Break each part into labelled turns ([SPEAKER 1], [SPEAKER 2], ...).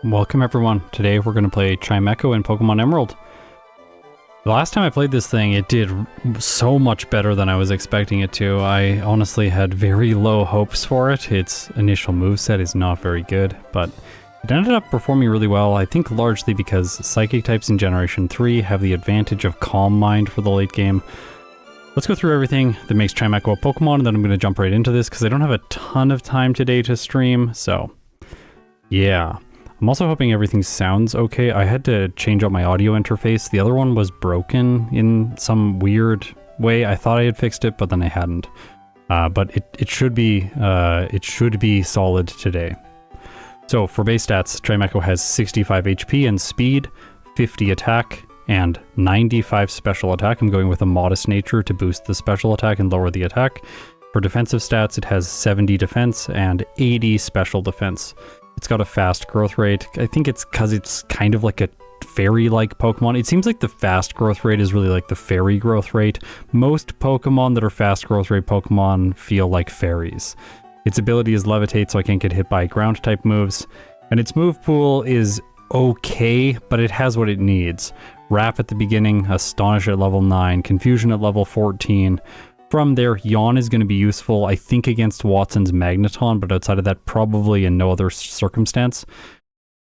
[SPEAKER 1] Welcome everyone. Today we're going to play Chimecho in Pokemon Emerald. The last time I played this thing, it did so much better than I was expecting it to. I honestly had very low hopes for it. Its initial moveset is not very good, but it ended up performing really well, I think largely because Psychic types in Generation 3 have the advantage of Calm Mind for the late game. Let's go through everything that makes Chimecho a Pokemon, and then I'm going to jump right into this because I don't have a ton of time today to stream, so yeah. I'm also hoping everything sounds okay. I had to change out my audio interface. The other one was broken in some weird way. I thought I had fixed it, but then I hadn't. But it should be solid today. So for base stats, Chimecho has 65 HP and speed, 50 attack, and 95 special attack. I'm going with a modest nature to boost the special attack and lower the attack. For defensive stats, it has 70 defense and 80 special defense. It's got a fast growth rate. I think it's because it's kind of like a fairy-like Pokemon. It seems like the fast growth rate is really like the fairy growth rate. Most Pokemon that are fast growth rate Pokemon feel like fairies. Its ability is Levitate, so I can't get hit by ground type moves. And its move pool is okay, but it has what it needs. Wrap at the beginning, Astonish at level 9, Confusion at level 14. From there, Yawn is going to be useful, I think, against Watson's Magneton, but outside of that, probably in no other circumstance.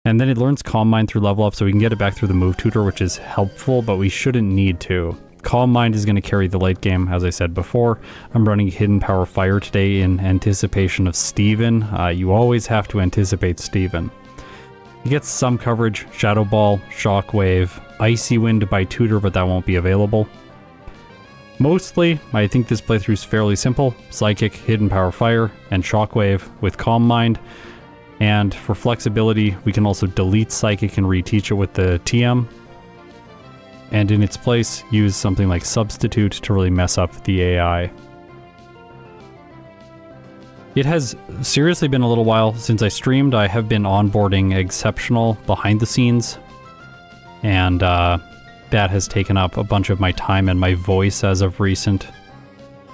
[SPEAKER 1] And then it learns Calm Mind through level up, so we can get it back through the move tutor, which is helpful, but we shouldn't need to. Calm Mind is going to carry the late game, as I said before. I'm running Hidden Power Fire today in anticipation of Steven. You always have to anticipate Steven. He gets some coverage, Shadow Ball, Shockwave, Icy Wind by tutor, but that won't be available. Mostly, I think this playthrough is fairly simple. Psychic, Hidden Power Fire, and Shockwave with Calm Mind. And for flexibility, we can also delete Psychic and reteach it with the TM. And in its place, use something like Substitute to really mess up the AI. It has seriously been a little while since I streamed. I have been onboarding Exceptional behind the scenes. And, that has taken up a bunch of my time and my voice as of recent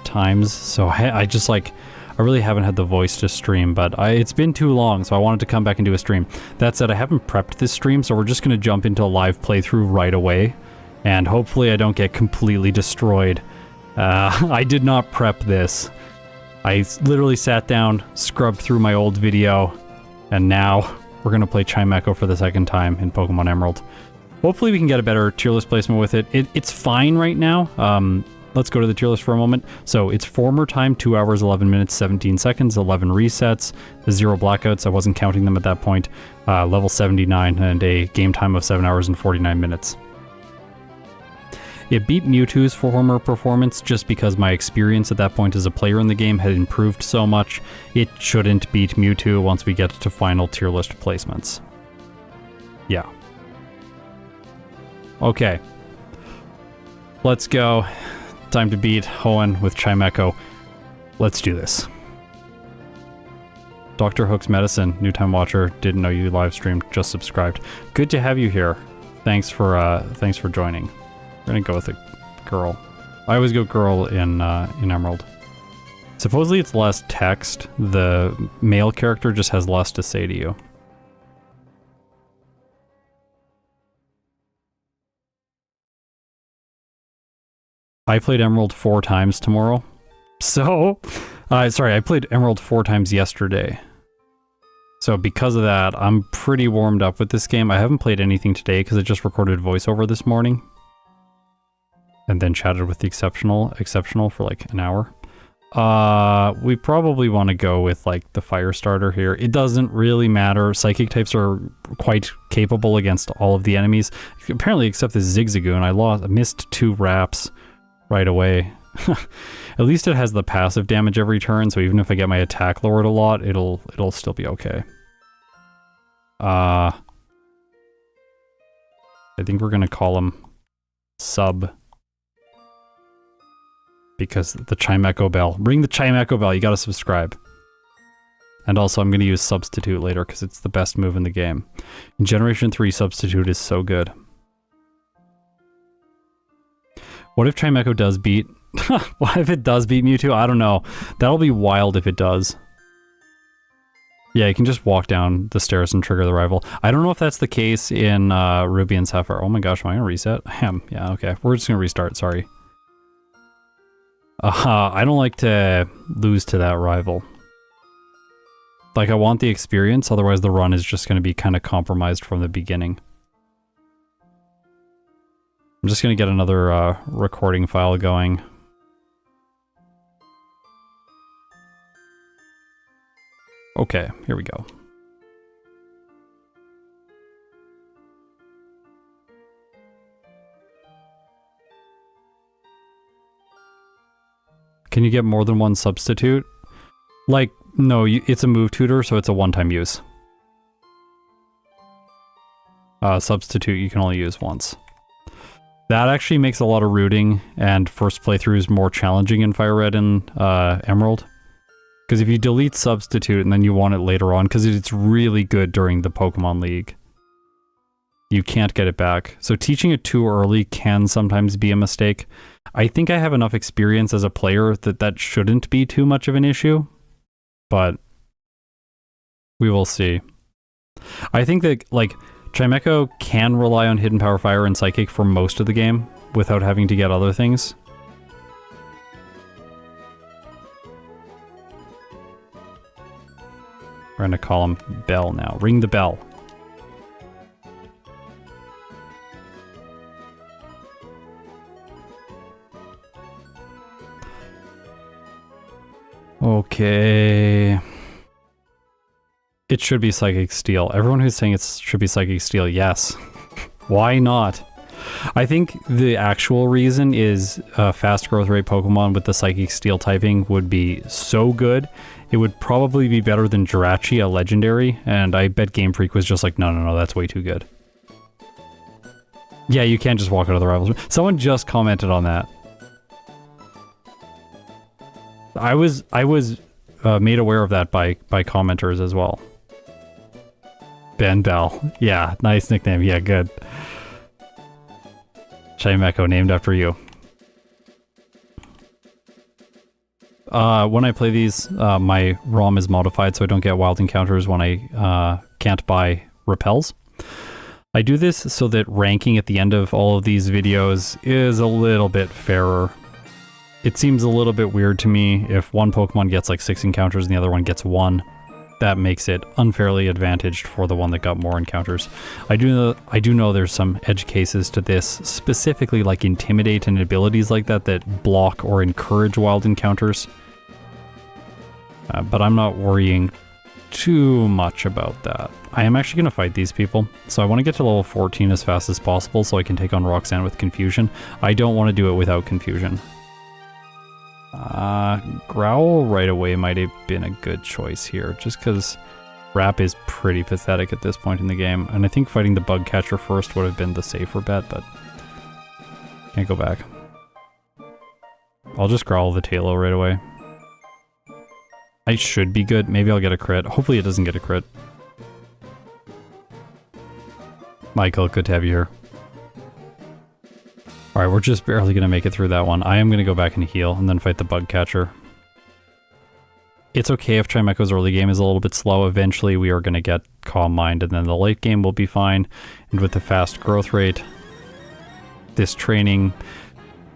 [SPEAKER 1] times. So I just like, I really haven't had the voice to stream, but it's been too long, so I wanted to come back and do a stream. That said, I haven't prepped this stream, so we're just going to jump into a live playthrough right away. And hopefully I don't get completely destroyed. I did not prep this. I literally sat down, scrubbed through my old video, and now we're going to play Chimecho for the second time in Pokemon Emerald. Hopefully we can get a better tier list placement with it. It's fine right now. Let's go to the tier list for a moment. So it's former time, 2 hours, 11 minutes, 17 seconds, 11 resets, 0 blackouts. I wasn't counting them at that point. Level 79 and a game time of 7 hours and 49 minutes. It beat Mewtwo's former performance just because my experience at that point as a player in the game had improved so much. It shouldn't beat Mewtwo once we get to final tier list placements. Yeah. Okay, let's go. Time to beat Hoenn with Chimecho. Let's do this. Dr. Hook's Medicine, new time watcher, didn't know you live streamed, just subscribed. Good to have you here. Thanks for joining. We're gonna go with a girl. I always go girl in Emerald. Supposedly it's less text. The male character just has less to say to you. I played Emerald 4 times tomorrow. So, sorry, I played Emerald 4 times yesterday. So because of that, I'm pretty warmed up with this game. I haven't played anything today because I just recorded voiceover this morning. And then chatted with the Exceptional for like an hour. We probably want to go with like the fire starter here. It doesn't really matter. Psychic types are quite capable against all of the enemies. Apparently except the Zigzagoon. I missed 2 wraps right away. At least it has the passive damage every turn, so even if I get my attack lowered a lot, it'll still be okay. I think we're gonna call him Sub. Because the Chimecho Bell. Ring the Chimecho Bell, you gotta subscribe. And also I'm gonna use Substitute later because it's the best move in the game. In Generation 3, Substitute is so good. What if Chimecho does beat... What if it does beat Mewtwo? I don't know. That'll be wild if it does. Yeah, you can just walk down the stairs and trigger the rival. I don't know if that's the case in Ruby and Sapphire. Oh my gosh, am I going to reset? Yeah, okay. We're just going to restart, sorry. I don't like to lose to that rival. Like, I want the experience, otherwise the run is just going to be kind of compromised from the beginning. I'm just going to get another recording file going. Okay, here we go. Can you get more than one substitute? Like, no, it's a move tutor, so it's a one-time use. Substitute you can only use once. That actually makes a lot of rooting and first playthroughs more challenging in Fire Red and Emerald. Because if you delete substitute and then you want it later on, because it's really good during the Pokemon League, you can't get it back. So teaching it too early can sometimes be a mistake. I think I have enough experience as a player that that shouldn't be too much of an issue, but we will see. I think that, like, Chimecho can rely on Hidden Power Fire and Psychic for most of the game without having to get other things. We're gonna call him Bell now. Ring the bell. Okay. It should be Psychic Steel. Everyone who's saying it should be Psychic Steel, yes. Why not? I think the actual reason is fast growth rate Pokemon with the Psychic Steel typing would be so good. It would probably be better than Jirachi, a legendary, and I bet Game Freak was just like, no, that's way too good. Yeah, you can't just walk out of the rivals. Someone just commented on that. I was made aware of that by commenters as well. Ben Bell. Yeah, nice nickname. Yeah, good. Chimecho, named after you. When I play these, my ROM is modified so I don't get wild encounters when I can't buy repels. I do this so that ranking at the end of all of these videos is a little bit fairer. It seems a little bit weird to me if one Pokemon gets like 6 encounters and the other one gets 1. That makes it unfairly advantaged for the one that got more encounters. I do know there's some edge cases to this, specifically like Intimidate and abilities like that that block or encourage wild encounters. But I'm not worrying too much about that. I am actually going to fight these people, so I want to get to level 14 as fast as possible so I can take on Roxanne with Confusion. I don't want to do it without Confusion. Growl right away might have been a good choice here, just because Wrap is pretty pathetic at this point in the game, and I think fighting the Bug Catcher first would have been the safer bet, but can't go back. I'll just Growl the Tailo right away. I should be good. Maybe I'll get a crit. Hopefully it doesn't get a crit. Michael, good to have you here. Alright, we're just barely going to make it through that one. I am going to go back and heal and then fight the Bug Catcher. It's okay if Chimecho's early game is a little bit slow. Eventually we are going to get Calm Mind and then the late game will be fine. And with the fast growth rate, this training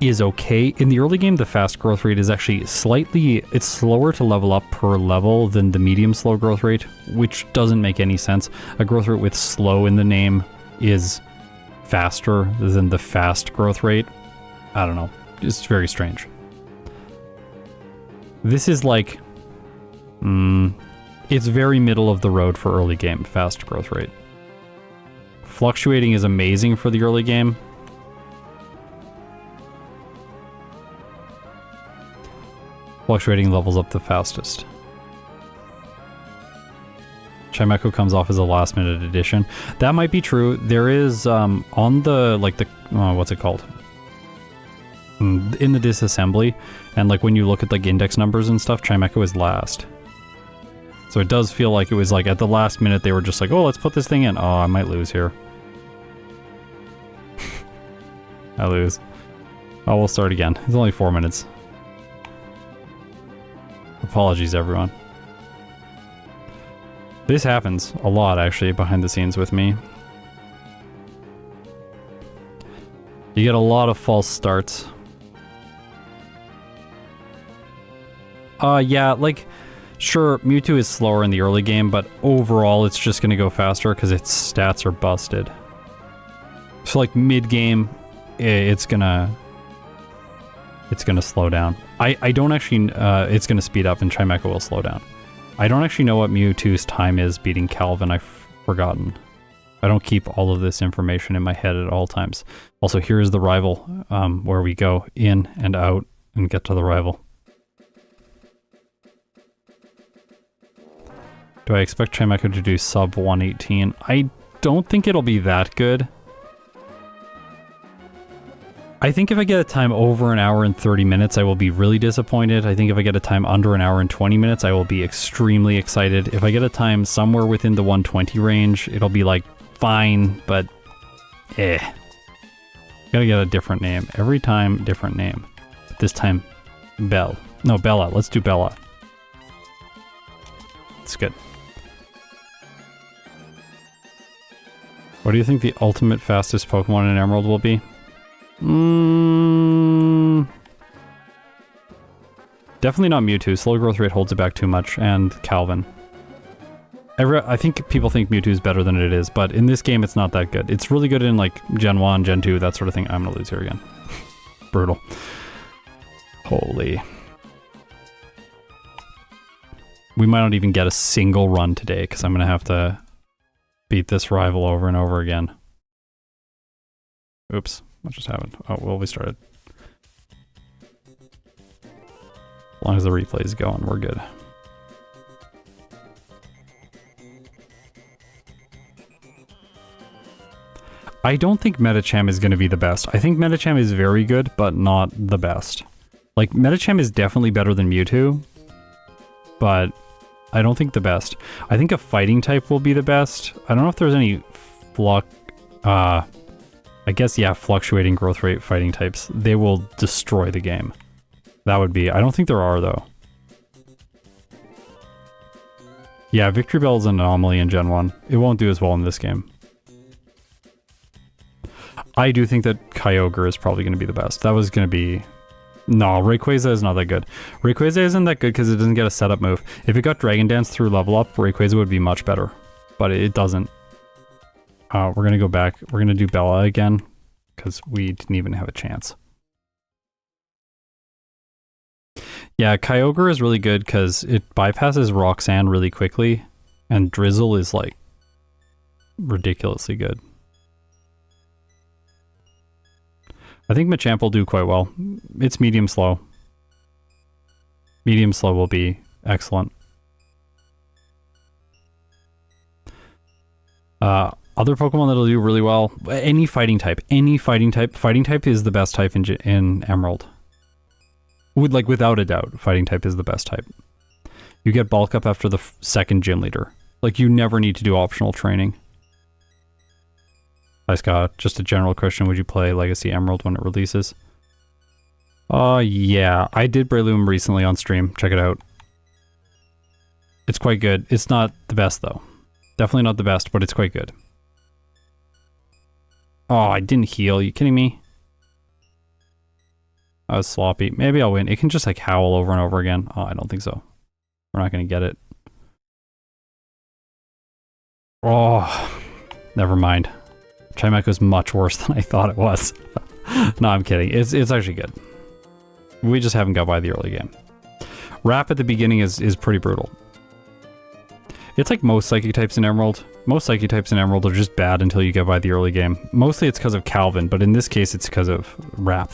[SPEAKER 1] is okay. In the early game, the fast growth rate is actually it's slower to level up per level than the medium slow growth rate, which doesn't make any sense. A growth rate with slow in the name is faster than the fast growth rate. I don't know. It's very strange. This is like... it's very middle of the road for early game, fast growth rate. Fluctuating is amazing for the early game. Fluctuating levels up the fastest. Chimecho comes off as a last minute addition. That might be true. There is, on the, like the, what's it called? In the disassembly, and like when you look at like index numbers and stuff, Chimecho is last. So it does feel like it was like at the last minute they were just like, oh, let's put this thing in. Oh, I might lose here. I lose. Oh, we'll start again. It's only 4 minutes. Apologies, everyone. This happens a lot, actually, behind the scenes with me. You get a lot of false starts. Yeah, like, sure, Mewtwo is slower in the early game, but overall it's just gonna go faster because its stats are busted. So like mid-game, it's gonna slow down. I don't actually, it's gonna speed up and Chimecho will slow down. I don't actually know what Mewtwo's time is beating Calvin, I've forgotten. I don't keep all of this information in my head at all times. Also, here is the rival, where we go in and out and get to the rival. Do I expect Chimecho to do sub 118? I don't think it'll be that good. I think if I get a time over an hour and 30 minutes, I will be really disappointed. I think if I get a time under an hour and 20 minutes, I will be extremely excited. If I get a time somewhere within the 120 range, it'll be like, fine, but eh. Gotta get a different name. Every time, different name. But this time, Belle. No, Bella. Let's do Bella. It's good. What do you think the ultimate fastest Pokemon in Emerald will be? Definitely not Mewtwo. Slow growth rate holds it back too much, and Calvin. I think people think Mewtwo is better than it is, but in this game it's not that good. It's really good in like Gen 1, Gen 2, that sort of thing. I'm gonna lose here again. Brutal. Holy. We might not even get a single run today, because I'm gonna have to beat this rival over and over again. Oops, what just happened? Oh, well, we started. As long as the replay is going, we're good. I don't think Medicham is going to be the best. I think Medicham is very good, but not the best. Like, Medicham is definitely better than Mewtwo, but I don't think the best. I think a fighting type will be the best. I don't know if there's any I guess, yeah, fluctuating growth rate fighting types. They will destroy the game. That would be... I don't think there are, though. Yeah, Victory Bell is an anomaly in Gen 1. It won't do as well in this game. I do think that Kyogre is probably going to be the best. That was going to be... No, Rayquaza is not that good. Rayquaza isn't that good because it doesn't get a setup move. If it got Dragon Dance through level up, Rayquaza would be much better. But it doesn't. We're going to go back. We're going to do Bella again because we didn't even have a chance. Yeah, Kyogre is really good because it bypasses Roxanne really quickly, and Drizzle is like ridiculously good. I think Machamp will do quite well. It's medium slow. Medium slow will be excellent. Other Pokemon that'll do really well, any fighting type. Fighting type is the best type in Emerald. Without a doubt, fighting type is the best type. You get bulk up after the second gym leader. Like, you never need to do optional training. Hi Scott, just a general question, would you play Legacy Emerald when it releases? Yeah, I did Breloom recently on stream, check it out. It's quite good. It's not the best though. Definitely not the best, but it's quite good. Oh, I didn't heal, are you kidding me? I was sloppy. Maybe I'll win. It can just like howl over and over again. Oh, I don't think so. We're not gonna get it. Oh, never mind. Chimecho is much worse than I thought it was. No, I'm kidding. It's actually good. We just haven't got by the early game. Wrap at the beginning is pretty brutal. It's like most Psychic types in Emerald. Most Psychic types in Emerald are just bad until you get by the early game. Mostly it's because of Calvin, but in this case it's because of Wrap.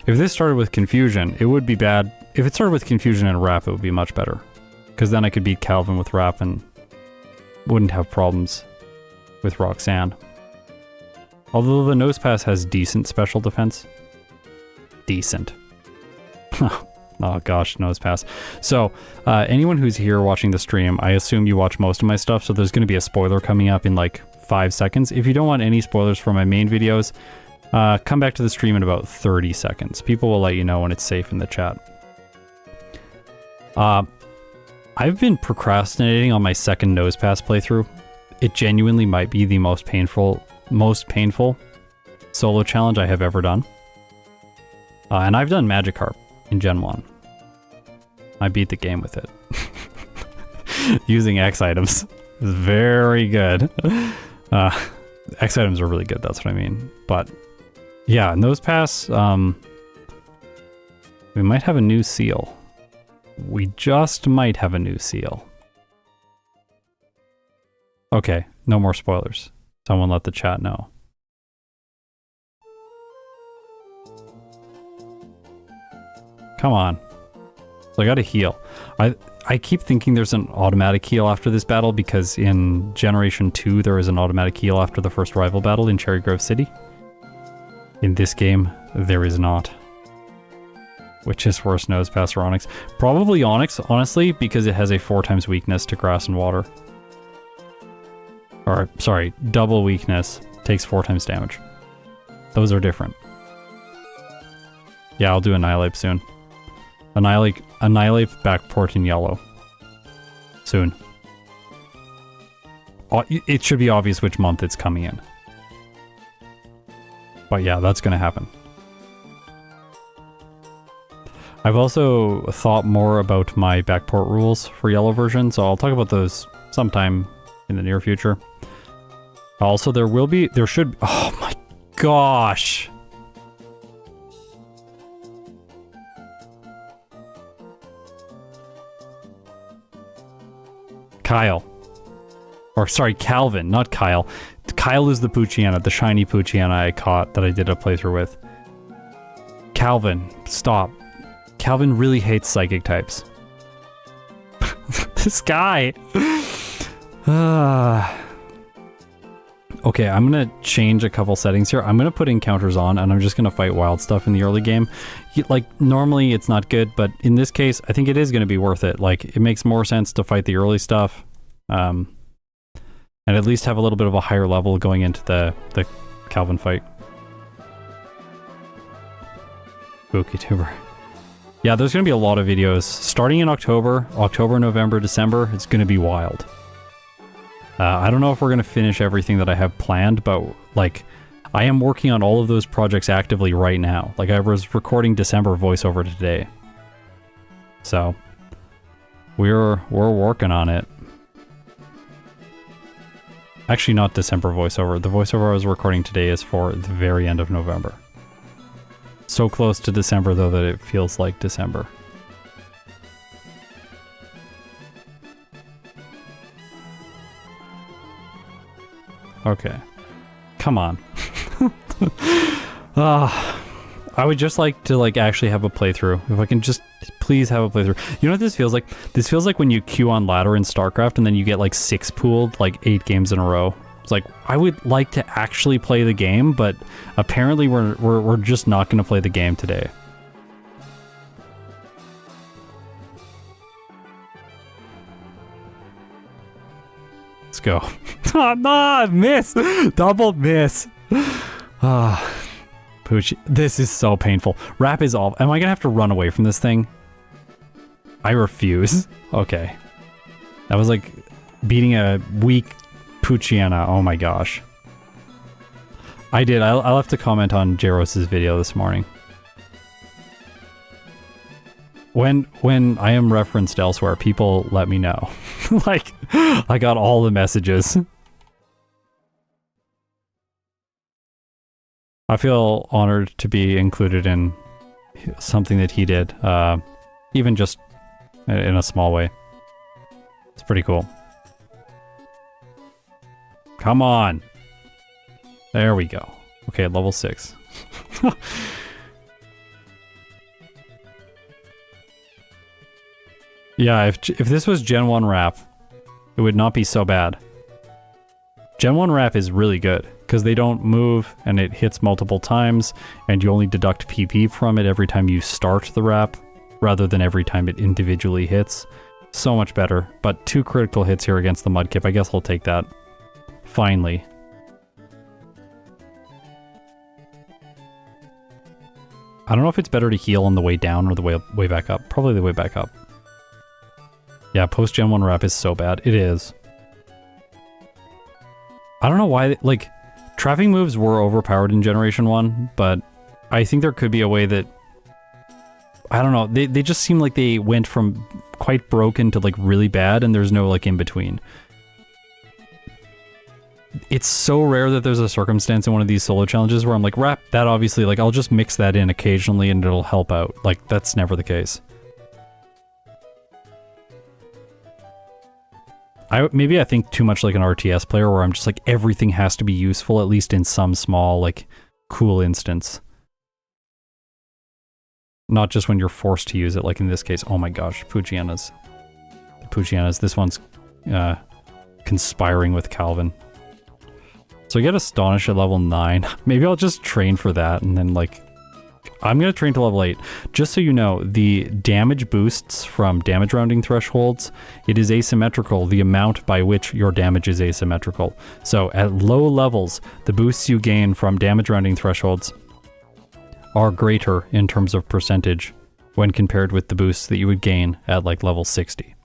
[SPEAKER 1] If this started with Confusion, it would be bad. If it started with Confusion and Wrap, it would be much better. Because then I could beat Calvin with Wrap and wouldn't have problems with Roxanne. Although the Nose Pass has decent special defense. Decent. Oh gosh, Nose Pass. So, anyone who's here watching the stream, I assume you watch most of my stuff, so there's going to be a spoiler coming up in like 5 seconds. If you don't want any spoilers for my main videos, come back to the stream in about 30 seconds. People will let you know when it's safe in the chat. I've been procrastinating on my second nose pass playthrough. It genuinely might be the most painful solo challenge I have ever done. And I've done Magikarp in Gen 1. I beat the game with it. Using X items is very good. X items are really good, that's what I mean. But yeah, nose pass, we might have a new seal. We just might have a new seal. Okay, no more spoilers. Someone let the chat know. Come on. So I gotta heal. I keep thinking there's an automatic heal after this battle because in Generation 2 there is an automatic heal after the first rival battle in Cherry Grove City. In this game, there is not. Which is worse, Nose Pass or Onyx? Probably Onyx, honestly, because it has a 4 times weakness to grass and water. Or, sorry, double weakness, takes 4 times damage. Those are different. Yeah, I'll do Annihilate soon. Annihilate Backport in yellow. Soon. It should be obvious which month it's coming in. But yeah, that's gonna happen. I've also thought more about my backport rules for yellow version, so I'll talk about those sometime in the near future. Also, there should, oh my gosh! Kyle. Or sorry, Calvin, not Kyle. Kyle is the Poochyena, the shiny Poochyena I caught that I did a playthrough with. Calvin, stop. Calvin really hates psychic types. This guy. Okay, I'm gonna change a couple settings here. I'm gonna put encounters on and I'm just gonna fight wild stuff in the early game. Like, normally it's not good, but in this case, I think it is gonna be worth it. Like, it makes more sense to fight the early stuff. And at least have a little bit of a higher level going into the Calvin fight. Spooky tuber. Yeah, there's going to be a lot of videos starting in October, November, December. It's going to be wild. I don't know if we're going to finish everything that I have planned, but like, I am working on all of those projects actively right now. Like, I was recording December voiceover today. So, we're working on it. Actually, not December voiceover. The voiceover I was recording today is for the very end of November. So close to December, though, that it feels like December. Okay. Come on. I would just like to, like, actually have a playthrough. If I can just please have a playthrough. You know what this feels like? This feels like when you queue on ladder in StarCraft and then you get, like, 6 pooled, like, 8 games in a row. It's like, I would like to actually play the game, but apparently we're just not going to play the game today. Let's go. Ah, miss! Double miss! Ah. Pooch, this is so painful. Rap is all. Am I gonna have to run away from this thing? I refuse. Okay. That was like beating a weak Poochyena. Oh my gosh. I did. I'll have to comment on Jaros's video this morning. When I am referenced elsewhere, people let me know. Like, I got all the messages. I feel honored to be included in something that he did, even just in a small way. It's pretty cool. Come on! There we go. Okay, level 6. Yeah, if this was Gen 1 rap, it would not be so bad. Gen 1 rap is really good, because they don't move, and it hits multiple times, and you only deduct PP from it every time you start the rap, rather than every time it individually hits. So much better, but 2 critical hits here against the Mudkip. I guess I'll take that. Finally. I don't know if it's better to heal on the way down or the way back up. Probably the way back up. Yeah, post Gen 1 Wrap is so bad. It is. I don't know why, like, trapping moves were overpowered in Generation 1, but I think there could be a way that... I don't know, they just seem like they went from quite broken to, like, really bad, and there's no, like, in-between. It's so rare that there's a circumstance in one of these solo challenges where I'm like, Wrap, that obviously, like, I'll just mix that in occasionally and it'll help out. Like, that's never the case. Maybe I think too much like an RTS player where I'm just like, everything has to be useful, at least in some small, like, cool instance. Not just when you're forced to use it, like in this case. Oh my gosh, Poochyena. This one's conspiring with Calvin. So I get Astonish at level 9. Maybe I'll just train for that and then, like... I'm going to train to level 8. Just so you know, the damage boosts from damage rounding thresholds, it is asymmetrical, the amount by which your damage is asymmetrical. So at low levels, the boosts you gain from damage rounding thresholds are greater in terms of percentage when compared with the boosts that you would gain at like level 60.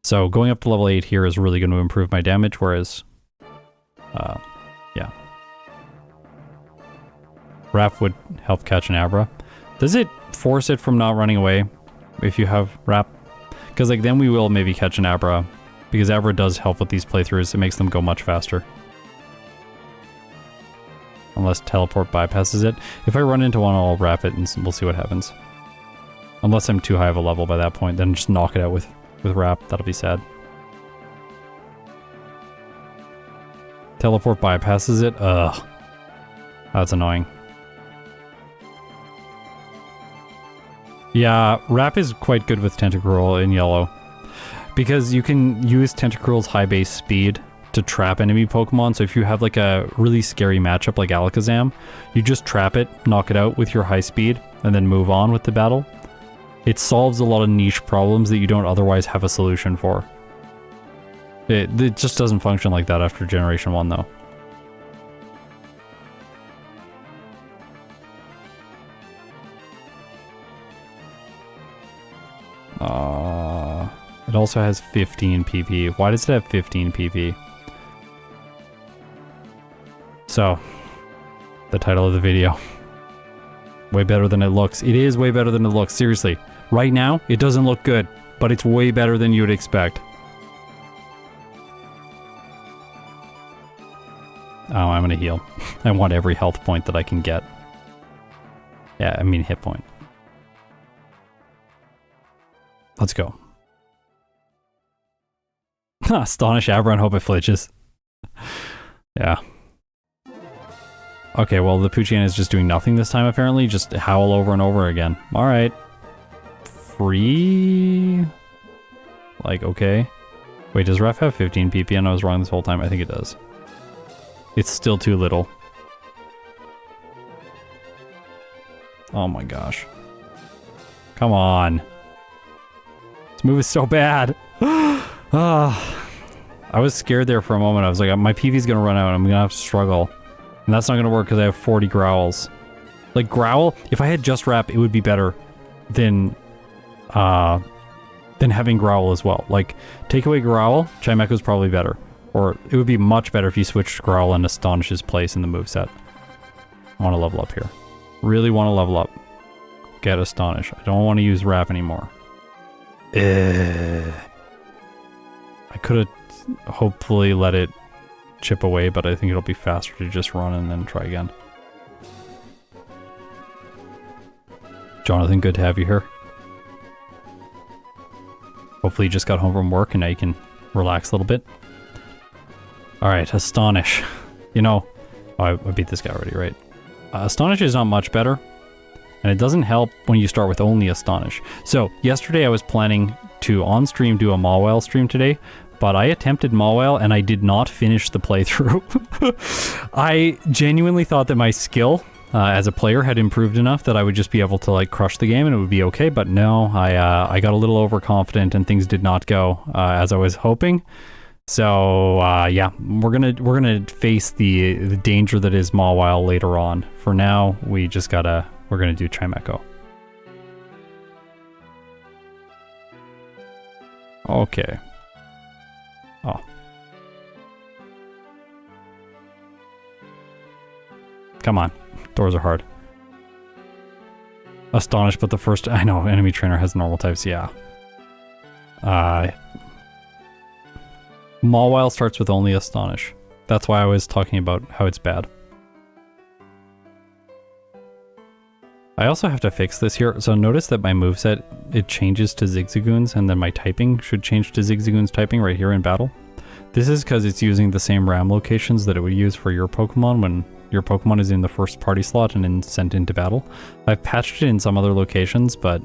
[SPEAKER 1] So going up to level 8 here is really going to improve my damage, whereas, yeah. Wrap would help catch an Abra. Does it force it from not running away if you have Wrap? Because like then we will maybe catch an Abra, because Abra does help with these playthroughs. It makes them go much faster. Unless teleport bypasses it. If I run into one, I'll Wrap it and we'll see what happens. Unless I'm too high of a level by that point, then just knock it out with Wrap. That'll be sad. Teleport bypasses it? Ugh. That's annoying. Yeah, Wrap is quite good with Tentacruel in yellow. Because you can use Tentacruel's high base speed to trap enemy Pokemon, so if you have like a really scary matchup like Alakazam, you just trap it, knock it out with your high speed, and then move on with the battle. It solves a lot of niche problems that you don't otherwise have a solution for. It just doesn't function like that after Generation 1 though. It also has 15 PP. Why does it have 15 PP? So, the title of the video. Way better than it looks. It is way better than it looks, seriously. Right now, it doesn't look good, but it's way better than you would expect. Oh, I'm gonna heal. I want every health point that I can get. Yeah, I mean hit point. Let's go. Astonish Abra and hope it flinches. Yeah. Okay, well the Poochyena is just doing nothing this time apparently, just howl over and over again. Alright. Free? Like, okay. Wait, does Ref have 15 PP and I was wrong this whole time? I think it does. It's still too little. Oh my gosh. Come on. This move is so bad. I was scared there for a moment. I was like, my PV's gonna run out and I'm gonna have to struggle. And that's not gonna work because I have 40 growls. Like Growl, if I had just Wrap, it would be better than having Growl as well. Like, take away Growl, Chimecho's probably better. Or it would be much better if you switched Growl and Astonish's place in the moveset. I want to level up here. Really want to level up. Get Astonish. I don't want to use Wrap anymore. I could have hopefully let it chip away, but I think it'll be faster to just run and then try again. Jonathan, good to have you here. Hopefully you just got home from work and now you can relax a little bit. Alright, Astonish. You know, I beat this guy already, right? Astonish is not much better, and it doesn't help when you start with only Astonish. So, yesterday I was planning to on-stream do a Mauville stream today, but I attempted Mauville and I did not finish the playthrough. I genuinely thought that my skill as a player had improved enough that I would just be able to like crush the game and it would be okay, but no, I got a little overconfident and things did not go as I was hoping. So yeah, we're gonna face the danger that is Mauville later on. For now, we're gonna do Chimecho. Okay. Oh. Come on. Doors are hard. Astonished, but the first... I know, enemy trainer has normal types, yeah. Mauville starts with only Astonish. That's why I was talking about how it's bad. I also have to fix this here. So notice that my moveset, it changes to Zigzagoons, and then my typing should change to Zigzagoons typing right here in battle. This is because it's using the same RAM locations that it would use for your Pokemon when your Pokemon is in the first party slot and then sent into battle. I've patched it in some other locations, but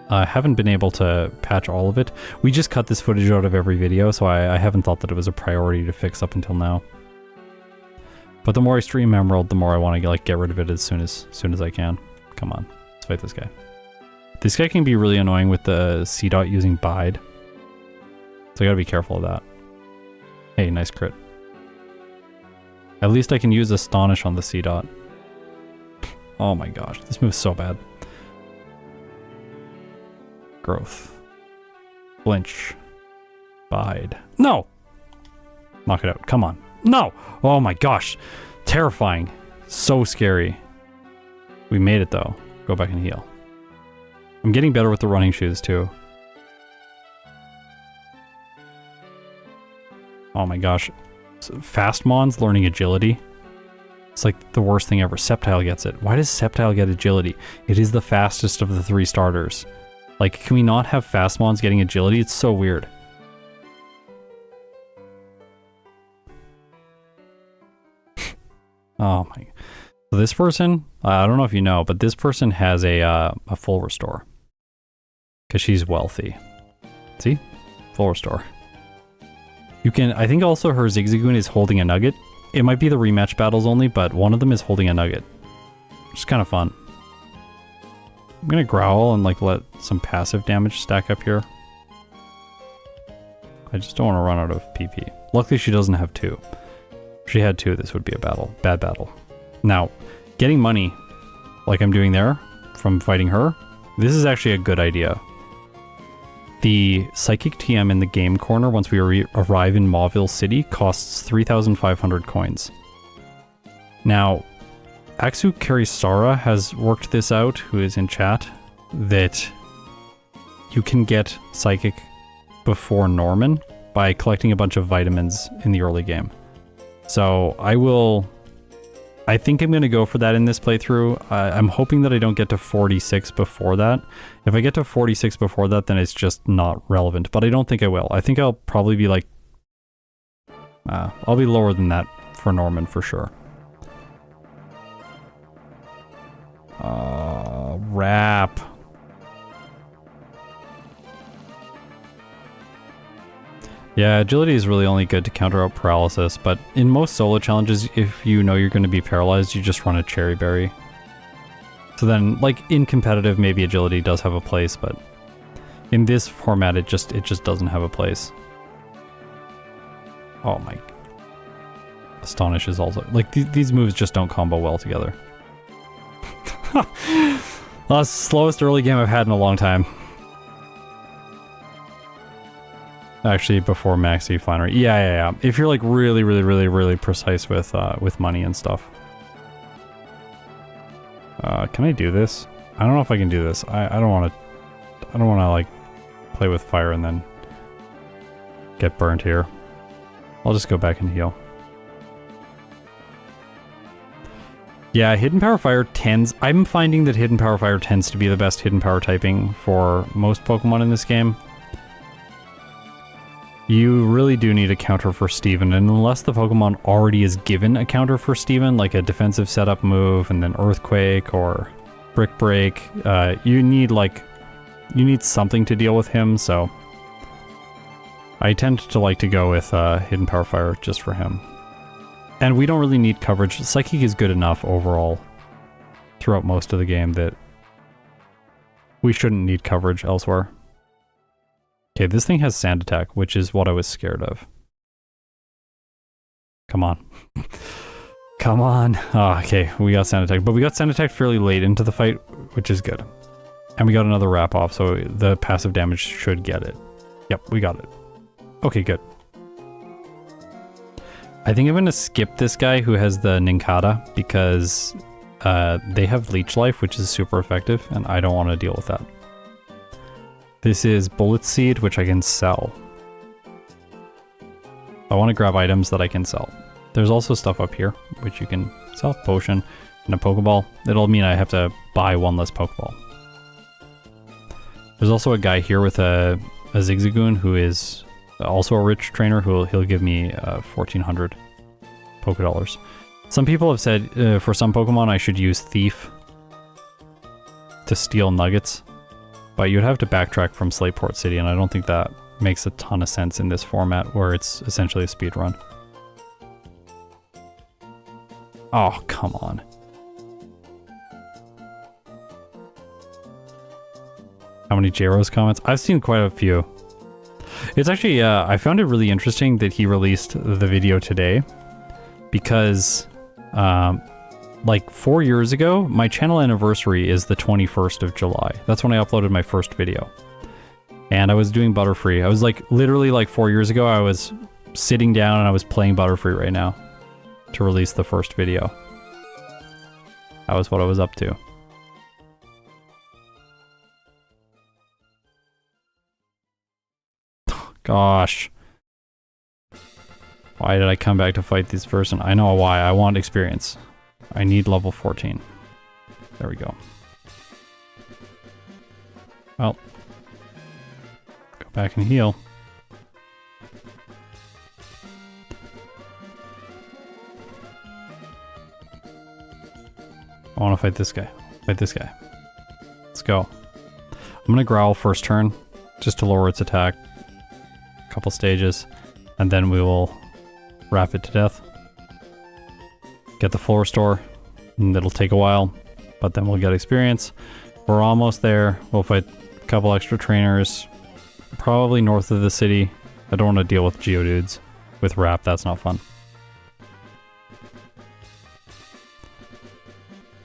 [SPEAKER 1] I haven't been able to patch all of it. We just cut this footage out of every video, so I haven't thought that it was a priority to fix up until now. But the more I stream Emerald, the more I want to like get rid of it as soon as I can. Come on, let's fight this guy. This guy can be really annoying with the C-Dot using Bide. So I gotta be careful of that. Hey, nice crit. At least I can use Astonish on the C-Dot. Oh my gosh, this move's so bad. Growth. Flinch. Bide. No! Knock it out, come on. No! Oh my gosh, terrifying. So scary. We made it though. Go back and heal. I'm getting better with the running shoes too. Oh my gosh. Fastmon's learning agility. It's like the worst thing ever. Sceptile gets it. Why does Sceptile get agility? It is the fastest of the 3 starters. Like, can we not have Fastmons getting agility? It's so weird. Oh my. So this person, I don't know if you know, but this person has a full restore. Because she's wealthy. See? Full restore. You can, I think also her Zigzagoon is holding a nugget. It might be the rematch battles only, but one of them is holding a nugget. Which is kind of fun. I'm gonna growl and like let some passive damage stack up here. I just don't want to run out of PP. Luckily she doesn't have 2. If she had 2, this would be a bad battle. Now, getting money, like I'm doing there, from fighting her, this is actually a good idea. The Psychic TM in the game corner, once we arrive in Mauville City, costs 3,500 coins. Now, Aksu Karisara has worked this out, who is in chat, that you can get Psychic before Norman by collecting a bunch of vitamins in the early game. So I think I'm going to go for that in this playthrough. I'm hoping that I don't get to 46 before that. If I get to 46 before that, then it's just not relevant. But I don't think I will. I think I'll probably be like... I'll be lower than that for Norman for sure. Wrap. Yeah, agility is really only good to counter out paralysis, but in most solo challenges, if you know you're going to be paralyzed, you just run a Cherry Berry. So then, like, in competitive, maybe agility does have a place, but in this format, it just doesn't have a place. Oh my... Astonish is also... Like, these moves just don't combo well together. Well, that's the slowest early game I've had in a long time. Actually, before Maxi Flannery. Yeah. If you're like really precise with money and stuff. Can I do this? I don't know if I can do this. I don't want to like play with fire and then get burnt here. I'll just go back and heal. Yeah, Hidden Power Fire tends... I'm finding that Hidden Power Fire tends to be the best Hidden Power typing for most Pokemon in this game. You really do need a counter for Steven, and unless the Pokemon already is given a counter for Steven, like a defensive setup move and then Earthquake or Brick Break, you need something to deal with him, so I tend to like to go with Hidden Power Fire just for him. And we don't really need coverage. Psychic is good enough overall throughout most of the game that we shouldn't need coverage elsewhere. Okay, this thing has Sand Attack, which is what I was scared of. Come on. Come on. Oh, okay, we got Sand Attack. But we got Sand Attack fairly late into the fight, which is good. And we got another Wrap Off, so the passive damage should get it. Yep, we got it. Okay, good. I think I'm going to skip this guy who has the Ninkata because they have Leech Life, which is super effective, and I don't want to deal with that. This is Bullet Seed, which I can sell. I want to grab items that I can sell. There's also stuff up here, which you can sell. Potion and a Pokeball. It'll mean I have to buy one less Pokeball. There's also a guy here with a Zigzagoon who is also a rich trainer he'll give me 1,400 Pokedollars. Some people have said for some Pokemon I should use Thief to steal nuggets, but you'd have to backtrack from Slateport City, and I don't think that makes a ton of sense in this format where it's essentially a speed run. Oh, come on. How many J-Rose comments? I've seen quite a few. It's actually, I found it really interesting that he released the video today because, like 4 years ago, my channel anniversary is the 21st of July. That's when I uploaded my first video. And I was doing Butterfree. I was like, literally like 4 years ago, I was sitting down and I was playing Butterfree right now to release the first video. That was what I was up to. Gosh. Why did I come back to fight this person? I know why. I want experience. I need level 14. There we go. Well. Go back and heal. I want to fight this guy. Fight this guy. Let's go. I'm going to growl first turn just to lower its attack. Couple stages, and then we will wrap it to death. Get the full restore, and it'll take a while, but then we'll get experience. We're almost there. We'll fight a couple extra trainers, probably north of the city. I don't want to deal with Geodudes with wrap, that's not fun.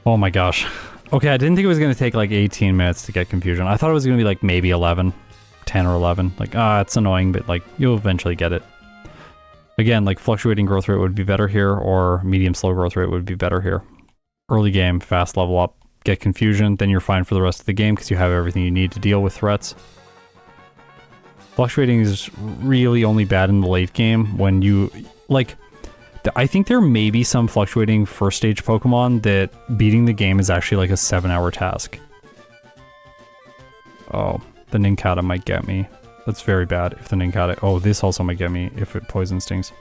[SPEAKER 1] Oh my gosh. Okay, I didn't think it was going to take like 18 minutes to get Confusion. I thought it was going to be like maybe 11. 10 or 11. Like, it's annoying, but like, you'll eventually get it. Again, like, fluctuating growth rate would be better here, or medium slow growth rate would be better here. Early game, fast level up, get Confusion, then you're fine for the rest of the game because you have everything you need to deal with threats. Fluctuating is really only bad in the late game when you, like, I think there may be some fluctuating first stage Pokemon that beating the game is actually like a 7-hour task. Oh. The Ninkata might get me. That's very bad if the Ninkata... Oh, this also might get me if it poison stings.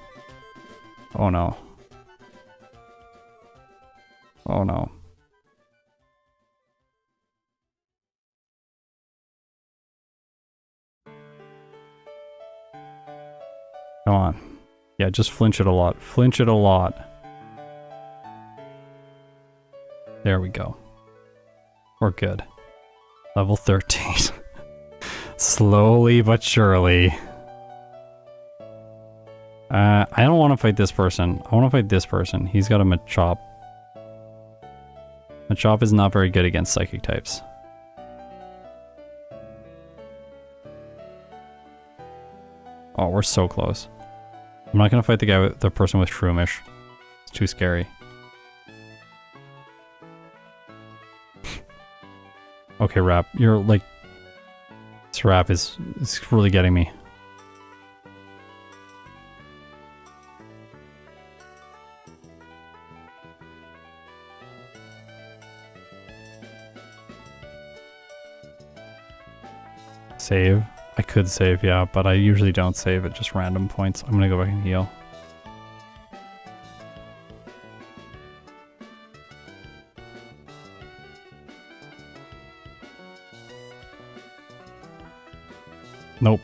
[SPEAKER 1] Oh no. Oh no. Come on. Yeah, just flinch it a lot. Flinch it a lot. There we go. We're good. Level 13. Slowly but surely. I don't want to fight this person. I want to fight this person. He's got a Machop. Machop is not very good against psychic types. Oh, we're so close. I'm not going to fight the person with Shroomish. It's too scary. Okay, Rap. You're like... This Rap is really getting me. Save. I could save, yeah, but I usually don't save at just random points. I'm gonna go back and heal. Nope.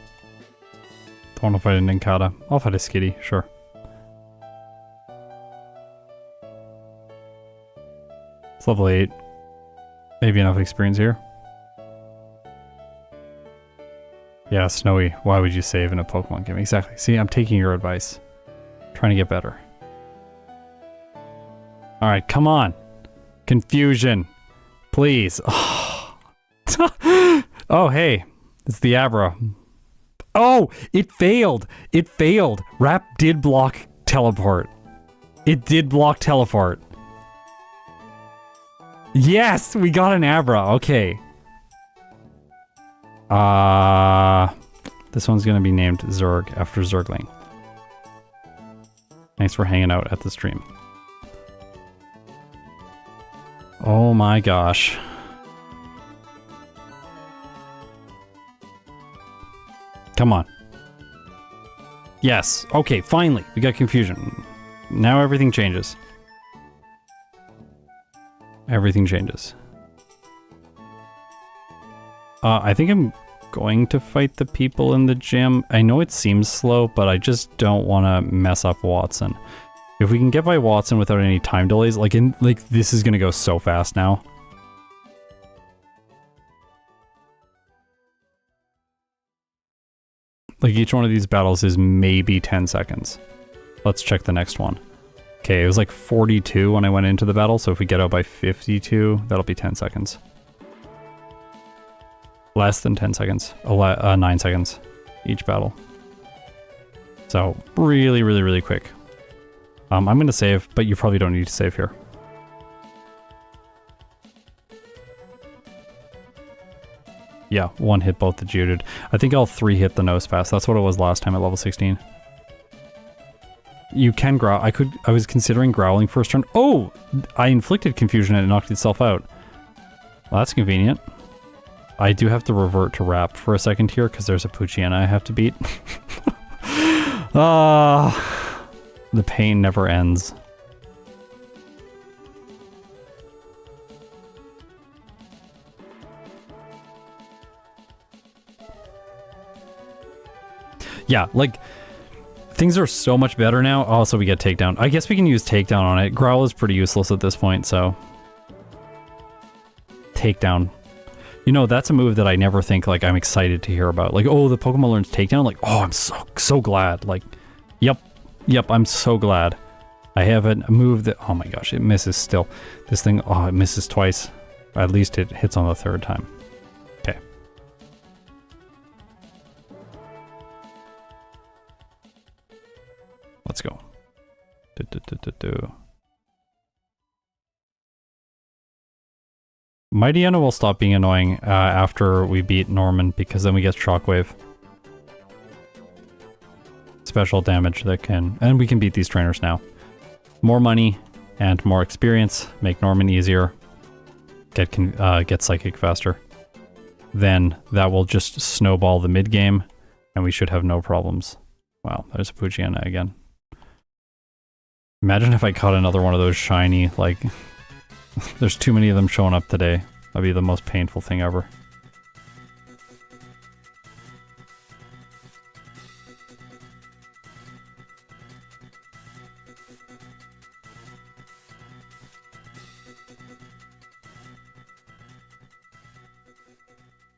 [SPEAKER 1] Don't want to fight a Ninkata. I'll fight a Skitty, sure. It's level 8. Maybe enough experience here. Yeah, Snowy. Why would you save in a Pokemon game? Exactly. See, I'm taking your advice. Trying to get better. Alright, come on. Confusion. Please. Oh, oh hey. It's the Abra. Oh, it failed. It failed. Rap did block teleport. It did block teleport. Yes, we got an Abra. Okay. This one's gonna be named Zerg after Zergling. Thanks for hanging out at the stream. Oh my gosh. Come on. Yes. Okay, finally. We got confusion. Now everything changes. Everything changes. I think I'm going to fight the people in the gym. I know it seems slow, but I just don't want to mess up Watson. If we can get by Watson without any time delays, like this is going to go so fast now. Like each one of these battles is maybe 10 seconds. Let's check the next one. Okay, it was like 42 when I went into the battle, so if we get out by 52, that'll be 10 seconds. Less than 10 seconds. 9 seconds each battle. So really, really, really quick. I'm going to save, but you probably don't need to save here. Yeah, one hit both the Geodude. I think all three hit the nose pass. That's what it was last time at level 16. You can growl. I was considering growling first turn. Oh! I inflicted confusion and it knocked itself out. Well, that's convenient. I do have to revert to Rap for a second here because there's a Poochyena I have to beat. The pain never ends. Yeah, like, things are so much better now. Also, we get Takedown. I guess we can use Takedown on it. Growl is pretty useless at this point, so... Takedown. You know, that's a move that I never think, like, I'm excited to hear about. Like, oh, the Pokemon learns Takedown? Like, oh, I'm so glad. Like, yep, I'm so glad. I have a move that... Oh my gosh, it misses still. This thing, oh, it misses twice. At least it hits on the third time. Okay. Let's go. Mightyena will stop being annoying after we beat Norman, because then we get Shockwave. Special damage that can... And we can beat these trainers now. More money and more experience. Make Norman easier. Get Psychic faster. Then that will just snowball the mid-game, and we should have no problems. Wow, there's a Poochyena again. Imagine if I caught another one of those shiny, like... There's too many of them showing up today. That'd be the most painful thing ever.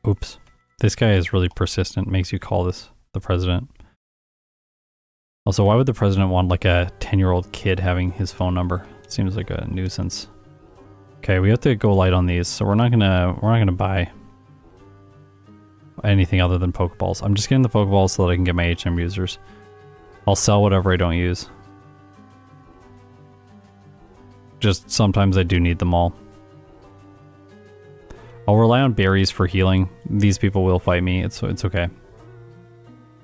[SPEAKER 1] Oops. This guy is really persistent, makes you call this the president. Also, why would the president want like a 10-year-old kid having his phone number? It seems like a nuisance. Okay, we have to go light on these, so we're not gonna buy anything other than Pokeballs. I'm just getting the Pokeballs so that I can get my HM users. I'll sell whatever I don't use. Just sometimes I do need them all. I'll rely on berries for healing. These people will fight me. It's okay.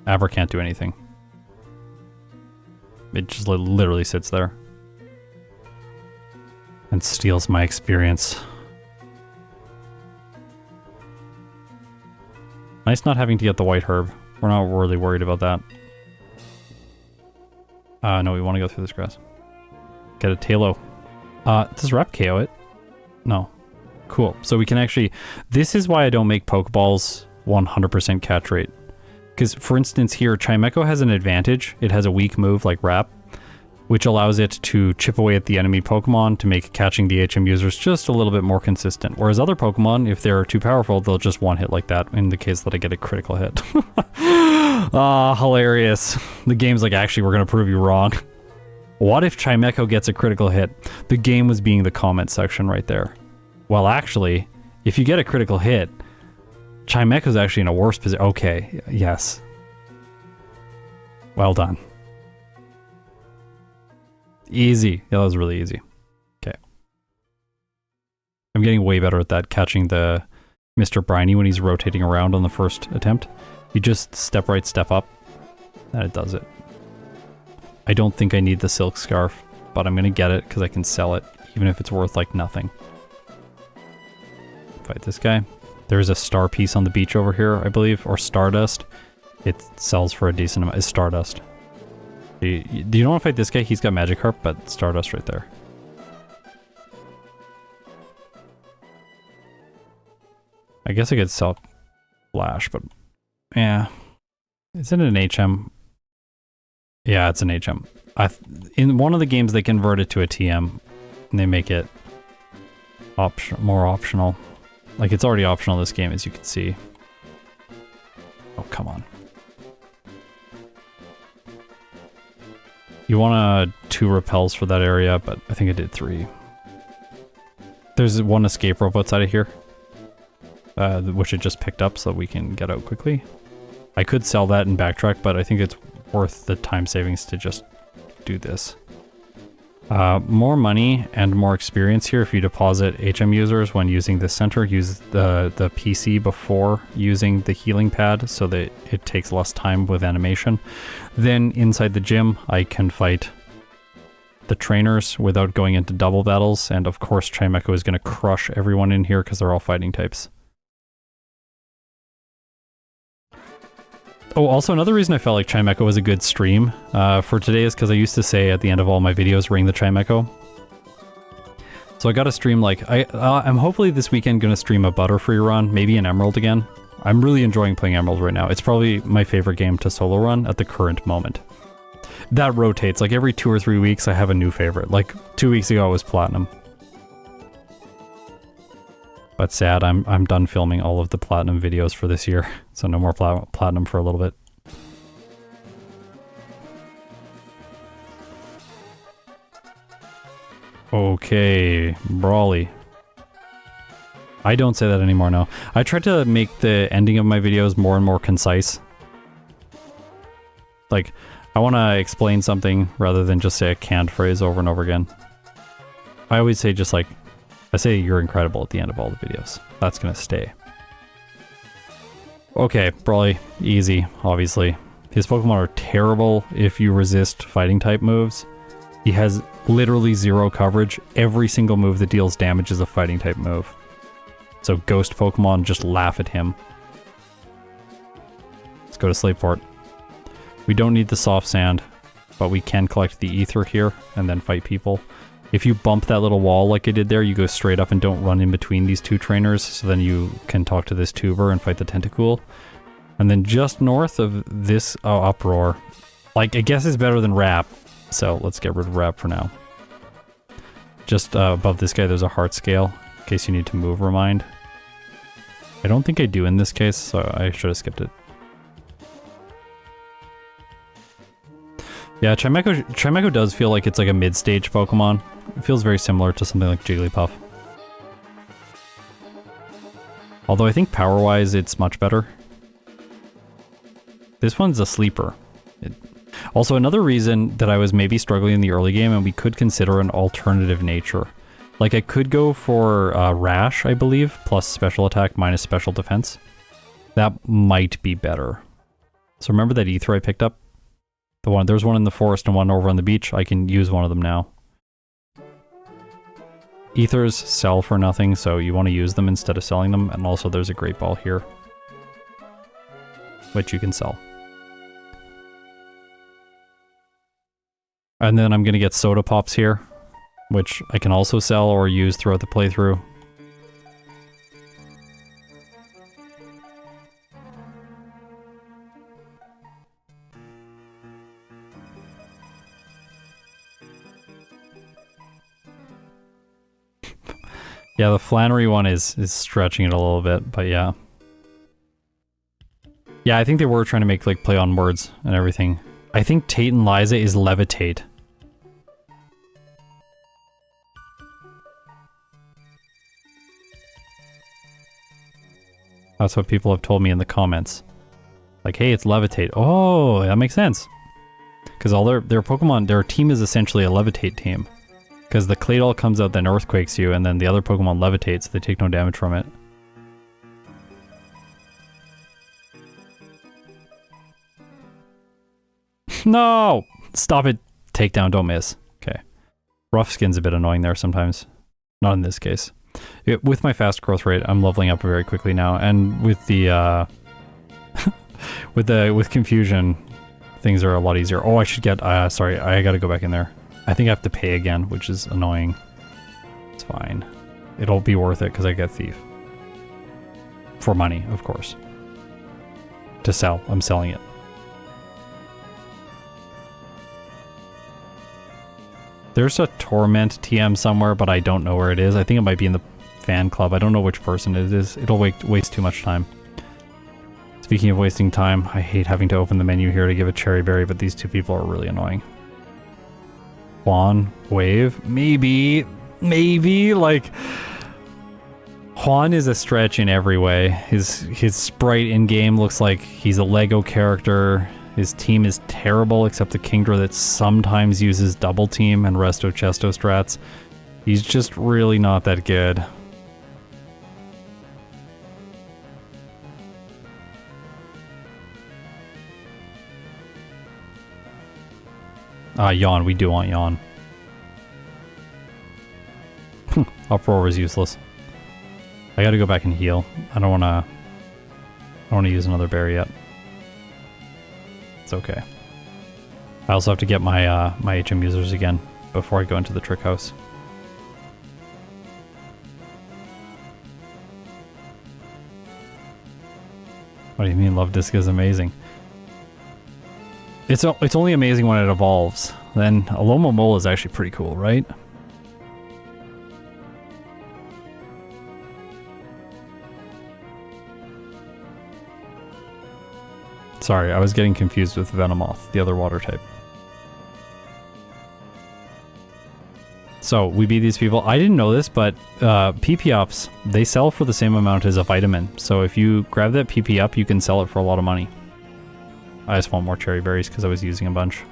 [SPEAKER 1] Abra can't do anything. It just literally sits there. And steals my experience. Nice not having to get the white herb. We're not really worried about that. No, we want to go through this grass. Get a Talo. Does Rap KO it? No. Cool. So we can actually... This is why I don't make Pokeballs 100% catch rate. Because, for instance, here, Chimecho has an advantage. It has a weak move like Rap, which allows it to chip away at the enemy Pokemon to make catching the HM users just a little bit more consistent. Whereas other Pokemon, if they're too powerful, they'll just one-hit like that in the case that I get a critical hit. Hilarious. The game's like, actually, we're going to prove you wrong. What if Chimecho gets a critical hit? The game was being the comment section right there. Well, actually, if you get a critical hit, Chimecho's actually in a worse position. Okay, yes. Well done. Easy. Yeah, that was really easy. Okay. I'm getting way better at that, catching the Mr. Briny when he's rotating around on the first attempt. You just step right, step up, and it does it. I don't think I need the silk scarf, but I'm gonna get it because I can sell it, even if it's worth like nothing. Fight this guy. There's a star piece on the beach over here, I believe, or stardust. It sells for a decent amount. It's stardust. Do you want to fight this guy? He's got magic harp, but stardust right there. I guess I could sell flash, but yeah. Is it an HM? Yeah, it's an HM. In one of the games, they convert it to a TM, and they make it more optional. Like, it's already optional this game, as you can see. Oh, come on. You want 2 repels for that area, but I think I did 3. There's 1 escape rope outside of here, which I just picked up so we can get out quickly. I could sell that and backtrack, but I think it's worth the time savings to just do this. More money and more experience here if you deposit HM users when using this center. Use the PC before using the healing pad so that it takes less time with animation. Then inside the gym, I can fight the trainers without going into double battles. And of course, Chimecho is going to crush everyone in here because they're all fighting types. Oh, also another reason I felt like Chimecho was a good stream for today is because I used to say at the end of all my videos, ring the Chimecho. So I got to stream like, I'm hopefully this weekend going to stream a Butterfree run, maybe an Emerald again. I'm really enjoying playing Emerald right now. It's probably my favorite game to solo run at the current moment. That rotates, like every 2 or 3 weeks I have a new favorite. Like 2 weeks ago it was Platinum. But sad, I'm done filming all of the Platinum videos for this year, so no more Platinum for a little bit. Okay, Brawly. I don't say that anymore now. I tried to make the ending of my videos more and more concise. Like, I want to explain something rather than just say a canned phrase over and over again. I always say just like, I say you're incredible at the end of all the videos. That's gonna stay. Okay, Brawly, easy, obviously. His Pokemon are terrible if you resist fighting type moves. He has literally 0 coverage. Every single move that deals damage is a fighting type move. So ghost Pokemon, just laugh at him. Let's go to Slateport. We don't need the soft sand, but we can collect the ether here and then fight people. If you bump that little wall like I did there, you go straight up and don't run in between these 2 trainers, so then you can talk to this tuber and fight the Tentacool. And then just north of this Uproar, like I guess it's better than Rap, so let's get rid of Rap for now. Just above this guy there's a heart scale, in case you need to move remind. I don't think I do in this case, so I should have skipped it. Yeah, Chimecho does feel like it's like a mid-stage Pokemon. It feels very similar to something like Jigglypuff. Although I think power-wise it's much better. This one's a sleeper. Also, another reason that I was maybe struggling in the early game and we could consider an alternative nature. Like I could go for Rash, I believe, plus special attack minus special defense. That might be better. So remember that ether I picked up? There's one in the forest and one over on the beach. I can use one of them now. Ethers sell for nothing, so you want to use them instead of selling them. And also there's a Great Ball here, which you can sell. And then I'm going to get Soda Pops here, which I can also sell or use throughout the playthrough. Yeah, the Flannery one is stretching it a little bit, but yeah. Yeah, I think they were trying to make like play on words and everything. I think Tate and Liza is levitate. That's what people have told me in the comments. Like, hey, it's levitate. Oh, that makes sense. because all their Pokemon, their team is essentially a levitate team. Because the Claydol comes out, then earthquakes you, and then the other Pokemon levitate, so they take no damage from it. No! Stop it. Takedown, don't miss. Okay. Rough Skin's a bit annoying there sometimes. Not in this case. With my fast growth rate, I'm leveling up very quickly now, and with the with Confusion, things are a lot easier. Oh, I should get sorry, I gotta go back in there. I think I have to pay again, which is annoying. It's fine. It'll be worth it because I get Thief. For money, of course. To sell. I'm selling it. There's a Torment TM somewhere, but I don't know where it is. I think it might be in the fan club. I don't know which person it is. It'll waste too much time. Speaking of wasting time, I hate having to open the menu here to give a Cherry Berry, but these two people are really annoying. Juan, Wave, maybe, like, Juan is a stretch in every way. His sprite in game looks like he's a Lego character. His team is terrible, except the Kingdra that sometimes uses double team and Resto Chesto strats. He's just really not that good. Yawn, we do want Yawn. Uproar was useless. I gotta go back and heal. I don't wanna use another berry yet. It's okay. I also have to get my my HM users again before I go into the trick house. What do you mean Love Disc is amazing? It's only amazing when it evolves. Then Alomo Mole is actually pretty cool, right? Sorry, I was getting confused with Venomoth, the other water type. So, we beat these people. I didn't know this, but PP ups, they sell for the same amount as a vitamin. So if you grab that PP up, you can sell it for a lot of money. I just want more Cherry Berries because I was using a bunch.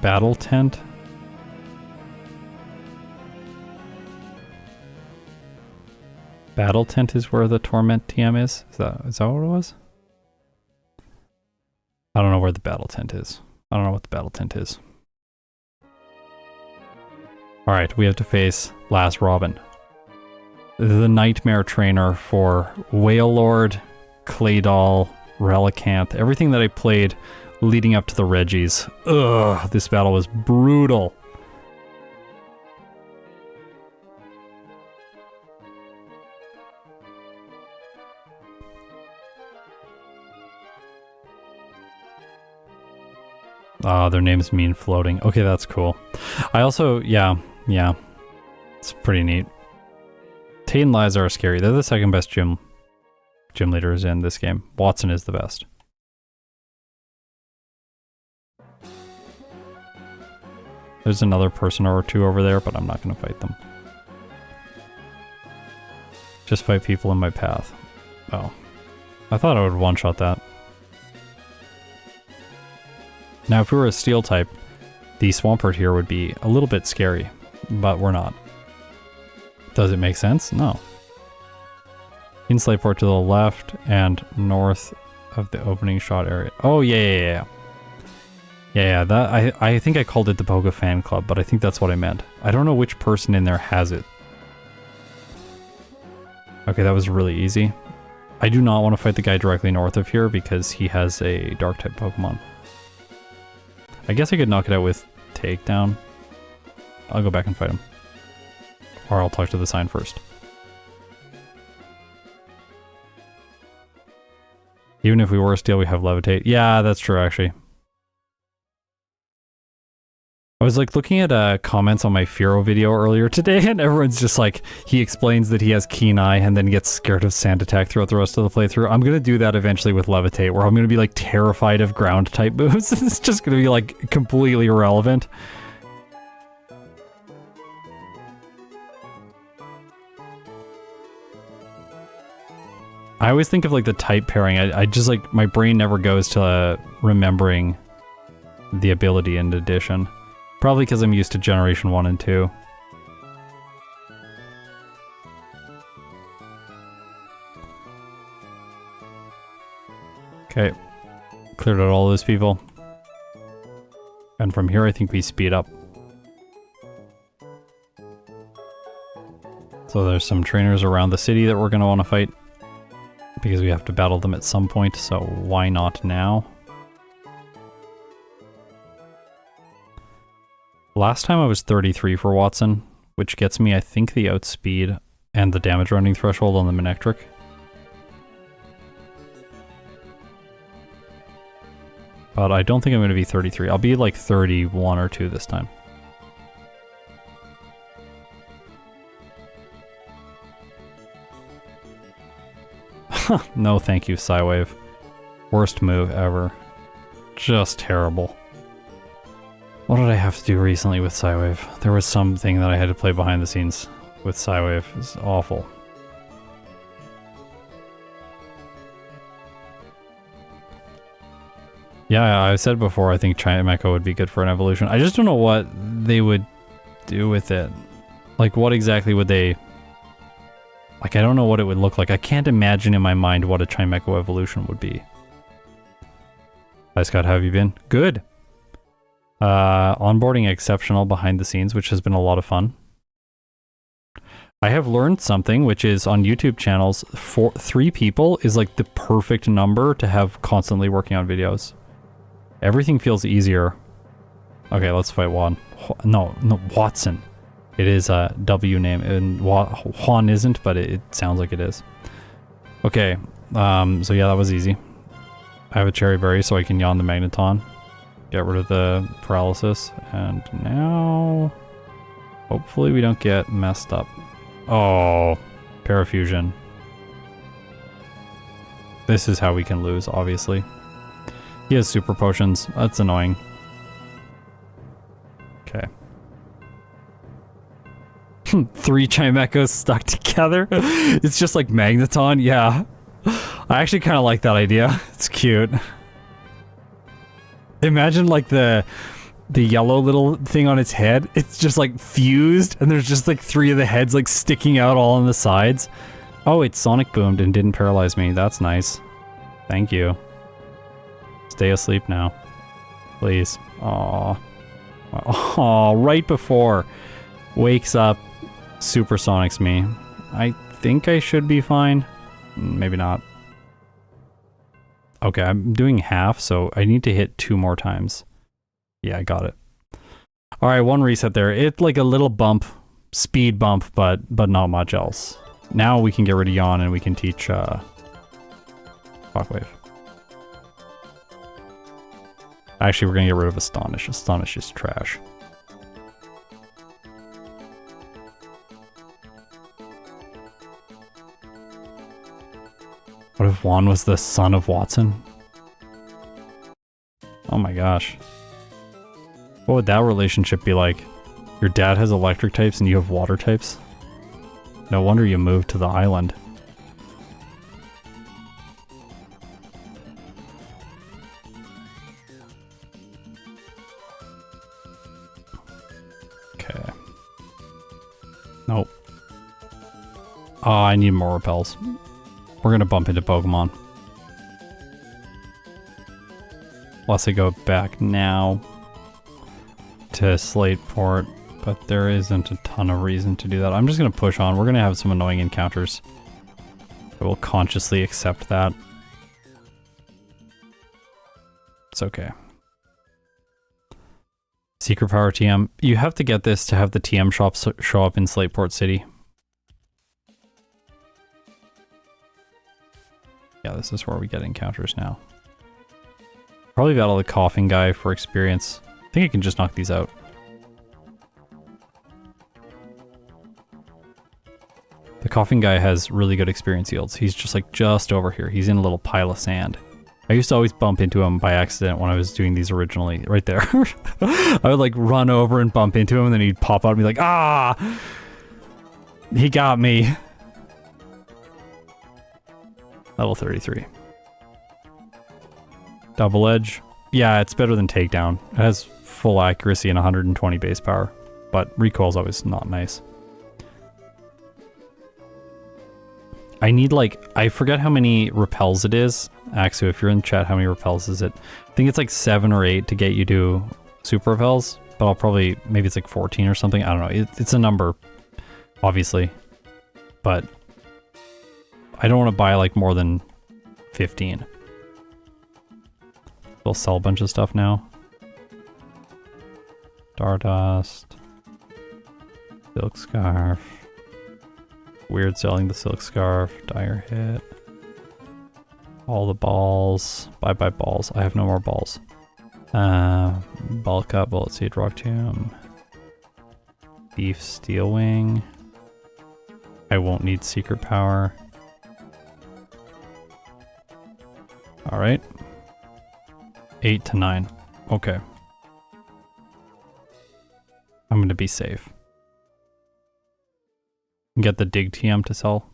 [SPEAKER 1] Battle Tent? Battle Tent is where the Torment TM is? Is that what it was? I don't know where the Battle Tent is. I don't know what the Battle Tent is. Alright, we have to face Last Robin. The nightmare trainer for Wailord, Claydol, Relicanth, everything that I played leading up to the Reggies. Ugh, this battle was brutal. Their names mean floating. Okay, that's cool. I also, yeah, it's pretty neat. Tate and Liza are scary. They're the second best gym leaders in this game. Watson is the best. There's another person or two over there, but I'm not going to fight them. Just fight people in my path. Oh. I thought I would one-shot that. Now, if we were a steel type, the Swampert here would be a little bit scary, but we're not. Does it make sense? No. Inslayport to the left and north of the opening shot area. Oh, yeah. Yeah, that I think I called it the Poga Fan Club, but I think that's what I meant. I don't know which person in there has it. Okay, that was really easy. I do not want to fight the guy directly north of here because he has a Dark-type Pokemon. I guess I could knock it out with Takedown. I'll go back and fight him. Or I'll talk to the sign first. Even if we were a steel, we have Levitate. Yeah, that's true, actually. I was like looking at comments on my Firo video earlier today, and everyone's just like, he explains that he has Keen Eye and then gets scared of Sand Attack throughout the rest of the playthrough. I'm gonna do that eventually with Levitate, where I'm gonna be like terrified of ground type moves. It's just gonna be like completely irrelevant. I always think of like the type pairing. I just like, my brain never goes to remembering the ability in addition. Probably because I'm used to generation 1 and 2. Okay. Cleared out all those people. And from here I think we speed up. So there's some trainers around the city that we're going to want to fight. Because we have to battle them at some point, so why not now? Last time I was 33 for Watson, which gets me, I think, the outspeed and the damage rounding threshold on the Manectric. But I don't think I'm going to be 33. I'll be like 31 or 2 this time. No thank you, Psywave. Worst move ever. Just terrible. What did I have to do recently with Psywave? There was something that I had to play behind the scenes with Psywave. It's awful. Yeah, I said before I think Chimecho would be good for an evolution. I just don't know what they would do with it. Like, what exactly would they... Like, I don't know what it would look like. I can't imagine in my mind what a Chimecho evolution would be. Hi Scott, how have you been? Good! Onboarding exceptional behind the scenes, which has been a lot of fun. I have learned something, which is on YouTube channels, 3 people is like the perfect number to have constantly working on videos. Everything feels easier. Okay, let's fight Juan. No, Watson. It is a W name, and Juan isn't, but it sounds like it is. Okay, so yeah, that was easy. I have a cherry berry, so I can yawn the magneton. Get rid of the paralysis, and now... Hopefully we don't get messed up. Oh, parafusion. This is how we can lose, obviously. He has super potions. That's annoying. Okay. 3 Chimechos stuck together. It's just like Magneton. Yeah. I actually kind of like that idea. It's cute. Imagine like the yellow little thing on its head. It's just like fused and there's just like 3 of the heads like sticking out all on the sides. Oh, it sonic boomed and didn't paralyze me. That's nice. Thank you. Stay asleep now. Please. Aww. Aww, right before. Wakes up. Supersonics me. I think I should be fine. Maybe not. Okay, I'm doing half, so I need to hit 2 more times. Yeah, I got it. Alright, 1 reset there. It's like a little bump. Speed bump, but not much else. Now we can get rid of Yawn and we can teach Shockwave. Actually, we're gonna get rid of Astonish. Astonish is trash. What if Juan was the son of Watson? Oh my gosh. What would that relationship be like? Your dad has electric types and you have water types? No wonder you moved to the island. Okay. Nope. Oh, I need more repels. We're gonna bump into Pokemon. Unless I go back now to Slateport, but there isn't a ton of reason to do that. I'm just gonna push on. We're gonna have some annoying encounters. I will consciously accept that. It's okay. Secret Power TM. You have to get this to have the TM shops show up in Slateport City. Yeah, this is where we get encounters now. Probably battle the coughing guy for experience. I think I can just knock these out. The coughing guy has really good experience yields. He's just like just over here. He's in a little pile of sand. I used to always bump into him by accident when I was doing these originally. Right there. I would like run over and bump into him and then he'd pop out and be like, ah! He got me. Level 33. Double edge. Yeah, it's better than takedown. It has full accuracy and 120 base power, but recoil's always not nice. I need like, I forget how many repels it is. Axu, if you're in chat, how many repels is it? I think it's like 7 or 8 to get you to super repels, but I'll probably, maybe it's like 14 or something. I don't know. It's a number, obviously, but I don't want to buy like more than 15. We'll sell a bunch of stuff now. Stardust. Silk Scarf. Weird selling the Silk Scarf. Dire Hit. All the balls. Bye-bye balls. I have no more balls. Bulk Up, Bullet Seed, Rock Tomb. Beef Steel Wing. I won't need Secret Power. Alright. 8 to 9. Okay. I'm gonna be safe. Get the dig TM to sell.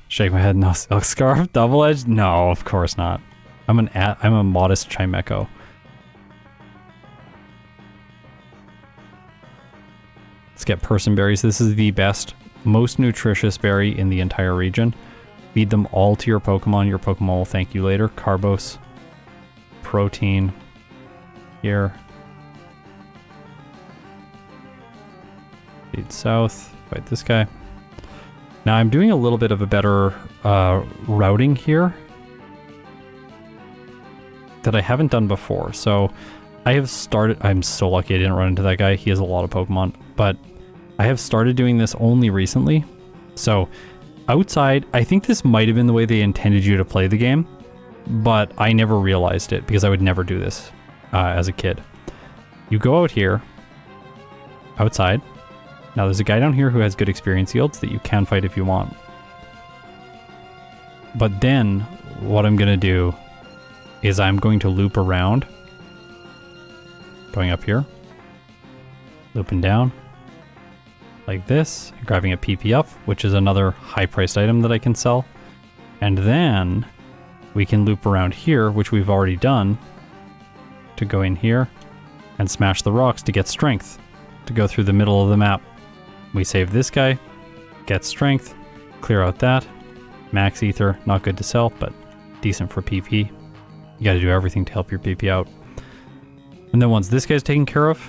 [SPEAKER 1] Shake my head, no Silk Scarf. Double edged? No, of course not. I'm a modest Chimecho. Let's get person berries. This is the best, most nutritious berry in the entire region. Feed them all to your Pokemon. Your Pokemon will thank you later. Carbos. Protein. Here. Feed south. Fight this guy. Now I'm doing a little bit of a better routing here that I haven't done before. So I have started, I'm so lucky I didn't run into that guy. He has a lot of Pokemon, but I have started doing this only recently. So outside, I think this might have been the way they intended you to play the game, but I never realized it because I would never do this as a kid. You go out here, outside. Now there's a guy down here who has good experience yields that you can fight if you want. But then what I'm gonna do is I'm going to loop around, going up here, looping down like this, grabbing a PP up, which is another high-priced item that I can sell. And then we can loop around here, which we've already done, to go in here and smash the rocks to get strength, to go through the middle of the map. We save this guy, get strength, clear out that, max ether, not good to sell, but decent for PP. You gotta do everything to help your PP out. And then once this guy's taken care of,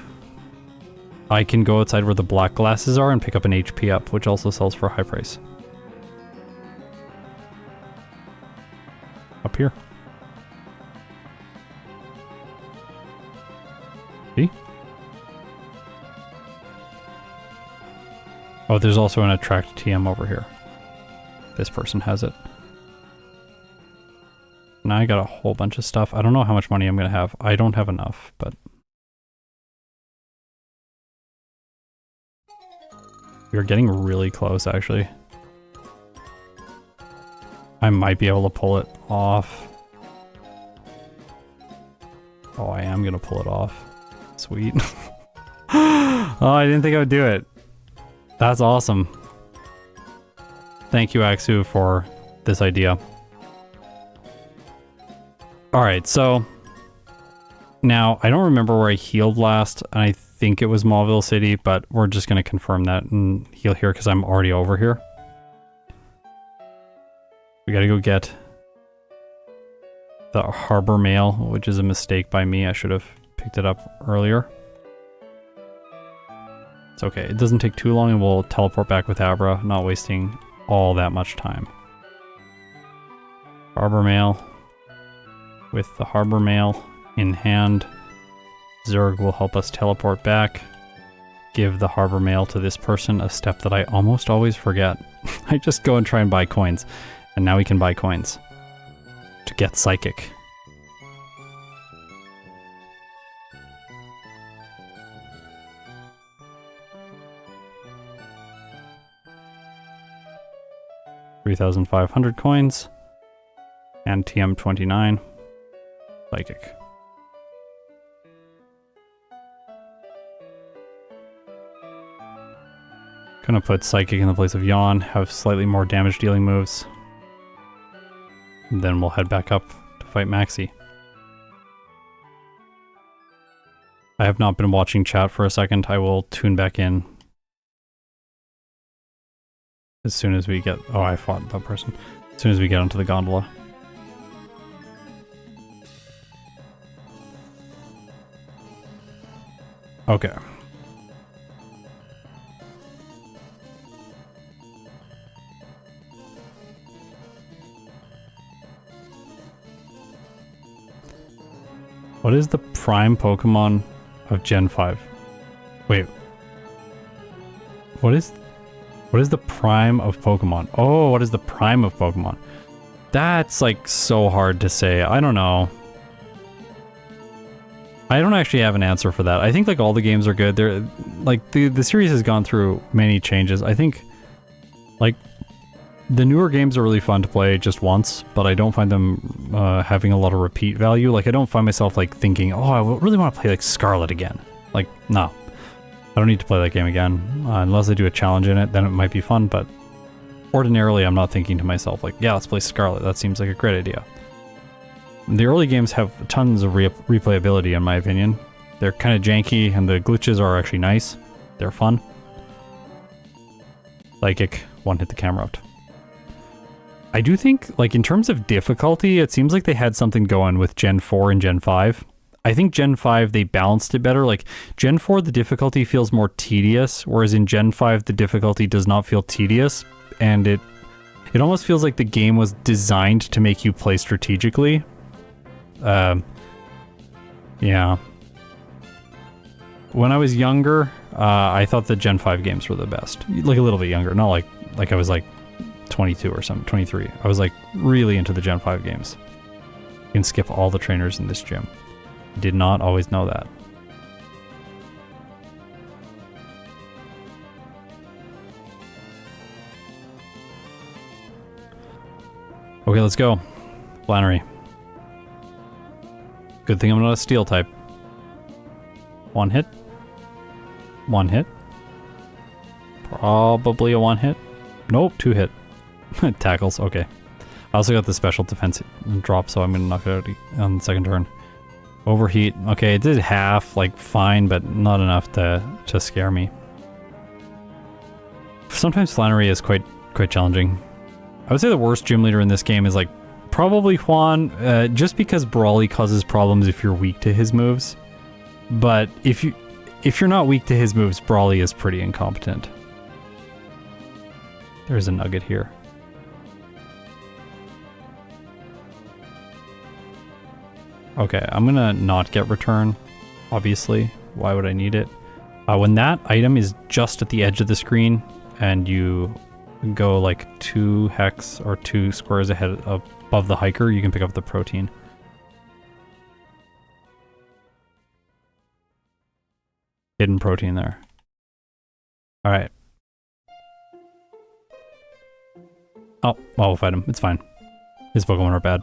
[SPEAKER 1] I can go outside where the black glasses are and pick up an HP up, which also sells for a high price. Up here. See? Oh, there's also an attract TM over here. This person has it. Now I got a whole bunch of stuff. I don't know how much money I'm gonna have. I don't have enough, but we're getting really close, actually. I might be able to pull it off. Oh, I am gonna pull it off. Sweet. Oh, I didn't think I would do it. That's awesome. Thank you, Axu, for this idea. Alright, so now I don't remember where I healed last, and I think it was Mauville City, but we're just going to confirm that and heal here because I'm already over here. We got to go get the Harbor Mail, which is a mistake by me. I should have picked it up earlier. It's okay. It doesn't take too long and we'll teleport back with Abra, not wasting all that much time. Harbor Mail. With the Harbor Mail in hand, Zerg will help us teleport back. Give the Harbor Mail to this person, a step that I almost always forget. I just go and try and buy coins. And now we can buy coins to get Psychic. $3,500 coins and TM29 Psychic. Gonna put Psychic in the place of Yawn, have slightly more damage dealing moves. And then we'll head back up to fight Maxi. I have not been watching chat for a second. I will tune back in as soon as we get... Oh, I fought that person. As soon as we get onto the gondola. Okay. What is the prime Pokemon of Gen 5? Wait. What is the prime of Pokemon? Oh, what is the prime of Pokemon? That's like so hard to say. I don't know. I don't actually have an answer for that. I think like all the games are good. They're like the series has gone through many changes. I think like the newer games are really fun to play just once, but I don't find them having a lot of repeat value. Like I don't find myself like thinking, oh, I really want to play like Scarlet again. Like, no. I don't need to play that game again. Unless I do a challenge in it, then it might be fun, but ordinarily I'm not thinking to myself like, yeah, let's play Scarlet. That seems like a great idea. The early games have tons of replayability in my opinion. They're kind of janky and the glitches are actually nice. They're fun. Psychic, one hit the camera out. I do think, like, in terms of difficulty, it seems like they had something going with Gen 4 and Gen 5. I think Gen 5, they balanced it better. Like, Gen 4, the difficulty feels more tedious, whereas in Gen 5, the difficulty does not feel tedious, and it almost feels like the game was designed to make you play strategically. Yeah. When I was younger, I thought the Gen 5 games were the best. Like, a little bit younger, not like I was, like, 22 or something, 23. I was like really into the Gen 5 games. You can skip all the trainers in this gym. Did not always know that. Okay, let's go. Flannery. Good thing I'm not a steel type. One hit. One hit. Probably a one hit. Nope, two hit. Tackles, okay. I also got the special defense drop, so I'm gonna knock it out on the second turn. Overheat, okay, it did half, like, fine, but not enough to scare me. Sometimes Flannery is quite challenging. I would say the worst gym leader in this game is, like, probably Juan, just because Brawly causes problems if you're weak to his moves. But if you're not weak to his moves, Brawly is pretty incompetent. There's a nugget here. Okay, I'm gonna not get return, obviously. Why would I need it? When that item is just at the edge of the screen and you go like 2 hex or 2 squares ahead above the hiker, you can pick up the protein. Hidden protein there. Alright. Oh, well, we'll fight him. It's fine. His Pokemon are bad.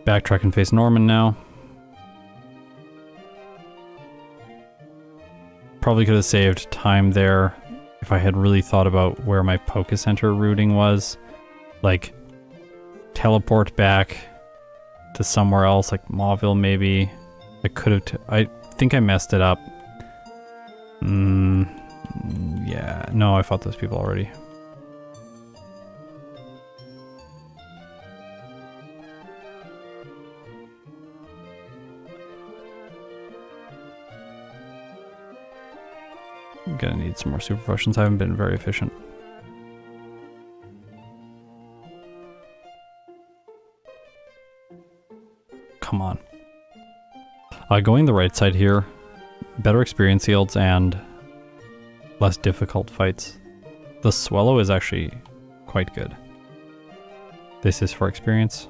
[SPEAKER 1] Backtrack and face Norman now. Probably could have saved time there if I had really thought about where my Poké Center routing was. Like, teleport back to somewhere else, like Mauville maybe. I could have... I think I messed it up. Yeah. No, I fought those people already. I'm gonna need some more super potions. I haven't been very efficient. Come on. Going the right side here. Better experience yields and less difficult fights. The Swallow is actually quite good. This is for experience.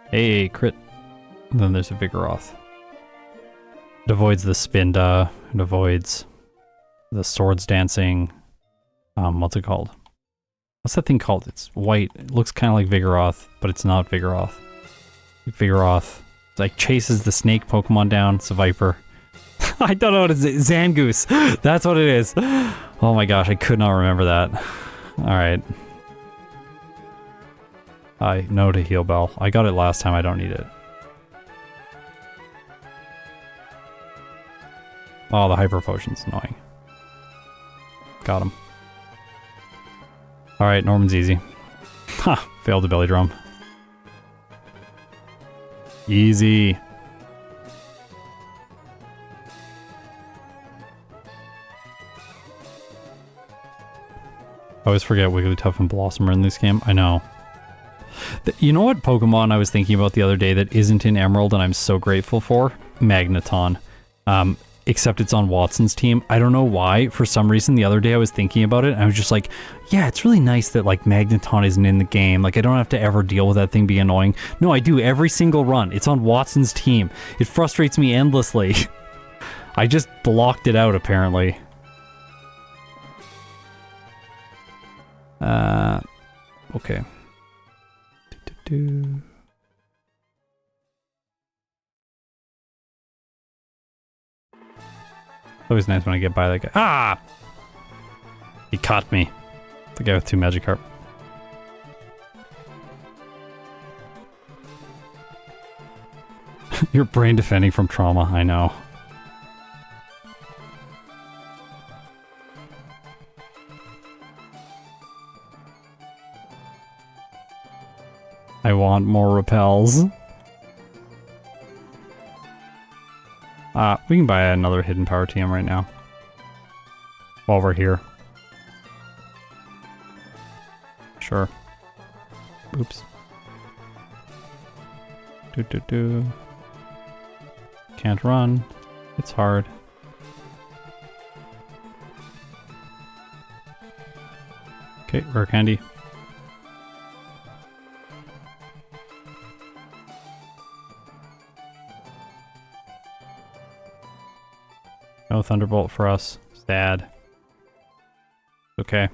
[SPEAKER 1] Hey, crit. And then there's a Vigoroth. It avoids the Spinda, it avoids the swords dancing. What's it called? What's that thing called? It's white. It looks kind of like Vigoroth, but it's not Vigoroth. Vigoroth. like chases the snake Pokemon down. It's a Viper. I don't know what it is. Zangoose. That's what it is. Oh my gosh, I could not remember that. Alright. No to Heal Bell. I got it last time, I don't need it. Oh, the Hyper Potion's annoying. Got him. Alright, Norman's easy. Ha! Failed the Belly Drum. Easy. I always forget Wigglytuff and Blossom are in this game. I know. You know what Pokemon I was thinking about the other day that isn't in Emerald and I'm so grateful for? Magneton. Except it's on Watson's team. I don't know why. For some reason, the other day I was thinking about it and I was just like, yeah, it's really nice that like Magneton isn't in the game. Like I don't have to ever deal with that thing being annoying. No, I do every single run. It's on Watson's team. It frustrates me endlessly. I just blocked it out apparently. Okay. Always nice when I get by that guy. Ah! He caught me. The guy with 2 Magikarp. Your brain defending from trauma, I know. I want more repels. We can buy another hidden power TM right now. While we're here. Sure. Oops. Can't run. It's hard. Okay, rare candy. No Thunderbolt for us. Sad. Okay.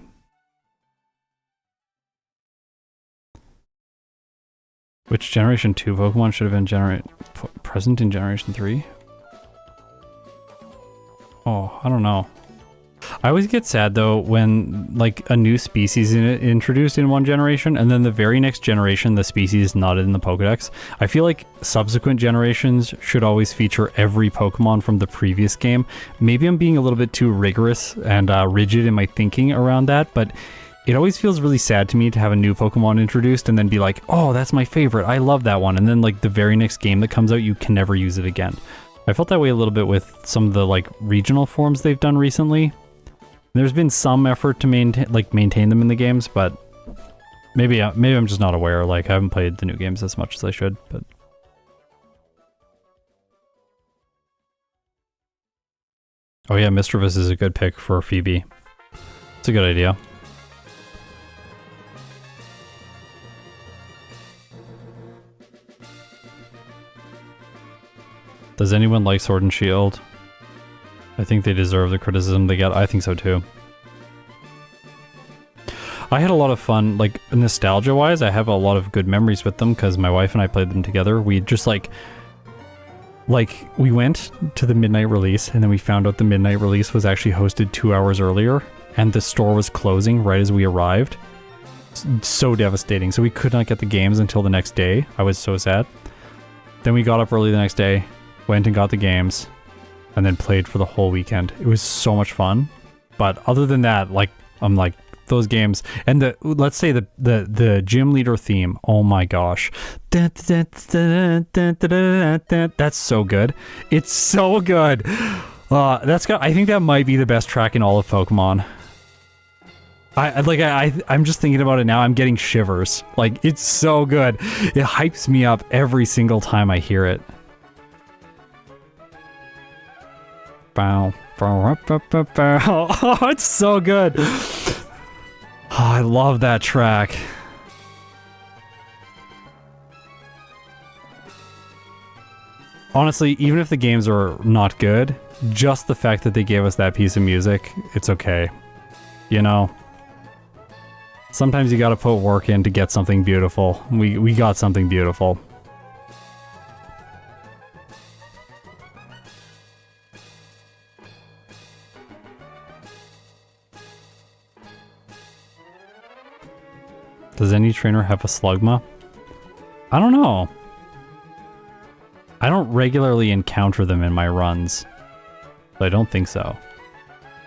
[SPEAKER 1] Which Generation 2 Pokemon should have been present in Generation 3? Oh, I don't know. I always get sad though when like a new species introduced in one generation and then the very next generation the species is not in the Pokedex. I feel like subsequent generations should always feature every Pokemon from the previous game. Maybe I'm being a little bit too rigorous and rigid in my thinking around that, but it always feels really sad to me to have a new Pokemon introduced and then be like, oh, that's my favorite, I love that one, and then like the very next game that comes out you can never use it again. I felt that way a little bit with some of the like regional forms they've done recently. There's been some effort to maintain them in the games, but maybe I'm just not aware. Like I haven't played the new games as much as I should. But oh yeah, Mischievous is a good pick for Phoebe. It's a good idea. Does anyone like Sword and Shield? I think they deserve the criticism they get. I think so too. I had a lot of fun, like nostalgia-wise, I have a lot of good memories with them because my wife and I played them together. We just like we went to the midnight release and then we found out the midnight release was actually hosted 2 hours earlier and the store was closing right as we arrived. So devastating. So we could not get the games until the next day. I was so sad. Then we got up early the next day, went and got the games, and then played for the whole weekend. It was so much fun. But other than that, like, I'm like, those games, and let's say the gym leader theme, oh my gosh. That's so good. It's so good. I think that might be the best track in all of Pokemon. I'm just thinking about it now, I'm getting shivers. Like, it's so good. It hypes me up every single time I hear it. Bow. Oh, it's so good. Oh, I love that track. Honestly, even if the games are not good, just the fact that they gave us that piece of music, it's okay. You know? Sometimes you gotta put work in to get something beautiful. We got something beautiful. Does any trainer have a Slugma? I don't know. I don't regularly encounter them in my runs. So I don't think so.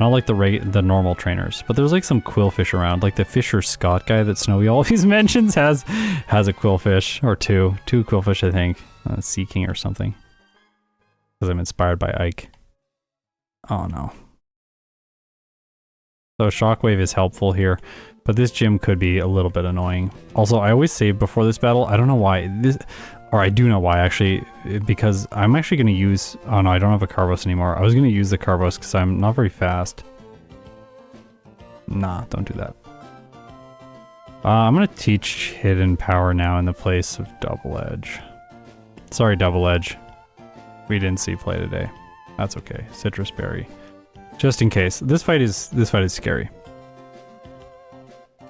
[SPEAKER 1] Not like the normal trainers. But there's like some quillfish around. Like the Fisher Scott guy that Snowy always mentions has a quillfish. Or two. Two quillfish, I think. Sea King or something. Because I'm inspired by Ike. Oh no. So Shockwave is helpful here. But this gym could be a little bit annoying. Also, I always save before this battle. I don't know why. Or I do know why, actually. Because I'm actually going to use... Oh no, I don't have a Carbos anymore. I was going to use the Carbos because I'm not very fast. Nah, don't do that. I'm going to teach Hidden Power now in the place of Double Edge. Sorry, Double Edge. We didn't see play today. That's okay. Citrus Berry. Just in case. This fight is scary.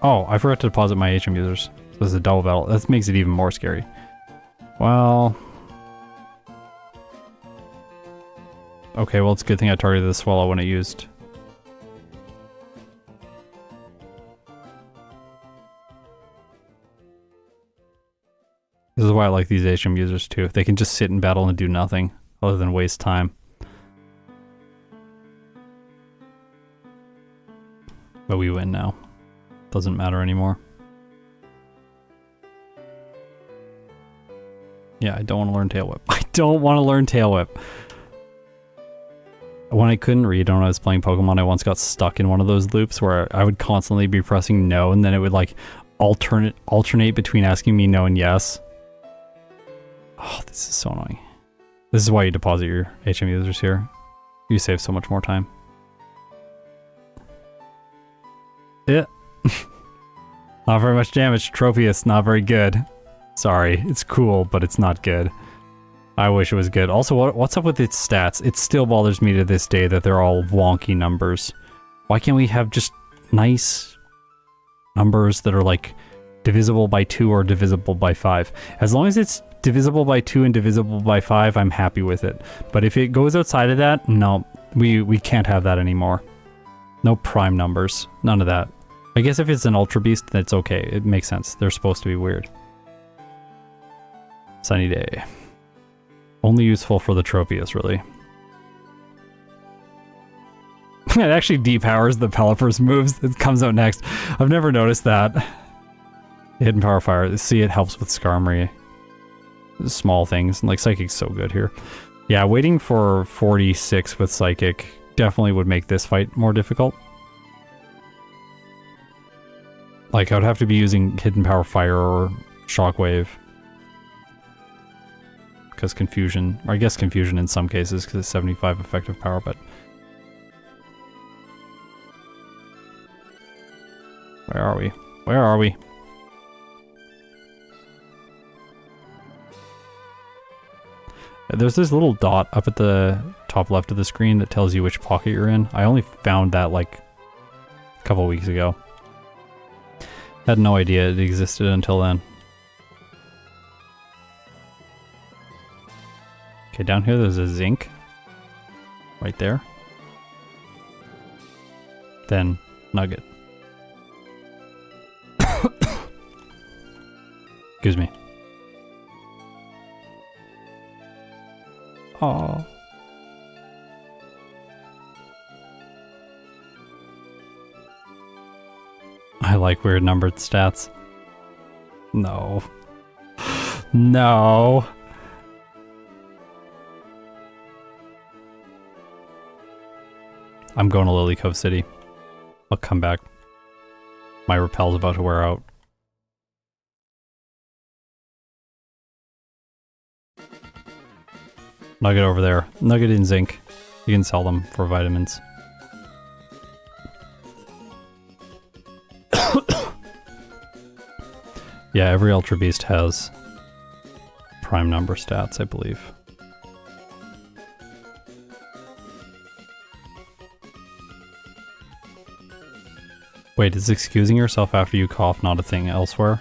[SPEAKER 1] Oh, I forgot to deposit my HM users. So this is a double battle. That makes it even more scary. Well... Okay, well it's a good thing I targeted the Swallow when it used. This is why I like these HM users too. They can just sit in battle and do nothing other than waste time. But we win now. Doesn't matter anymore. Yeah, I don't want to learn Tail Whip. I don't want to learn Tail Whip. When I couldn't read when I was playing Pokemon, I once got stuck in one of those loops where I would constantly be pressing no, and then it would like alternate between asking me no and yes. Oh, this is so annoying. This is why you deposit your HM users here. You save so much more time. Yeah. Not very much damage. Tropius, not very good. Sorry, it's cool, but it's not good. I wish it was good. Also, what's up with its stats? It still bothers me to this day that they're all wonky numbers. Why can't we have just nice numbers that are like divisible by 2 or divisible by 5? As long as it's divisible by 2 and divisible by 5, I'm happy with it. But if it goes outside of that, no, we can't have that anymore. No prime numbers. None of that. I guess if it's an Ultra Beast, that's okay. It makes sense. They're supposed to be weird. Sunny Day. Only useful for the Tropius, really. It actually depowers the Pelipper's moves. It comes out next. I've never noticed that. Hidden Power Fire. See, it helps with Skarmory. Small things. Like, Psychic's so good here. Yeah, waiting for 46 with Psychic definitely would make this fight more difficult. Like, I would have to be using Hidden Power Fire or Shockwave. Because Confusion, or I guess Confusion in some cases, because it's 75 effective power, but... Where are we? Where are we? There's this little dot up at the top left of the screen that tells you which pocket you're in. I only found that like a couple weeks ago. Had no idea it existed until then. Okay, down here there's a zinc. Right there. Then nugget. Excuse me. Aww. I like weird numbered stats. No. No. I'm going to Lily Cove City. I'll come back. My repel's about to wear out. Nugget over there. Nugget and zinc. You can sell them for vitamins. Yeah, every Ultra Beast has prime number stats, I believe. Wait, is excusing yourself after you cough not a thing elsewhere?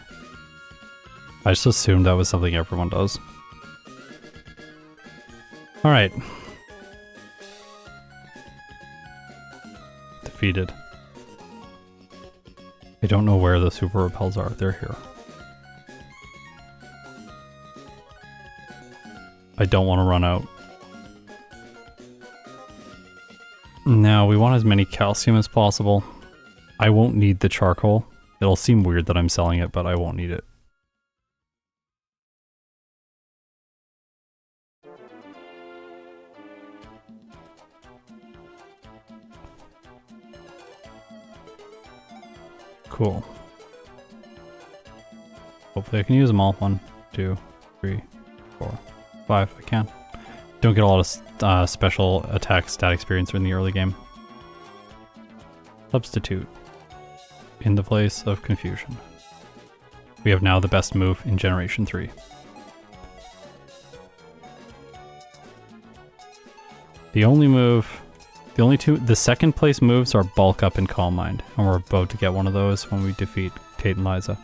[SPEAKER 1] I just assumed that was something everyone does. Alright. Defeated. I don't know where the super repels are. They're here. I don't want to run out. Now, we want as many calcium as possible. I won't need the charcoal. It'll seem weird that I'm selling it, but I won't need it. Cool. Hopefully I can use them all. 1, 2, 3, 4, 5. I can. Don't get a lot of special attack stat experience in the early game. Substitute. In the place of confusion. We have now the best move in Generation 3. The only move... The only two... The second place moves are Bulk Up and Calm Mind. And we're about to get one of those when we defeat Tate and Liza.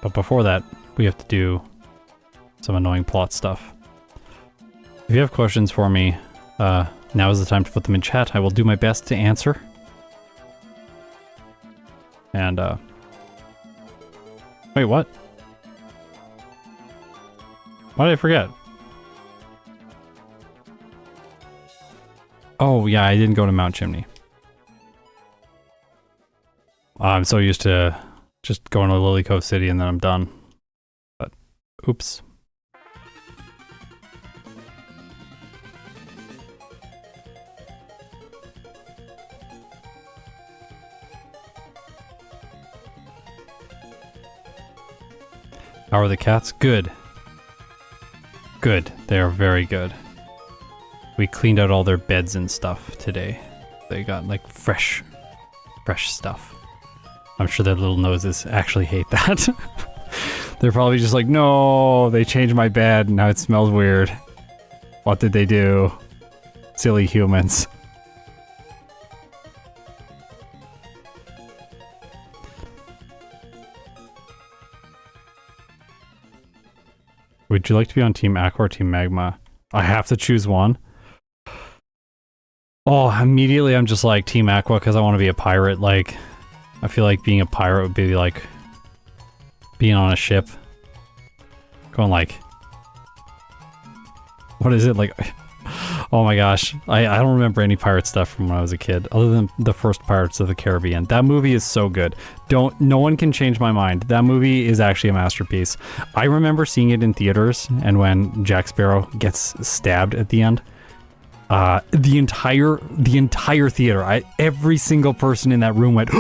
[SPEAKER 1] But before that, we have to do some annoying plot stuff. If you have questions for me, now is the time to put them in chat. I will do my best to answer. And, wait, what? Why did I forget? Oh, yeah, I didn't go to Mount Chimney. I'm so used to just going to Lily Cove City and then I'm done. But, oops. How are the cats? Good. Good. They are very good. We cleaned out all their beds and stuff today. They got like fresh stuff. I'm sure their little noses actually hate that. They're probably just like, no, they changed my bed. Now it smells weird. What did they do? Silly humans. Would you like to be on Team Aqua or Team Magma? I have to choose one. Oh, immediately I'm just like Team Aqua because I want to be a pirate. Like, I feel like being a pirate would be like being on a ship. Going like... What is it? Like... Oh my gosh. I don't remember any pirate stuff from when I was a kid, other than the first Pirates of the Caribbean. That movie is so good. No one can change my mind. That movie is actually a masterpiece. I remember seeing it in theaters, and when Jack Sparrow gets stabbed at the end, the entire theater, every single person in that room went,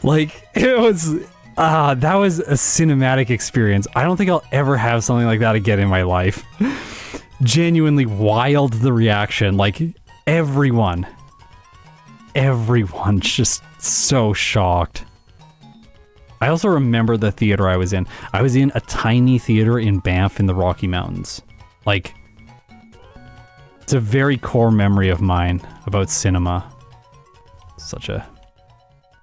[SPEAKER 1] like, it was, that was a cinematic experience. I don't think I'll ever have something like that again in my life. Genuinely wild, the reaction, like everyone just so shocked. I also remember the theater I was in. I was in a tiny theater in Banff in the Rocky Mountains. Like, it's a very core memory of mine about cinema. Such a...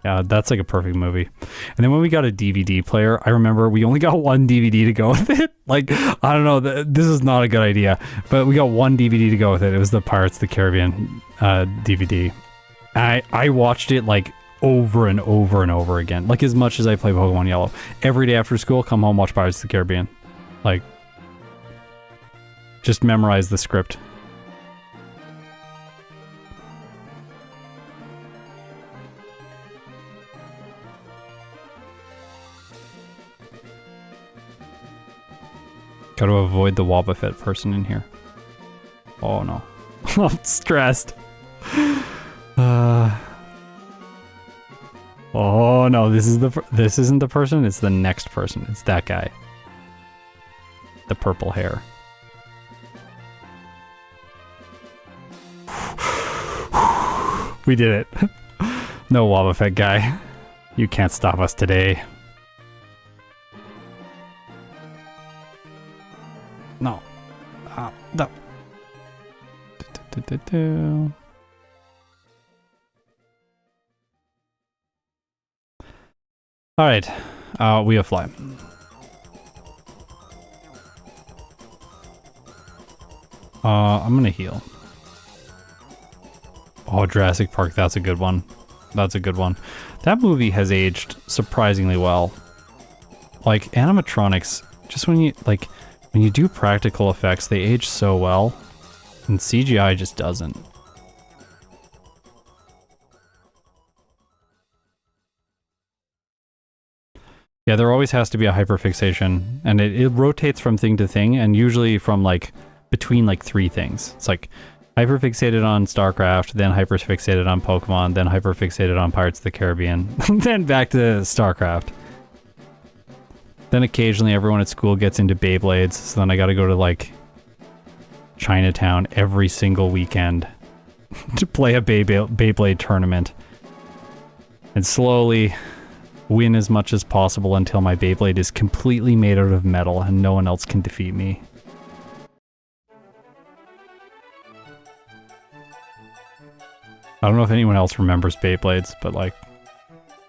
[SPEAKER 1] Yeah, that's like a perfect movie. And then when we got a DVD player, I remember we only got one DVD to go with it. Like, I don't know, this is not a good idea, but we got one DVD to go with it. It was the Pirates of the Caribbean DVD. I watched it like over and over and over again, like as much as I play Pokemon Yellow. Every day after school, come home, watch Pirates of the Caribbean. Like, just memorize the script. Got to avoid the Wobbuffet person in here. Oh no. I'm stressed. Oh no, this isn't the person, it's the next person. It's that guy. The purple hair. We did it. No Wobbuffet guy. You can't stop us today. No. No. Alright. We have fly. I'm gonna heal. Oh, Jurassic Park, that's a good one. That's a good one. That movie has aged surprisingly well. Like, animatronics, just when you do practical effects, they age so well, and CGI just doesn't. Yeah, there always has to be a hyperfixation, and it rotates from thing to thing, and usually from like between like 3 things. It's like hyperfixated on StarCraft, then hyperfixated on Pokemon, then hyperfixated on Pirates of the Caribbean, then back to StarCraft. Then occasionally everyone at school gets into Beyblades, so then I gotta go to like Chinatown every single weekend to play a Beyblade tournament. And slowly win as much as possible until my Beyblade is completely made out of metal and no one else can defeat me. I don't know if anyone else remembers Beyblades, but like,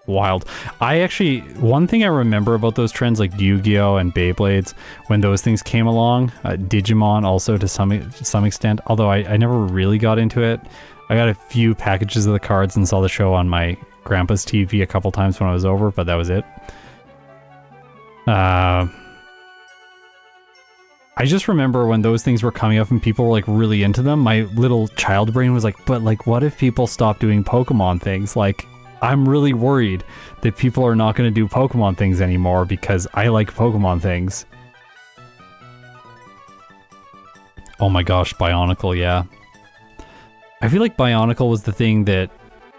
[SPEAKER 1] wild. One thing I remember about those trends like Yu-Gi-Oh! And Beyblades, when those things came along, Digimon also to some extent, although I never really got into it. I got a few packages of the cards and saw the show on my grandpa's TV a couple times when I was over, but that was it. I just remember when those things were coming up and people were like really into them, my little child brain was like, but like, what if people stop doing Pokemon things? Like, I'm really worried that people are not going to do Pokemon things anymore because I like Pokemon things. Oh my gosh, Bionicle, yeah. I feel like Bionicle was the thing that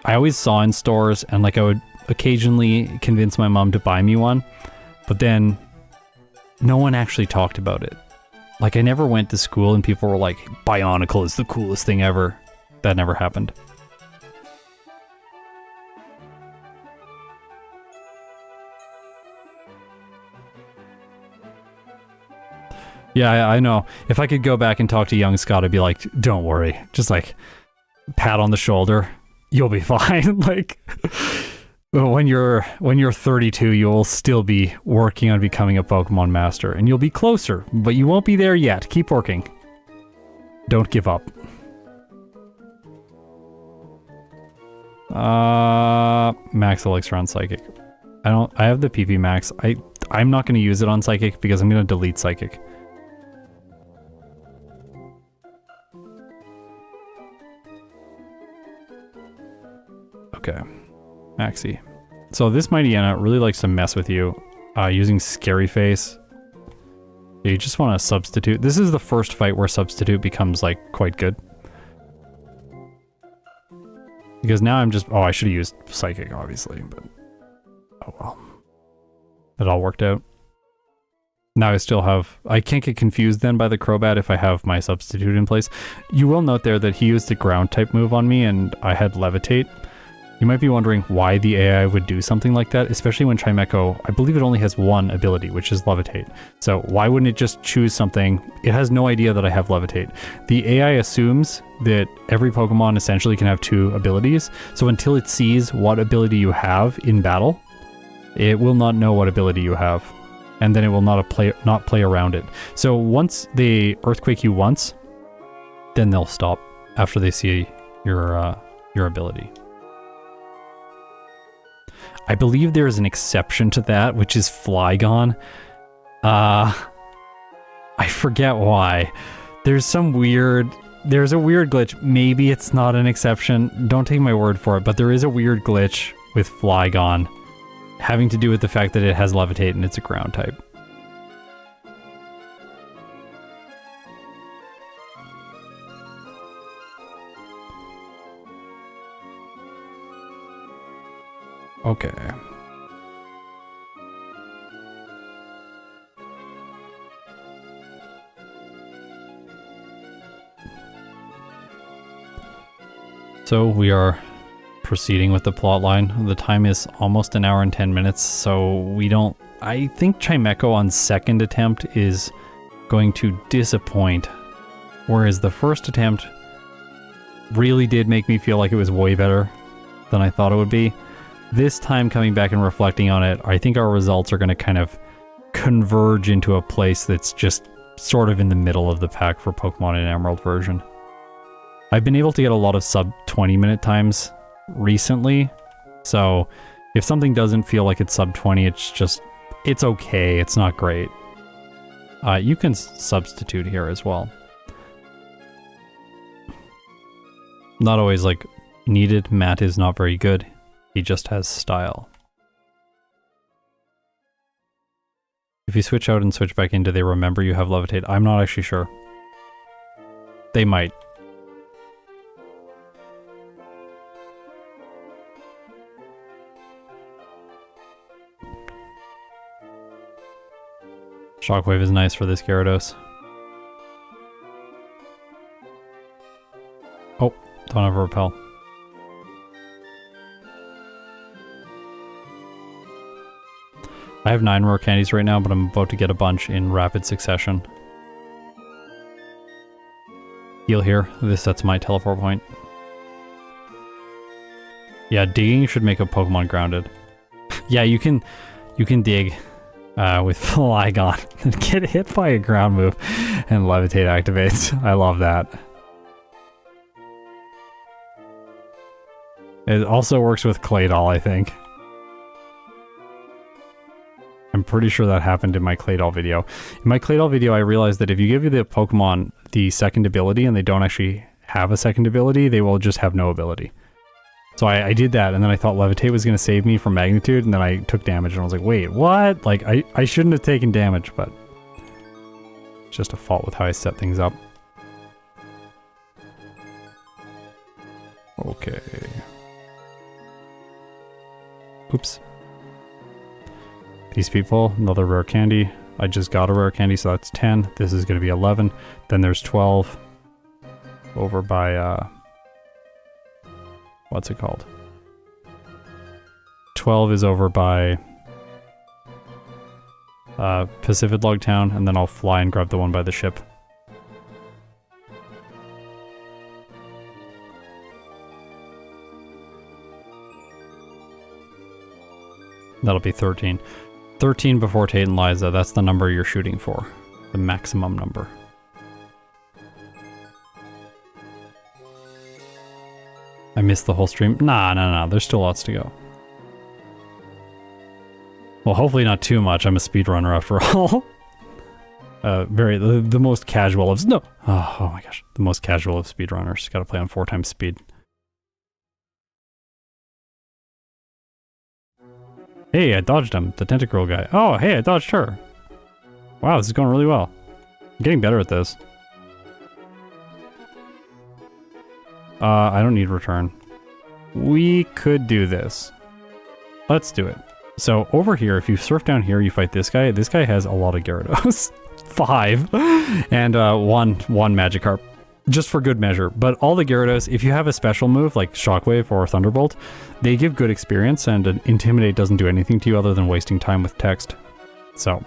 [SPEAKER 1] I always saw in stores, and like I would occasionally convince my mom to buy me one, but then no one actually talked about it. Like, I never went to school and people were like, Bionicle is the coolest thing ever. That never happened. Yeah, I know. If I could go back and talk to young Scott, I'd be like, don't worry. Just like, pat on the shoulder. You'll be fine. Like, when you're 32, you'll still be working on becoming a Pokemon master, and you'll be closer, but you won't be there yet. Keep working. Don't give up. Max Elixir on Psychic. I have the PP Max. I'm not going to use it on Psychic because I'm going to delete Psychic. Okay, Maxi. So this Mightyena really likes to mess with you using Scary Face. You just want to substitute. This is the first fight where substitute becomes like quite good. Because now I'm just... Oh, I should have used Psychic, obviously, but... Oh well. It all worked out. Now I still have... I can't get confused then by the Crobat if I have my substitute in place. You will note there that he used a ground type move on me and I had Levitate. You might be wondering why the AI would do something like that, especially when Chimecho, I believe it only has one ability, which is Levitate. So why wouldn't it just choose something? It has no idea that I have Levitate. The AI assumes that every Pokemon essentially can have 2 abilities, so until it sees what ability you have in battle, it will not know what ability you have, and then it will not play around it. So once they Earthquake you once, then they'll stop after they see your ability. I believe there is an exception to that, which is Flygon. I forget why. There's a weird glitch. Maybe it's not an exception. Don't take my word for it, but there is a weird glitch with Flygon having to do with the fact that it has Levitate and it's a ground type. Okay. So we are proceeding with the plot line. The time is almost 1 hour and 10 minutes, so we don't... I think Chimecho on second attempt is going to disappoint, whereas the first attempt really did make me feel like it was way better than I thought it would be. This time, coming back and reflecting on it, I think our results are going to kind of converge into a place that's just sort of in the middle of the pack for Pokemon in Emerald version. I've been able to get a lot of sub 20-minute times recently, so If something doesn't feel like it's sub 20, it's just, it's okay. It's not great. You can substitute here as well. Not always like needed. Matt is not very good. He just has style. If you switch out and switch back in, do they remember you have levitate? I'm not actually sure. They might. Shockwave is nice for this Gyarados. Oh, don't have a repel. I have 9 rare candies right now, but I'm about to get a bunch in rapid succession. Heal here. That's my teleport point. Yeah, digging should make a Pokemon grounded. Yeah, you can dig with Flygon and get hit by a ground move and levitate activates. I love that. It also works with Claydol, I think. I'm pretty sure that happened in my Claydol video. In my Claydol video, I realized that if you give the Pokemon the second ability and they don't actually have a second ability, they will just have no ability. So I did that, and then I thought Levitate was going to save me from Magnitude, and then I took damage, and I was like, wait, what? Like, I shouldn't have taken damage, but it's just a fault with how I set things up. Okay. Oops. These people, another rare candy. I just got a rare candy, so that's 10. This is going to be 11. Then there's 12 over by, what's it called? 12 is over by Pacific Log Town, and then I'll fly and grab the one by the ship. That'll be 13. 13 before Tate and Liza, that's the number you're shooting for. The maximum number. I missed the whole stream. Nah, there's still lots to go. Well, hopefully not too much. I'm a speedrunner after all. The most casual of... No! Oh my gosh. The most casual of speedrunners. Gotta play on 4 times speed. Hey, I dodged him. The tentacruel guy. Oh, hey, I dodged her. Wow, this is going really well. I'm getting better at this. I don't need return. We could do this. Let's do it. So over here, if you surf down here, you fight this guy. This guy has a lot of Gyarados. 5. And 1 Magikarp. Just for good measure. But all the Gyarados, if you have a special move like Shockwave or Thunderbolt, they give good experience, and Intimidate doesn't do anything to you other than wasting time with text. So,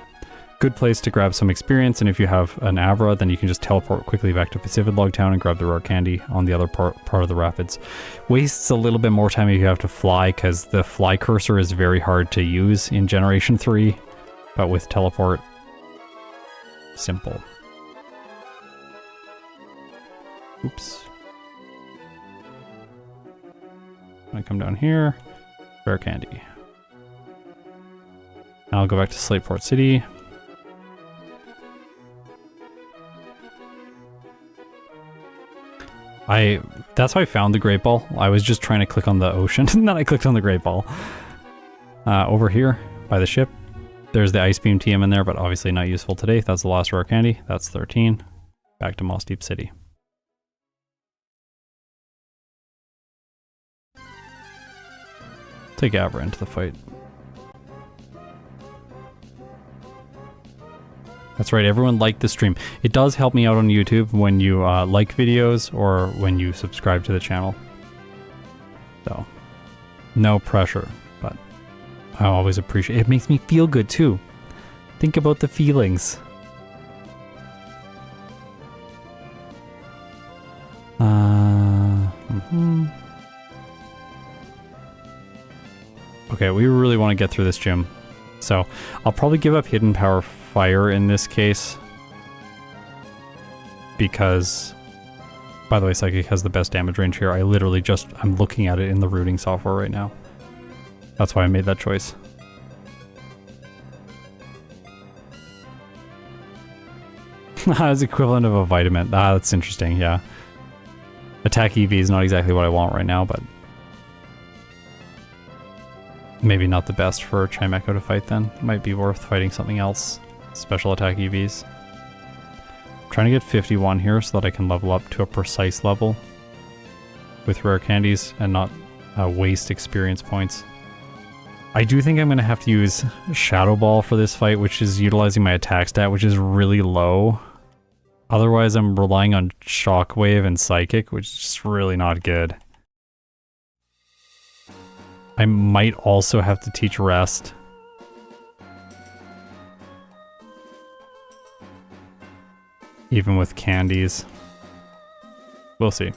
[SPEAKER 1] good place to grab some experience, and if you have an Avra, then you can just teleport quickly back to Pacific Log Town and grab the rare candy on the other part of the rapids. Wastes a little bit more time if you have to fly, because the fly cursor is very hard to use in Generation 3, but with teleport, simple. Oops. I come down here, rare candy. Now I'll go back to Slateport City. That's how I found the Great Ball. I was just trying to click on the ocean, and then I clicked on the Great Ball. Over here, by the ship, there's the Ice Beam TM in there, but obviously not useful today. That's the last rare candy. That's 13. Back to Moss Deep City. Take Avra into the fight. That's right, everyone liked the stream. It does help me out on YouTube when you like videos or when you subscribe to the channel. So, no pressure, but I always appreciate it. It makes me feel good too. Think about the feelings. Okay, we really want to get through this gym. So, I'll probably give up Hidden Power Fire in this case. Because, by the way, Psychic has the best damage range here. I'm looking at it in the routing software right now. That's why I made that choice. It's equivalent of a vitamin. Ah, that's interesting, yeah. Attack EV is not exactly what I want right now, but maybe not the best for Chimecho to fight then. Might be worth fighting something else. Special attack EVs. I'm trying to get 51 here so that I can level up to a precise level with rare candies and not waste experience points. I do think I'm going to have to use Shadow Ball for this fight, which is utilizing my attack stat, which is really low. Otherwise, I'm relying on Shockwave and Psychic, which is just really not good. I might also have to teach Rest. Even with candies. We'll see.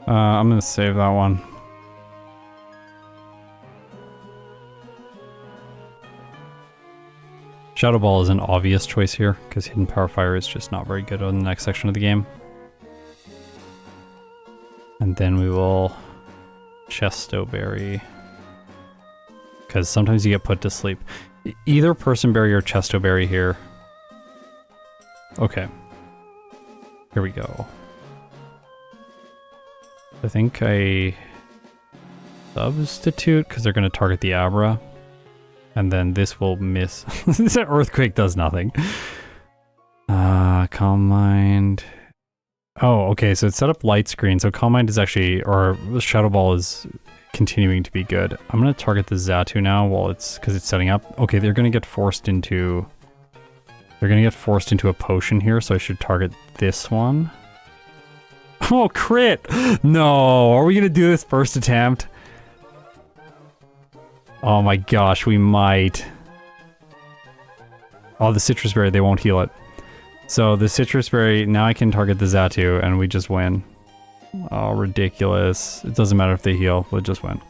[SPEAKER 1] I'm gonna save that one. Shadow Ball is an obvious choice here, because Hidden Power Fire is just not very good on the next section of the game. And then we will Chesto Berry, because sometimes you get put to sleep. Either Person Berry or Chesto Berry here. Okay. Here we go. I think I substitute because they're going to target the Abra. And then this will miss. This Earthquake does nothing. Calm Mind. Oh, okay, so it's set up light screen. So Calm Mind is actually, or Shadow Ball is continuing to be good. I'm going to target the Xatu now while it's, because it's setting up. Okay, they're going to get forced into, a potion here, so I should target this one. Oh, crit! No, are we gonna do this first attempt? Oh my gosh, we might. Oh, the Citrus Berry, they won't heal it. So the Citrus Berry, now I can target the Xatu and we just win. Oh, ridiculous. It doesn't matter if they heal, we'll just win.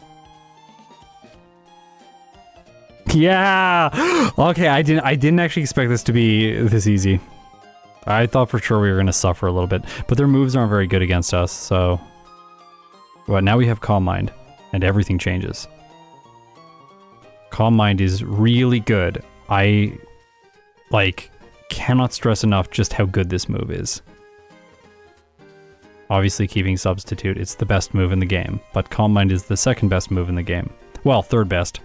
[SPEAKER 1] Yeah! Okay, I didn't actually expect this to be this easy. I thought for sure we were going to suffer a little bit, but their moves aren't very good against us, so... Well, now we have Calm Mind, and everything changes. Calm Mind is really good. I, like, cannot stress enough just how good this move is. Obviously keeping Substitute, it's the best move in the game, but Calm Mind is the second best move in the game. Well, third best.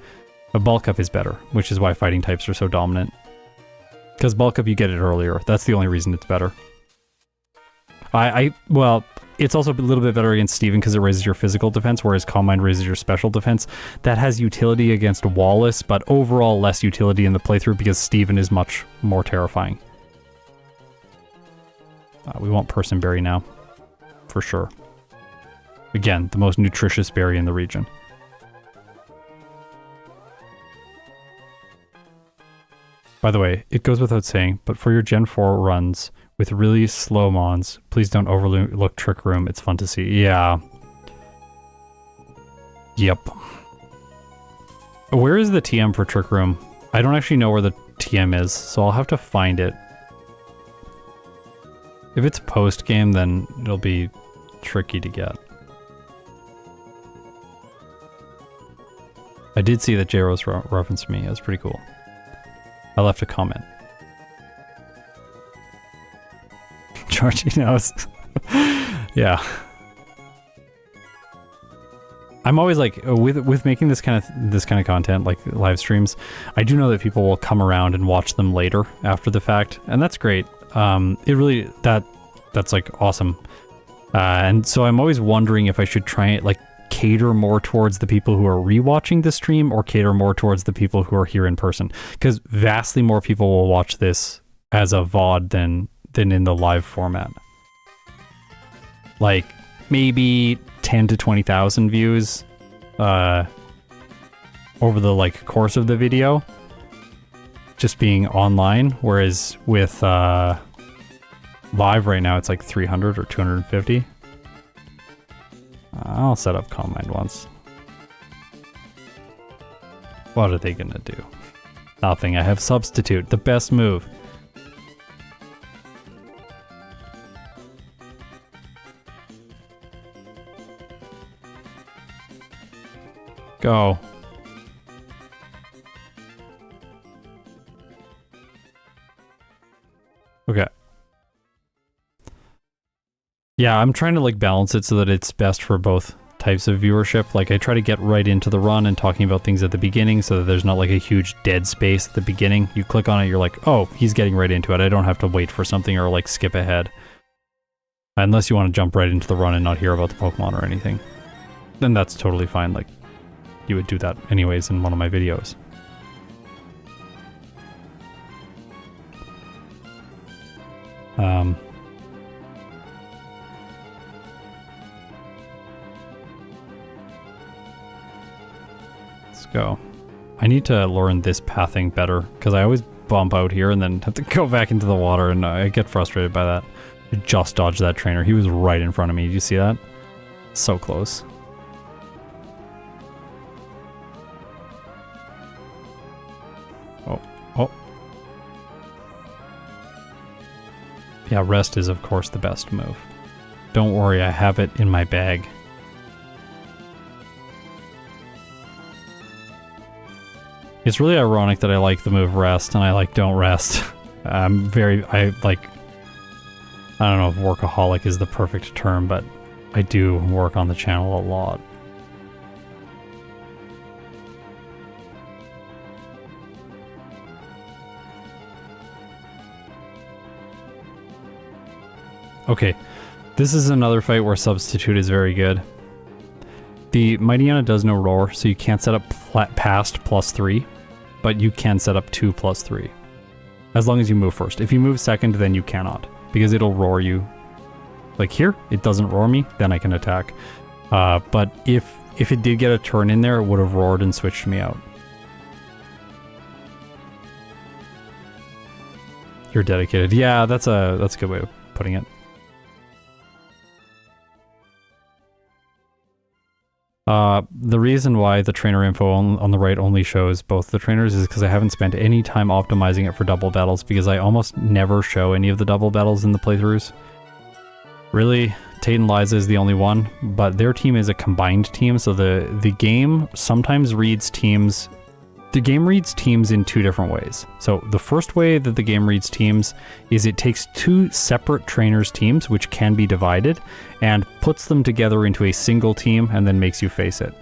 [SPEAKER 1] But Bulk Up is better, which is why fighting types are so dominant. Because Bulk Up, you get it earlier. That's the only reason it's better. Well, it's also a little bit better against Steven because it raises your physical defense, whereas Calm Mind raises your special defense. That has utility against Wallace, but overall less utility in the playthrough because Steven is much more terrifying. We want Person Berry now, for sure. Again, the most nutritious berry in the region. By the way, it goes without saying, but for your Gen 4 runs with really slow mons, please don't overlook Trick Room. It's fun to see. Yeah. Yep. Where is the TM for Trick Room? I don't actually know where the TM is, so I'll have to find it. If it's post-game, then it'll be tricky to get. I did see that J-Rose referenced me. That was pretty cool. I left a comment. Georgie knows. Yeah. I'm always like, with making this kind of content, like live streams, I do know that people will come around and watch them later after the fact, and that's great. It really, that's like awesome. And so I'm always wondering if I should try it, like, cater more towards the people who are rewatching the stream or cater more towards the people who are here in person, because vastly more people will watch this as a VOD than in the live format. Like maybe 10 to 20,000 views over the like course of the video just being online, whereas with live right now it's like 300 or 250. I'll set up Calm Mind once. What are they gonna do? Nothing. I have Substitute, the best move. Go. Okay. Yeah, I'm trying to like balance it so that it's best for both types of viewership. Like I try to get right into the run and talking about things at the beginning so that there's not like a huge dead space at the beginning. You click on it, you're like, oh, he's getting right into it. I don't have to wait for something or like skip ahead. Unless you want to jump right into the run and not hear about the Pokemon or anything. Then that's totally fine. Like, you would do that anyways in one of my videos. Let's go. I need to learn this pathing better, because I always bump out here and then have to go back into the water, and I get frustrated by that. I just dodged that trainer. He was right in front of me. Did you see that? So close. Oh. Yeah, rest is of course the best move. Don't worry, I have it in my bag. It's really ironic that I like the move rest and I like don't rest. I don't know if workaholic is the perfect term, but I do work on the channel a lot. Okay, this is another fight where Substitute is very good. The Mightyena does no roar, so you can't set up past +3, but you can set up 2 +3. As long as you move first. If you move second, then you cannot, because it'll roar you. Like here, it doesn't roar me, then I can attack. But if it did get a turn in there, it would have roared and switched me out. You're dedicated. Yeah, that's a good way of putting it. The reason why the trainer info on the right only shows both the trainers is because I haven't spent any time optimizing it for double battles, because I almost never show any of the double battles in the playthroughs. Really, Tate and Liza is the only one, but their team is a combined team, so the game sometimes reads teams... The game reads teams in two different ways. So the first way that the game reads teams is it takes two separate trainers' teams, which can be divided, and puts them together into a single team and then makes you face it.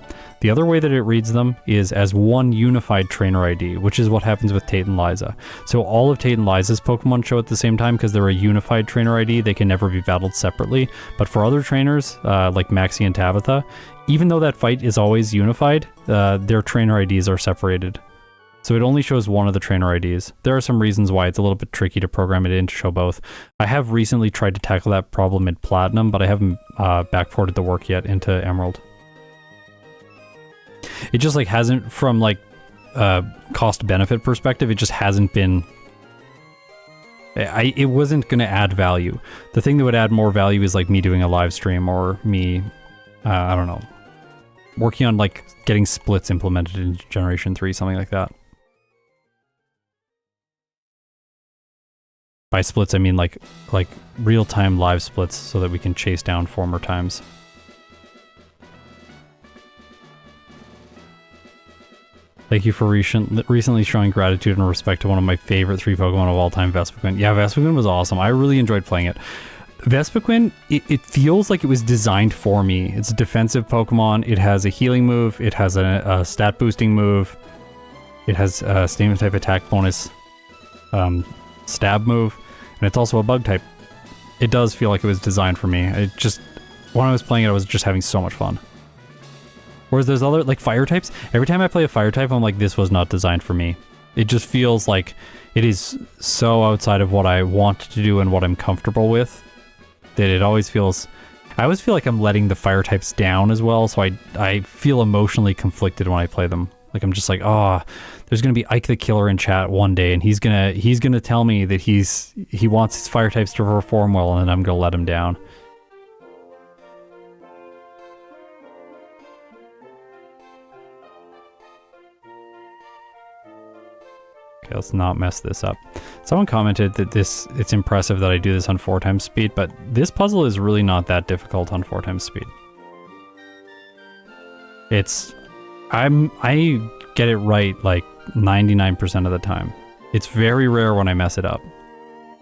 [SPEAKER 1] The other way that it reads them is as one unified trainer ID, which is what happens with Tate and Liza. So all of Tate and Liza's Pokemon show at the same time because they're a unified trainer ID. They can never be battled separately. But for other trainers, like Maxie and Tabitha, even though that fight is always unified, their trainer IDs are separated. So it only shows one of the trainer IDs. There are some reasons why it's a little bit tricky to program it in to show both. I have recently tried to tackle that problem in Platinum, but I haven't backported the work yet into Emerald. It just like hasn't, from like cost benefit perspective, it just hasn't been... it wasn't going to add value. The thing that would add more value is like me doing a live stream or me, I don't know, working on like getting splits implemented in Generation 3, something like that. By splits, I mean like real-time live splits so that we can chase down former times. Thank you for recently showing gratitude and respect to one of my favorite 3 Pokemon of all time, Vespiquen. Yeah, Vespiquen was awesome. I really enjoyed playing it. Vespiquen, it feels like it was designed for me. It's a defensive Pokemon. It has a healing move. It has a stat boosting move. It has a statement type attack bonus stab move. And it's also a bug type. It does feel like it was designed for me. It just, when I was playing it, I was just having so much fun. Whereas there's other, like fire types, every time I play a fire type, I'm like, this was not designed for me. It just feels like it is so outside of what I want to do and what I'm comfortable with, that it always feels... I always feel like I'm letting the fire types down as well, so I feel emotionally conflicted when I play them. Like, I'm just like, oh, there's gonna be Ike the Killer in chat one day, and he's gonna tell me that he wants his fire types to perform well, and then I'm gonna let him down. Okay, let's not mess this up. Someone commented that it's impressive that I do this on 4 times speed, but this puzzle is really not that difficult on 4 times speed. I get it right like 99% of the time. It's very rare when I mess it up.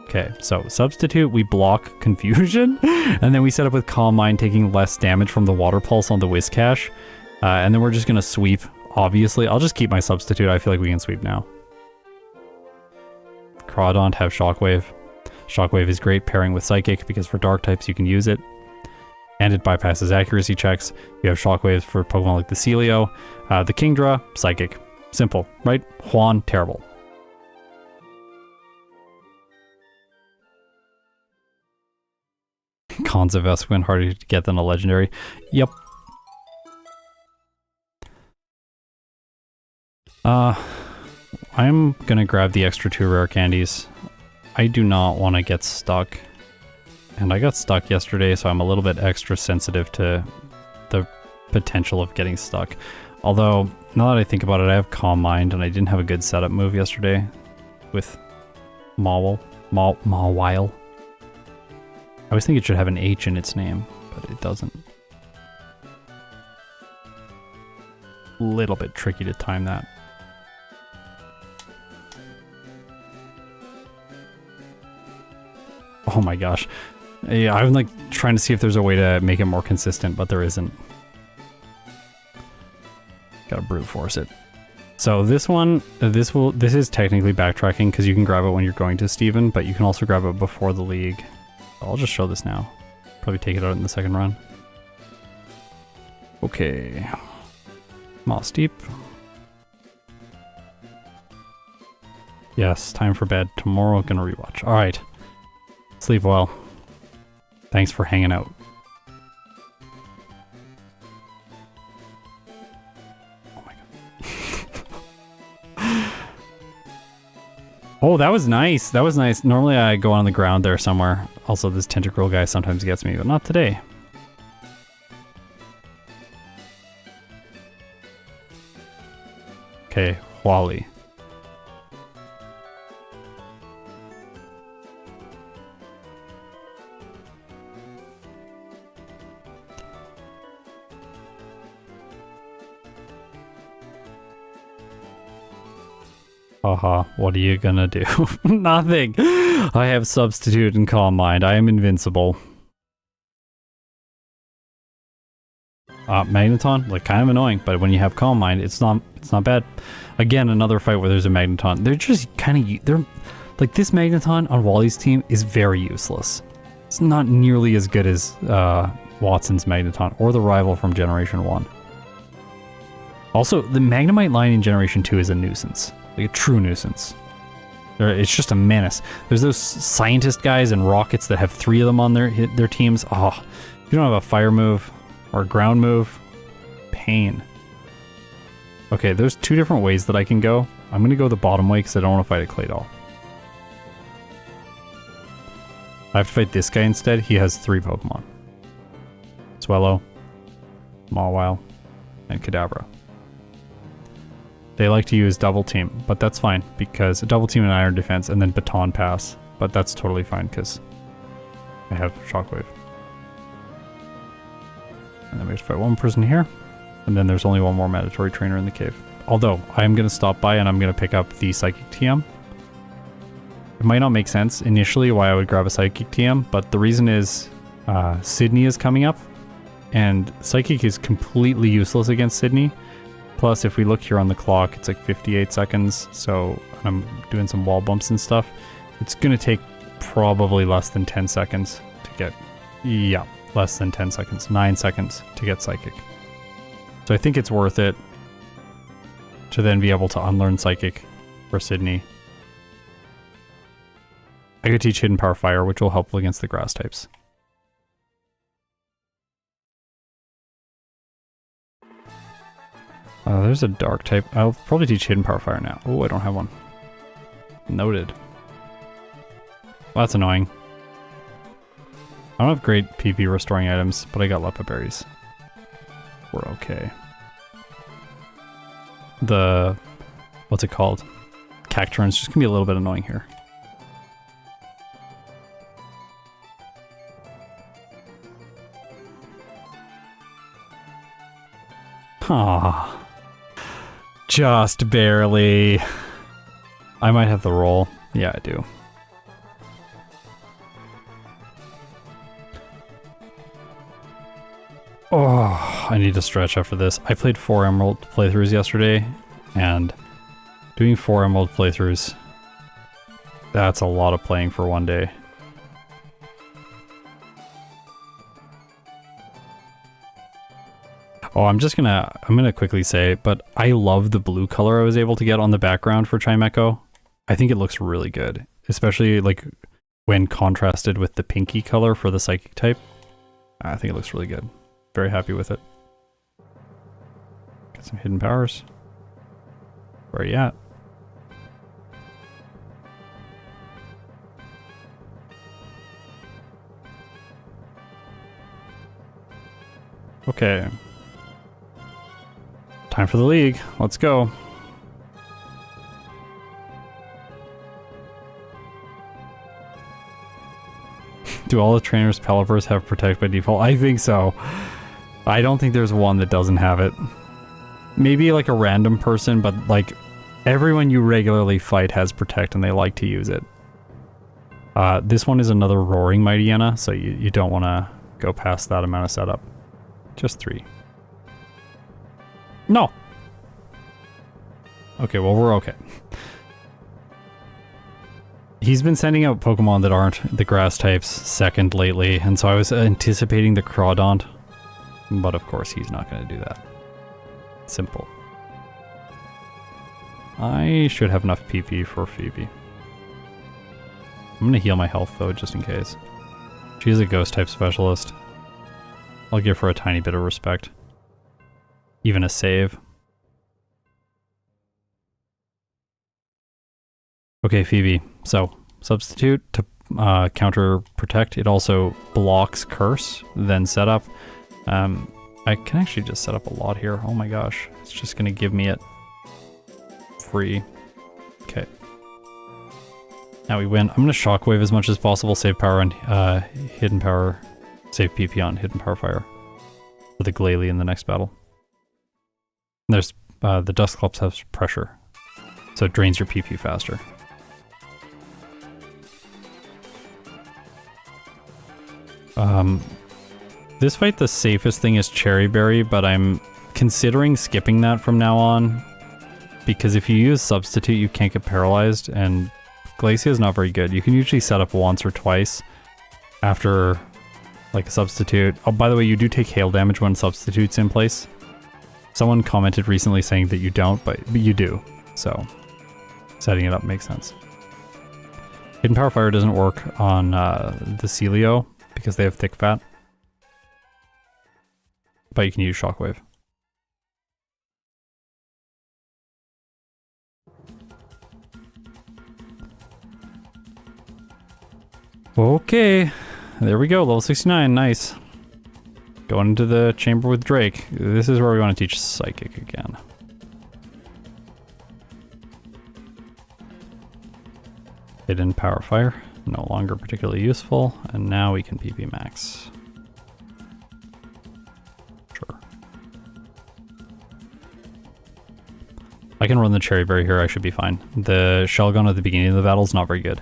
[SPEAKER 1] Okay, so substitute, we block confusion, and then we set up with Calm Mind, taking less damage from the water pulse on the Whiscash, and then we're just gonna sweep, obviously. I'll just keep my substitute, I feel like we can sweep now. Crawdont have Shockwave. Shockwave is great pairing with Psychic, because for dark types you can use it. And it bypasses accuracy checks. You have Shockwaves for Pokemon like the Celio. The Kingdra, Psychic. Simple, right? Juan, terrible. Cons of Esquin, harder to get than a legendary. Yep. I'm gonna grab the extra 2 rare candies. I do not want to get stuck. And I got stuck yesterday, so I'm a little bit extra sensitive to the potential of getting stuck. Although, now that I think about it, I have Calm Mind, and I didn't have a good setup move yesterday with Mauville. Mauville. I always think it should have an H in its name, but it doesn't. Little bit tricky to time that. Oh my gosh. Yeah, I'm like trying to see if there's a way to make it more consistent, but there isn't. Gotta brute force it. So this one, this is technically backtracking because you can grab it when you're going to Steven, but you can also grab it before the league. I'll just show this now. Probably take it out in the second run. Okay. Moss Deep. Yes, time for bed. Tomorrow gonna rewatch. Alright. Sleep well. Thanks for hanging out. Oh my god. Oh, that was nice. That was nice. Normally I go on the ground there somewhere. Also, this tentacle guy sometimes gets me, but not today. Okay, Wally. Haha, what are you gonna do? Nothing! I have Substitute and Calm Mind. I am invincible. Magneton, like kind of annoying, but when you have Calm Mind, it's not bad. Again, another fight where there's a Magneton. They're just they're like, this Magneton on Wally's team is very useless. It's not nearly as good as Watson's Magneton or the rival from Generation 1. Also, the Magnemite line in Generation 2 is a nuisance. Like a true nuisance. It's just a menace. There's those scientist guys and rockets that have 3 of them on their teams. Oh, if you don't have a fire move or a ground move, pain. Okay, there's 2 different ways that I can go. I'm gonna go the bottom way because I don't want to fight a Claydol. I have to fight this guy instead. He has 3 Pokemon. Swellow, Mawile, and Kadabra. They like to use double team, but that's fine because a double team and iron defense and then baton pass, but that's totally fine because I have Shockwave. And then we have to fight 1 person here, and then there's only 1 more mandatory trainer in the cave. Although, I'm going to stop by and I'm going to pick up the Psychic TM. It might not make sense initially why I would grab a Psychic TM, but the reason is Sydney is coming up, and Psychic is completely useless against Sydney. Plus, if we look here on the clock, it's like 58 seconds, so I'm doing some wall bumps and stuff. It's going to take probably less than 10 seconds to get... Yeah, less than 10 seconds. 9 seconds to get Psychic. So I think it's worth it to then be able to unlearn Psychic for Sydney. I could teach Hidden Power Fire, which will help against the grass types. There's a dark type. I'll probably teach Hidden Power Fire now. Oh, I don't have one. Noted. Well, that's annoying. I don't have great PP restoring items, but I got Lepa Berries. We're okay. What's it called? Cacturne's just gonna be a little bit annoying here. Ah, just barely. I might have the roll. Yeah, I do. Oh, I need to stretch after this. I played 4 Emerald playthroughs yesterday, and doing 4 Emerald playthroughs, that's a lot of playing for one day. Oh, I'm gonna quickly say, but I love the blue color I was able to get on the background for Chimecho. I think it looks really good, especially like when contrasted with the pinky color for the psychic type. I think it looks really good. Very happy with it. Got some hidden powers. Where are you at? Okay. Time for the league. Let's go. Do all the trainers' Pelipers have Protect by default? I think so. I don't think there's one that doesn't have it. Maybe like a random person, but like everyone you regularly fight has Protect and they like to use it. This one is another Roaring Mighty Hyena, so you don't want to go past that amount of setup. Just 3. No! Okay, well we're okay. He's been sending out Pokemon that aren't the grass types second lately, and so I was anticipating the Crawdaunt. But of course he's not going to do that. Simple. I should have enough PP for Phoebe. I'm going to heal my health though, just in case. She is a ghost type specialist. I'll give her a tiny bit of respect. Even a save. Okay, Phoebe. So, substitute to counter Protect. It also blocks Curse, then Setup. I can actually just set up a lot here. Oh my gosh. It's just going to give me it free. Okay. Now we win. I'm going to Shockwave as much as possible. Save power on Hidden Power. Save PP on Hidden Power Fire. For the Glalie in the next battle. And there's the Dusclops has pressure. So it drains your PP faster. This fight, the safest thing is Cherry Berry, but I'm considering skipping that from now on, because if you use Substitute, you can't get paralyzed, and Glacia is not very good. You can usually set up once or twice after, like, a Substitute. Oh, by the way, you do take hail damage when Substitute's in place. Someone commented recently saying that you don't, but you do, so setting it up makes sense. Hidden Power Fire doesn't work on the Celio, because they have thick fat. But you can use Shockwave. Okay, there we go, level 69, nice. Going into the chamber with Drake. This is where we want to teach Psychic again. Hidden Power Fire, no longer particularly useful, and now we can PP max. Sure. I can run the Cherry Berry here, I should be fine. The Shelgon at the beginning of the battle is not very good.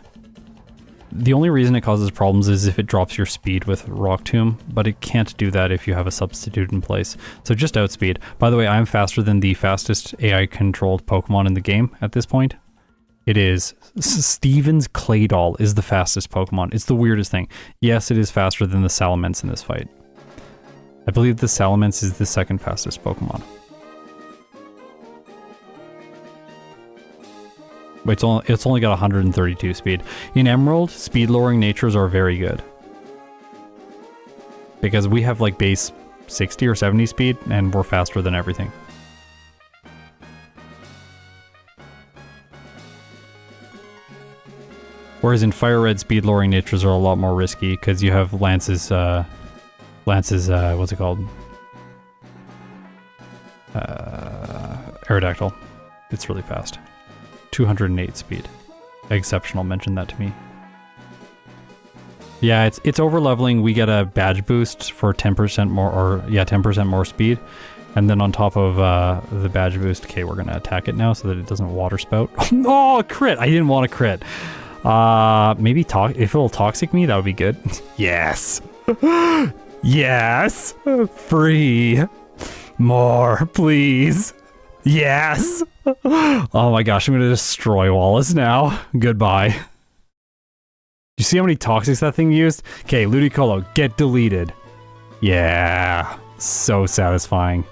[SPEAKER 1] The only reason it causes problems is if it drops your speed with Rock Tomb, but it can't do that if you have a substitute in place. So just outspeed. By the way, I'm faster than the fastest AI-controlled Pokemon in the game at this point. It is. Steven's Claydol is the fastest Pokemon. It's the weirdest thing. Yes, it is faster than the Salamence in this fight. I believe the Salamence is the second fastest Pokemon. But it's only got 132 speed. In Emerald, speed lowering natures are very good. Because we have like base 60 or 70 speed and we're faster than everything. Whereas in Fire Red, speed lowering natures are a lot more risky because you have Lance's what's it called? Aerodactyl. It's really fast. 208 speed. Exceptional mentioned that to me. Yeah, it's over leveling. We get a badge boost for 10% more, or yeah, 10% more speed. And then on top of the badge boost, okay, we're gonna attack it now so that it doesn't water spout. Oh, crit! I didn't want a crit. Maybe if it'll toxic me, that would be good. Yes! Yes! Free! More, please! Yes! Oh my gosh, I'm gonna destroy Wallace now. Goodbye. You see how many toxics that thing used? Okay, Ludicolo, get deleted. Yeah, so satisfying.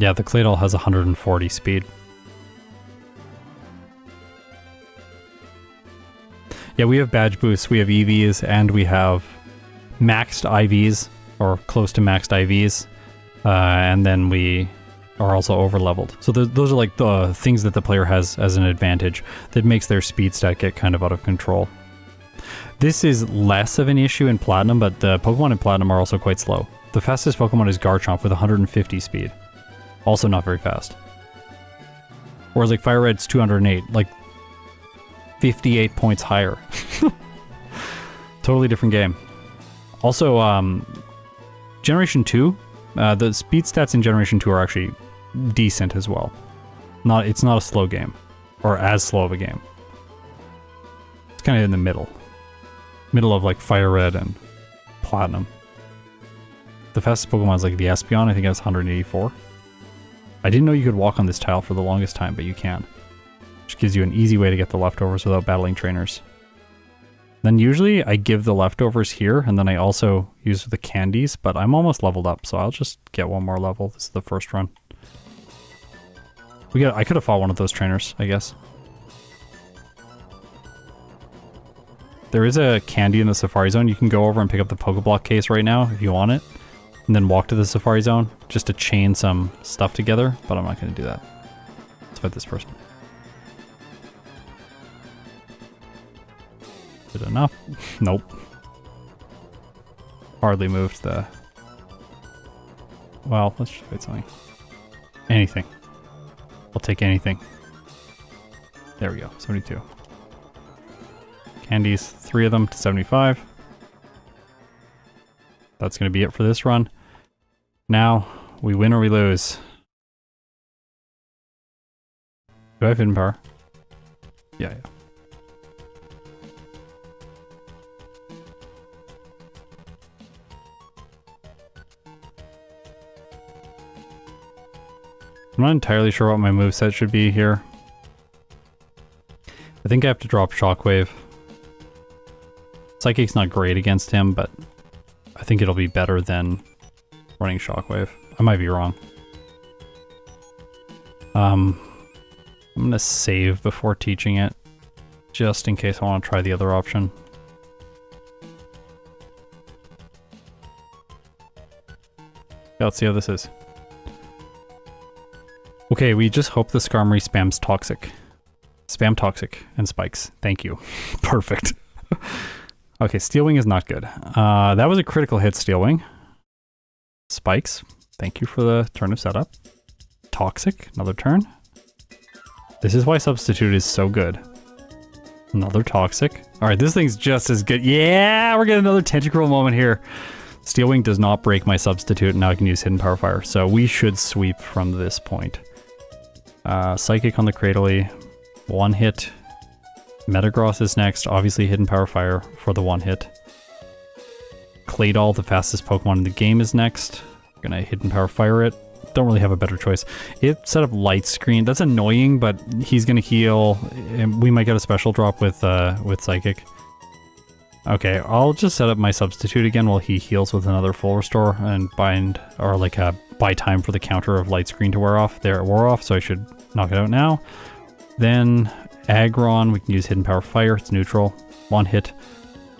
[SPEAKER 1] Yeah, the Claydol has 140 speed. Yeah, we have badge boosts, we have EVs, and we have maxed IVs, or close to maxed IVs, and then we are also over leveled. So those are like the things that the player has as an advantage that makes their speed stat get kind of out of control. This is less of an issue in Platinum, but the Pokemon in Platinum are also quite slow. The fastest Pokemon is Garchomp with 150 speed. Also not very fast. Whereas like Fire Red's 208, like 58 points higher. Totally different game. Also, Generation 2, the speed stats in Generation 2 are actually decent as well. It's not a slow game, or as slow of a game. It's kind of in the middle. Middle of like Fire Red and Platinum. The fastest Pokemon is like the Espeon, I think it has 184. I didn't know you could walk on this tile for the longest time, but you can. Which gives you an easy way to get the leftovers without battling trainers. Then usually I give the leftovers here, and then I also use the candies, but I'm almost leveled up, so I'll just get one more level. This is the first run. I could have fought one of those trainers, I guess. There is a candy in the Safari Zone. You can go over and pick up the Pokeblock case right now if you want it, and then walk to the Safari Zone just to chain some stuff together, but I'm not going to do that. Let's fight this person. Good enough? Nope. Hardly moved the... Well, let's just fight something. Anything. I'll take anything. There we go, 72. Candies, 3 of them to 75. That's going to be it for this run. Now, we win or we lose. Do I have hidden power? Yeah. I'm not entirely sure what my moveset should be here. I think I have to drop Shockwave. Psychic's not great against him, but I think it'll be better than running Shockwave. I might be wrong. I'm gonna save before teaching it, just in case I want to try the other option. Yeah, let's see how this is. Okay, we just hope the Skarmory spams Toxic. Spam Toxic and Spikes. Thank you. Perfect. Okay, Steel Wing is not good. That was a critical hit, Steel Wing. Spikes. Thank you for the turn of setup. Toxic, another turn. This is why Substitute is so good. Another Toxic. Alright, this thing's just as good. Yeah, we're getting another Tentacruel moment here. Steel Wing does not break my Substitute, and now I can use Hidden Power Fire. So we should sweep from this point. Psychic on the Cradily. One hit. Metagross is next. Obviously Hidden Power Fire for the one hit. Claydol, the fastest Pokemon in the game, is next. Gonna Hidden Power Fire it. Don't really have a better choice. It set up Light Screen. That's annoying, but he's gonna heal. And we might get a special drop with Psychic. Okay, I'll just set up my Substitute again while he heals with another full restore and bind, or like buy time for the counter of Light Screen to wear off. There, it wore off, so I should knock it out now. Then Aggron, we can use Hidden Power Fire, it's neutral. One hit.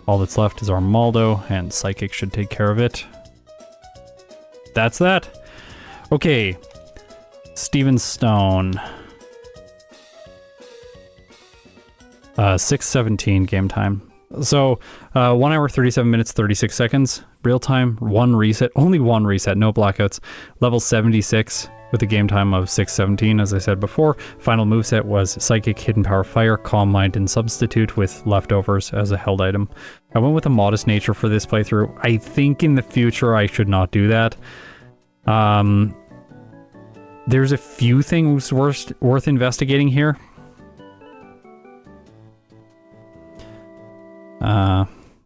[SPEAKER 1] All that's left is Armaldo, and Psychic should take care of it. That's that. Okay, Steven Stone. 6:17 game time. So 1 hour 37 minutes 36 seconds real time, one reset, only one reset, no blackouts. Level 76 with a game time of 6:17, as I said before. Final moveset was Psychic, Hidden Power, Fire, Calm Mind, and Substitute with Leftovers as a held item. I went with a modest nature for this playthrough. I think in the future I should not do that. There's a few things worth investigating here.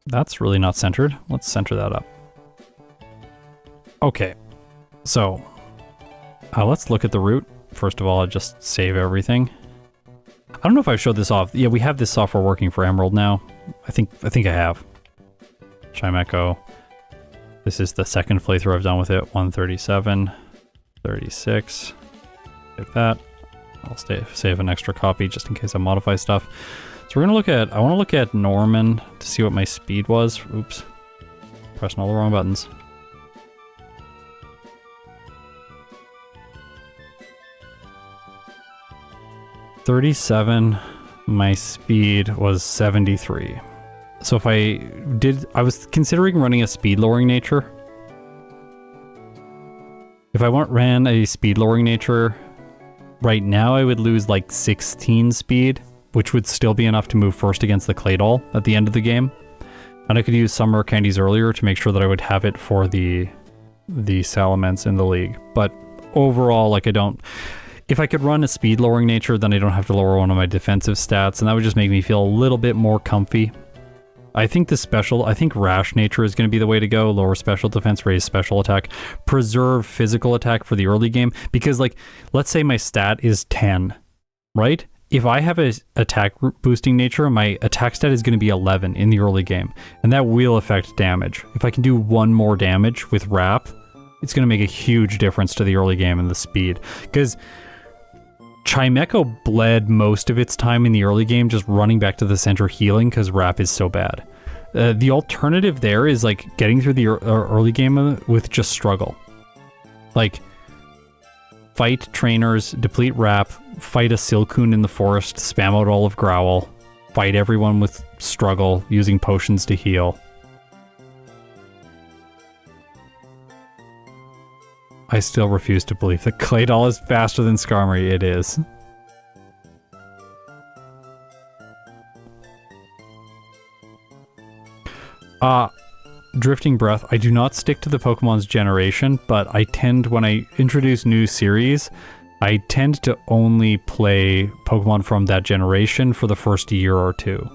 [SPEAKER 1] That's really not centered. Let's center that up. Okay, so let's look at the route. First of all, I'll just save everything. I don't know if I've showed this off. Yeah, we have this software working for Emerald now. I think I have. Chimecho. This is the second playthrough I've done with it. 137, 36. Like that. I'll save an extra copy just in case I modify stuff. So we're gonna look at, I want to look at Norman to see what my speed was. Oops, pressing all the wrong buttons. $37, my speed was 73. So if I was considering running a speed lowering nature. If I ran a speed lowering nature right now, I would lose like 16 speed, which would still be enough to move first against the clay doll at the end of the game. And I could use summer candies earlier to make sure that I would have it for the Salamence in the league. But overall, like if I could run a speed lowering nature, then I don't have to lower one of my defensive stats, and that would just make me feel a little bit more comfy. I think rash nature is going to be the way to go. Lower special defense, raise special attack, preserve physical attack for the early game. Because like, let's say my stat is 10, right? If I have a attack boosting nature, my attack stat is going to be 11 in the early game, and that will affect damage. If I can do one more damage with Wrap, it's going to make a huge difference to the early game and the speed. Because Chimecho bled most of its time in the early game just running back to the center healing because Wrap is so bad. The alternative there is like getting through the early game with just struggle. Like, fight trainers, deplete Wrap, fight a Silcoon in the forest, spam out all of Growl, fight everyone with struggle using potions to heal. I still refuse to believe that Claydol is faster than Skarmory. It is. Drifting Breath. I do not stick to the Pokemon's generation, but I tend, when I introduce new series, I tend to only play Pokemon from that generation for the first year or two.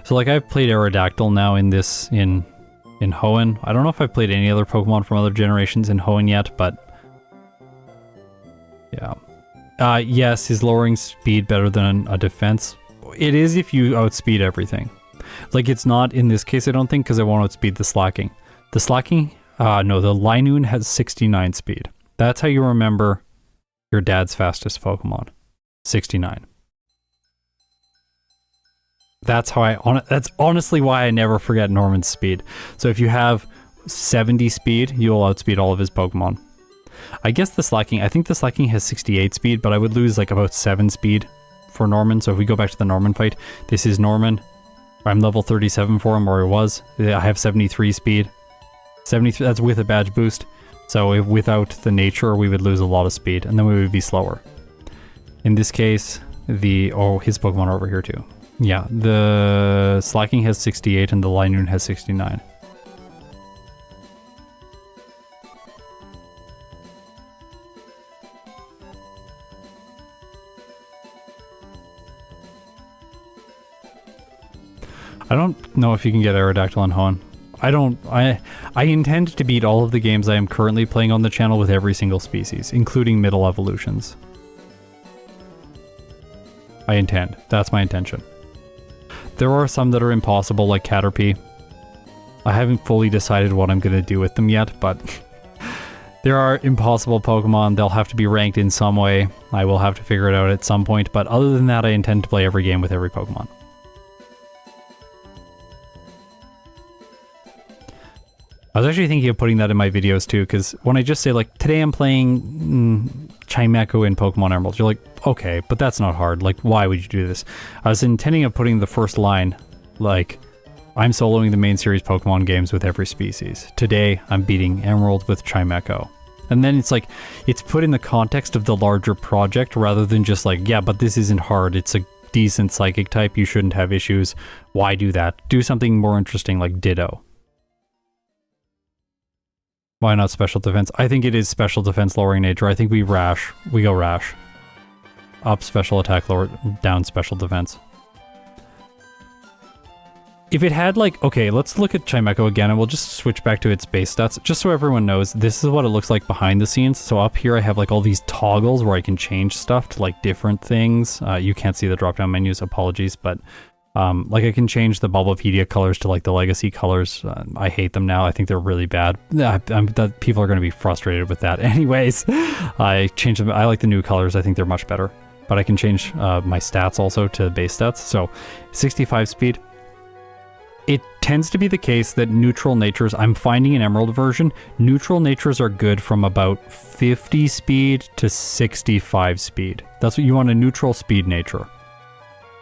[SPEAKER 1] So like I've played Aerodactyl now in Hoenn. I don't know if I've played any other Pokemon from other generations in Hoenn yet, but yeah. Yes, is lowering speed better than a defense? It is if you outspeed everything. Like, it's not in this case, I don't think, because I won't outspeed the Slacking. The Slacking, no, the Linoon has 69 speed. That's how you remember your dad's fastest Pokemon. 69. That's honestly why I never forget Norman's speed. So if you have 70 speed, you'll outspeed all of his Pokemon. I guess the Slacking, I think the Slacking has 68 speed, but I would lose like about 7 speed for Norman. So if we go back to the Norman fight, this is Norman. I'm level 37 for him, or I was. I have 73 speed. 73, that's with a badge boost. So if without the nature, we would lose a lot of speed, and then we would be slower. In this case, his Pokemon are over here too. Yeah, the Slacking has 68 and the Linoon has 69. I don't know if you can get Aerodactyl in Hoenn. I intend to beat all of the games I am currently playing on the channel with every single species, including middle evolutions. I intend. That's my intention. There are some that are impossible, like Caterpie. I haven't fully decided what I'm going to do with them yet, but there are impossible Pokemon. They'll have to be ranked in some way. I will have to figure it out at some point, but other than that, I intend to play every game with every Pokemon. I was actually thinking of putting that in my videos too, because when I just say like, today I'm playing Chimecho in Pokemon Emerald. You're like, okay, but that's not hard. Like, why would you do this? I was intending of putting the first line, like, I'm soloing the main series Pokemon games with every species. Today, I'm beating Emerald with Chimecho. And then it's like, it's put in the context of the larger project rather than just like, yeah, but this isn't hard. It's a decent psychic type. You shouldn't have issues. Why do that? Do something more interesting like Ditto. Why not special defense? I think it is special defense lowering nature. I think we rash. We go rash. Up special attack, lower, down special defense. If it had like, okay, let's look at Chimecho again and we'll just switch back to its base stats just so everyone knows this is what it looks like behind the scenes. So up here I have like all these toggles where I can change stuff to like different things. You can't see the drop down menus, apologies, but like I can change the Bulbapedia colors to like the legacy colors. I hate them now. I think they're really bad. People are going to be frustrated with that. Anyways, I changed them. I like the new colors. I think they're much better, but I can change my stats also to base stats. So 65 speed. It tends to be the case that neutral natures, I'm finding in Emerald version, neutral natures are good from about 50 speed to 65 speed. That's what you want, a neutral speed nature.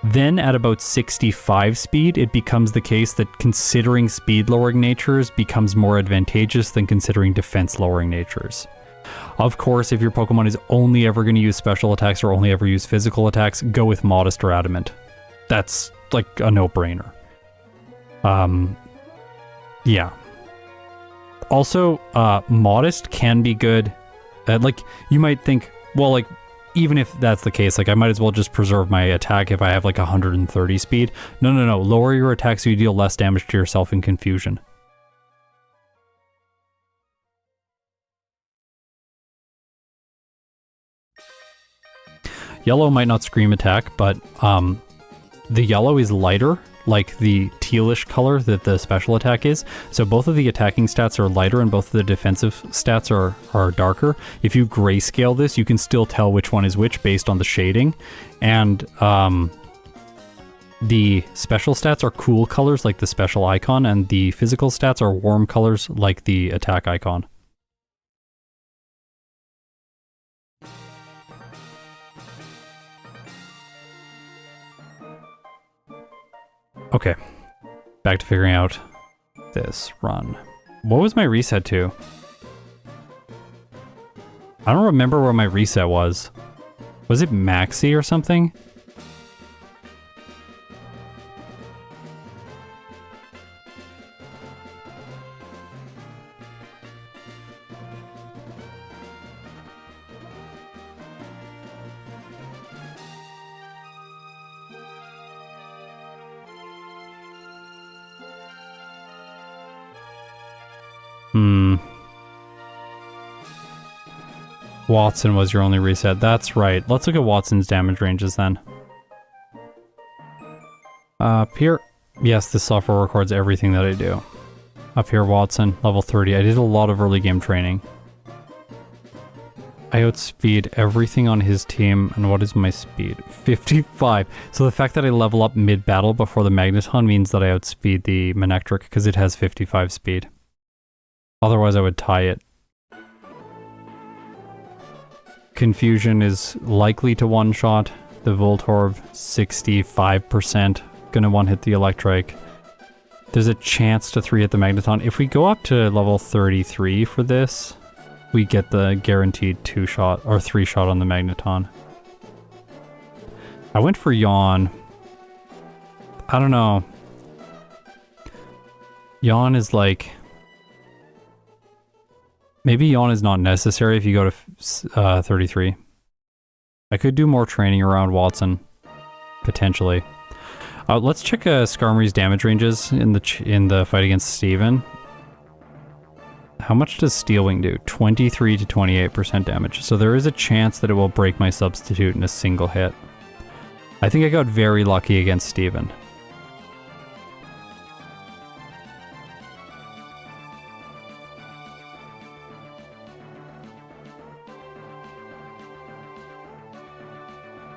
[SPEAKER 1] Then at about 65 speed, it becomes the case that considering speed lowering natures becomes more advantageous than considering defense lowering natures. Of course, if your Pokemon is only ever going to use special attacks or only ever use physical attacks, go with modest or adamant. That's like a no-brainer. Yeah. Also, modest can be good. Like, you might think, well, like, even if that's the case, like, I might as well just preserve my attack if I have, like, 130 speed. No, no, no. Lower your attack so you deal less damage to yourself in confusion. Yellow might not scream attack, but, the yellow is lighter, like the tealish color that the special attack is. So both of the attacking stats are lighter and both of the defensive stats are darker. If you grayscale this, you can still tell which one is which based on the shading. And the special stats are cool colors like the special icon, and the physical stats are warm colors like the attack icon. Okay, back to figuring out this run. What was my reset to? I don't remember where my reset was. Was it Maxi or something? Watson was your only reset. That's right. Let's look at Watson's damage ranges then. Up here, yes, this software records everything that I do. Up here, Watson, level 30. I did a lot of early game training. I outspeed everything on his team, and what is my speed? 55. So the fact that I level up mid-battle before the Magneton means that I outspeed the Manectric because it has 55 speed. Otherwise, I would tie it. Confusion is likely to one-shot. The Voltorb, 65%. Gonna one-hit the Electrike. There's a chance to 3-hit the Magneton. If we go up to level 33 for this, we get the guaranteed 2-shot or 3-shot on the Magneton. I went for Yawn. I don't know. Yawn is like... Maybe Yawn is not necessary if you go to 33. I could do more training around Watson, potentially. Let's check Skarmory's damage ranges in the fight against Steven. How much does Steel Wing do? 23 to 28% damage. So there is a chance that it will break my substitute in a single hit. I think I got very lucky against Steven.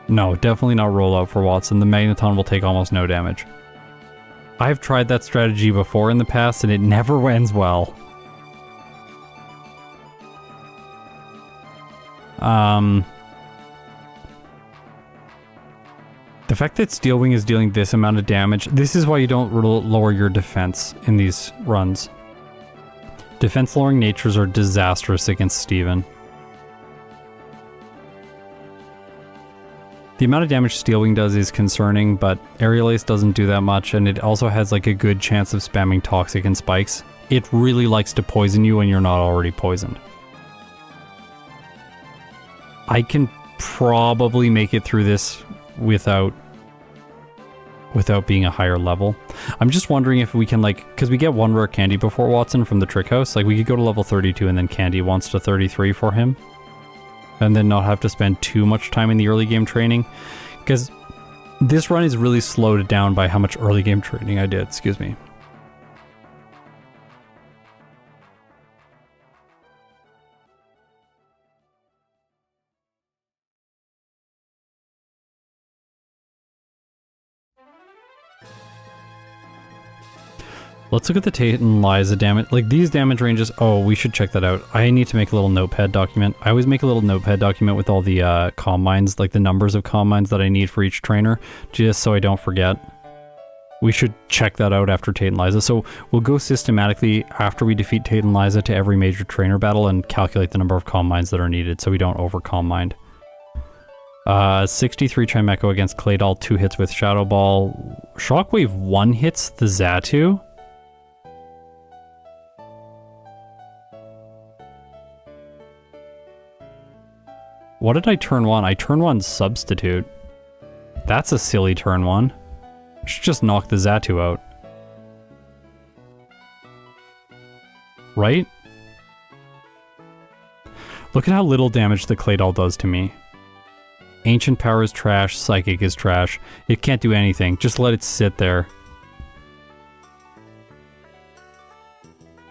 [SPEAKER 1] No, definitely not rollout for Watson. The Magneton will take almost no damage. I've tried that strategy before in the past and it never ends well. The fact that Steel Wing is dealing this amount of damage, this is why you don't lower your defense in these runs. Defense lowering natures are disastrous against Steven. The amount of damage Steel Wing does is concerning, but Aerial Ace doesn't do that much, and it also has like a good chance of spamming Toxic and Spikes. It really likes to poison you when you're not already poisoned. I can probably make it through this without being a higher level. I'm just wondering if we can, like, because we get one rare candy before Watson from the Trick House, like we could go to level 32 and then candy once to 33 for him. And then not have to spend too much time in the early game training. Because this run is really slowed down by how much early game training I did, excuse me. Let's look at the Tate and Liza damage. Like, these damage ranges... Oh, we should check that out. I need to make a little notepad document. I always make a little notepad document with all the comm mines, like the numbers of comm mines that I need for each trainer, just so I don't forget. We should check that out after Tate and Liza. So we'll go systematically after we defeat Tate and Liza to every major trainer battle and calculate the number of comm mines that are needed so we don't over comm mine. 63 Chimecho against Claydol, 2 hits with Shadow Ball. Shockwave 1 hits the Xatu. What did I turn 1? I turn 1 Substitute. That's a silly turn 1. I should just knock the Xatu out. Right? Look at how little damage the Claydol does to me. Ancient Power is trash, Psychic is trash. It can't do anything, just let it sit there.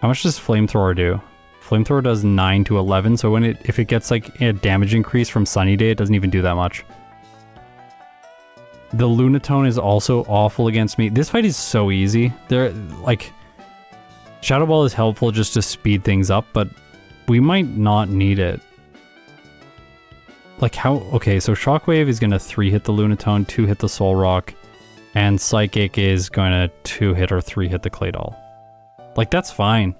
[SPEAKER 1] How much does Flamethrower do? Flamethrower does 9 to 11, so when if it gets like a damage increase from Sunny Day, it doesn't even do that much. The Lunatone is also awful against me. This fight is so easy. Shadow Ball is helpful just to speed things up, but we might not need it. Like how... Okay, so Shockwave is going to 3-hit the Lunatone, 2-hit the Soul Rock, and Psychic is going to 2-hit or 3-hit the Claydol. Like, that's fine.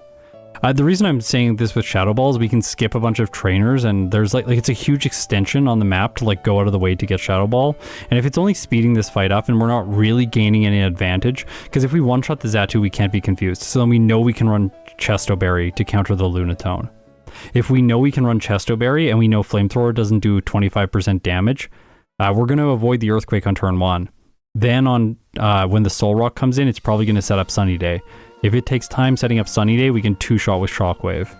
[SPEAKER 1] The reason I'm saying this with Shadow Ball is we can skip a bunch of trainers, and there's like it's a huge extension on the map to like go out of the way to get Shadow Ball. And if it's only speeding this fight up and we're not really gaining any advantage, because if we one-shot the Xatu, we can't be confused. So then we know we can run Chesto Berry to counter the Lunatone. If we know we can run Chesto Berry and we know Flamethrower doesn't do 25% damage, we're going to avoid the Earthquake on turn 1. Then on when the Soul Rock comes in, it's probably going to set up Sunny Day. If it takes time setting up Sunny Day, we can 2-shot with Shockwave.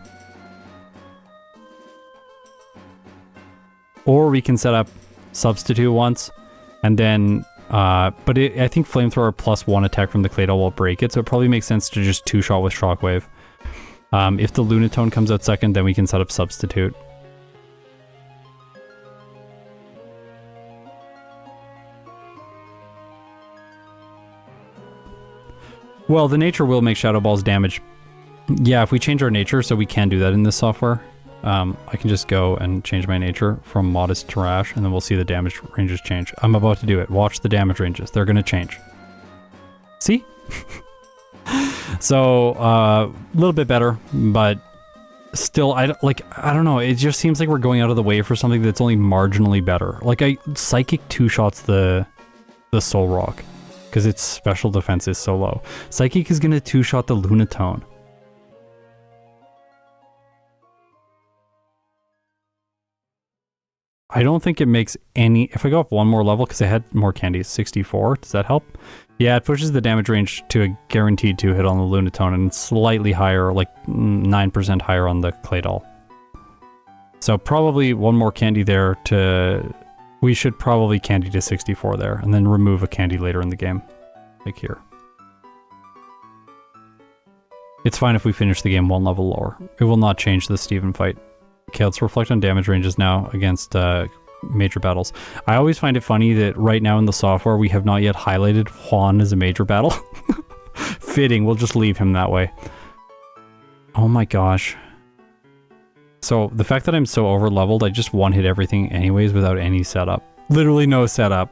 [SPEAKER 1] Or we can set up Substitute once, and then... I think Flamethrower plus 1 attack from the Claydol will break it, so it probably makes sense to just 2-shot with Shockwave. If the Lunatone comes out second, then we can set up Substitute. Well, the nature will make Shadow Ball's damage. Yeah, if we change our nature, so we can do that in this software. I can just go and change my nature from Modest to Rash, and then we'll see the damage ranges change. I'm about to do it. Watch the damage ranges. They're going to change. See? So, a little bit better, but still, I don't know. It just seems like we're going out of the way for something that's only marginally better. Like, Psychic 2-shots the Soul Rock, because its special defense is so low. Psychic is going to 2-shot the Lunatone. I don't think it makes any... If I go up one more level, because I had more candies, 64, does that help? Yeah, it pushes the damage range to a guaranteed 2-hit on the Lunatone, and slightly higher, like 9% higher on the Claydol. So probably one more candy there to... We should probably candy to 64 there, and then remove a candy later in the game. Like here. It's fine if we finish the game one level lower. It will not change the Steven fight. Okay, let's reflect on damage ranges now against major battles. I always find it funny that right now in the software we have not yet highlighted Juan as a major battle. Fitting, we'll just leave him that way. Oh my gosh. So the fact that I'm so over leveled, I just one hit everything anyways without any setup. Literally no setup.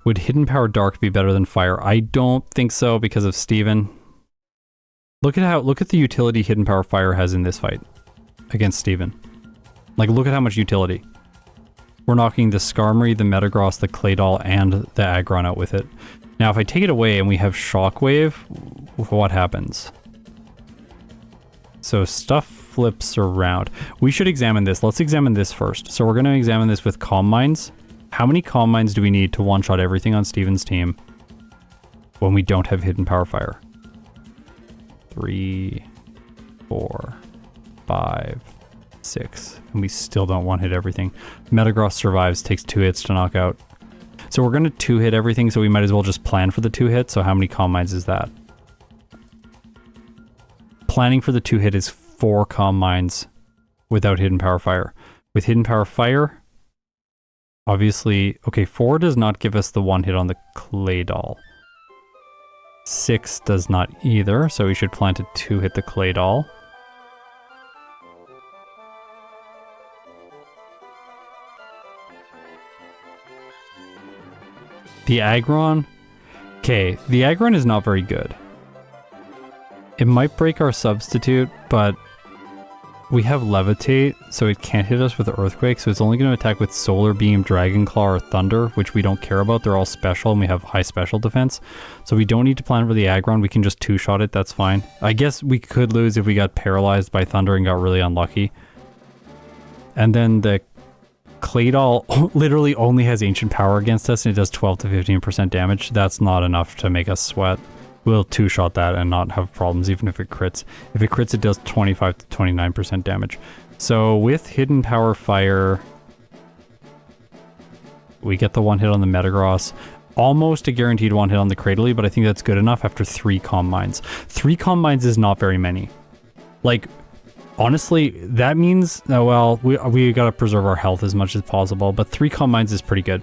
[SPEAKER 1] Would Hidden Power Dark be better than Fire? I don't think so because of Steven. Look at the utility Hidden Power Fire has in this fight against Steven. Like, look at how much utility. We're knocking the Skarmory, the Metagross, the Claydol, and the Aggron out with it. Now, if I take it away and we have Shockwave, what happens? So stuff flips around. We should examine this. Let's examine this first. So we're going to examine this with Calm Minds. How many Calm Minds do we need to one-shot everything on Steven's team when we don't have Hidden Power Fire? 3, 4, 5, 6, and we still don't one-hit everything. Metagross survives, takes 2 hits to knock out. So we're going to 2-hit everything, so we might as well just plan for the 2-hit. So how many Calm Minds is that? Planning for the 2-hit is 4 Calm Minds without Hidden Power Fire. With Hidden Power Fire, obviously, okay, 4 does not give us the 1-hit on the Claydol. 6 does not either, so we should plan to 2-hit the Claydol. The Aggron, okay, the Aggron is not very good. It might break our substitute, but we have Levitate, so it can't hit us with Earthquake, so it's only going to attack with Solar Beam, Dragon Claw, or Thunder, which we don't care about. They're all special, and we have high special defense. So we don't need to plan for the Aggron. We can just 2-shot it, that's fine. I guess we could lose if we got paralyzed by Thunder and got really unlucky. And then the Claydol literally only has Ancient Power against us, and it does 12 to 15% damage. That's not enough to make us sweat. We'll 2-shot that and not have problems even if it crits. If it crits, it does 25 to 29% damage. So with Hidden Power Fire, we get the 1-hit on the Metagross. Almost a guaranteed 1-hit on the Cradily, but I think that's good enough after 3 Calm Minds. 3 Calm Minds is not very many. Like, honestly, that means, well, we gotta preserve our health as much as possible, but 3 Calm Minds is pretty good.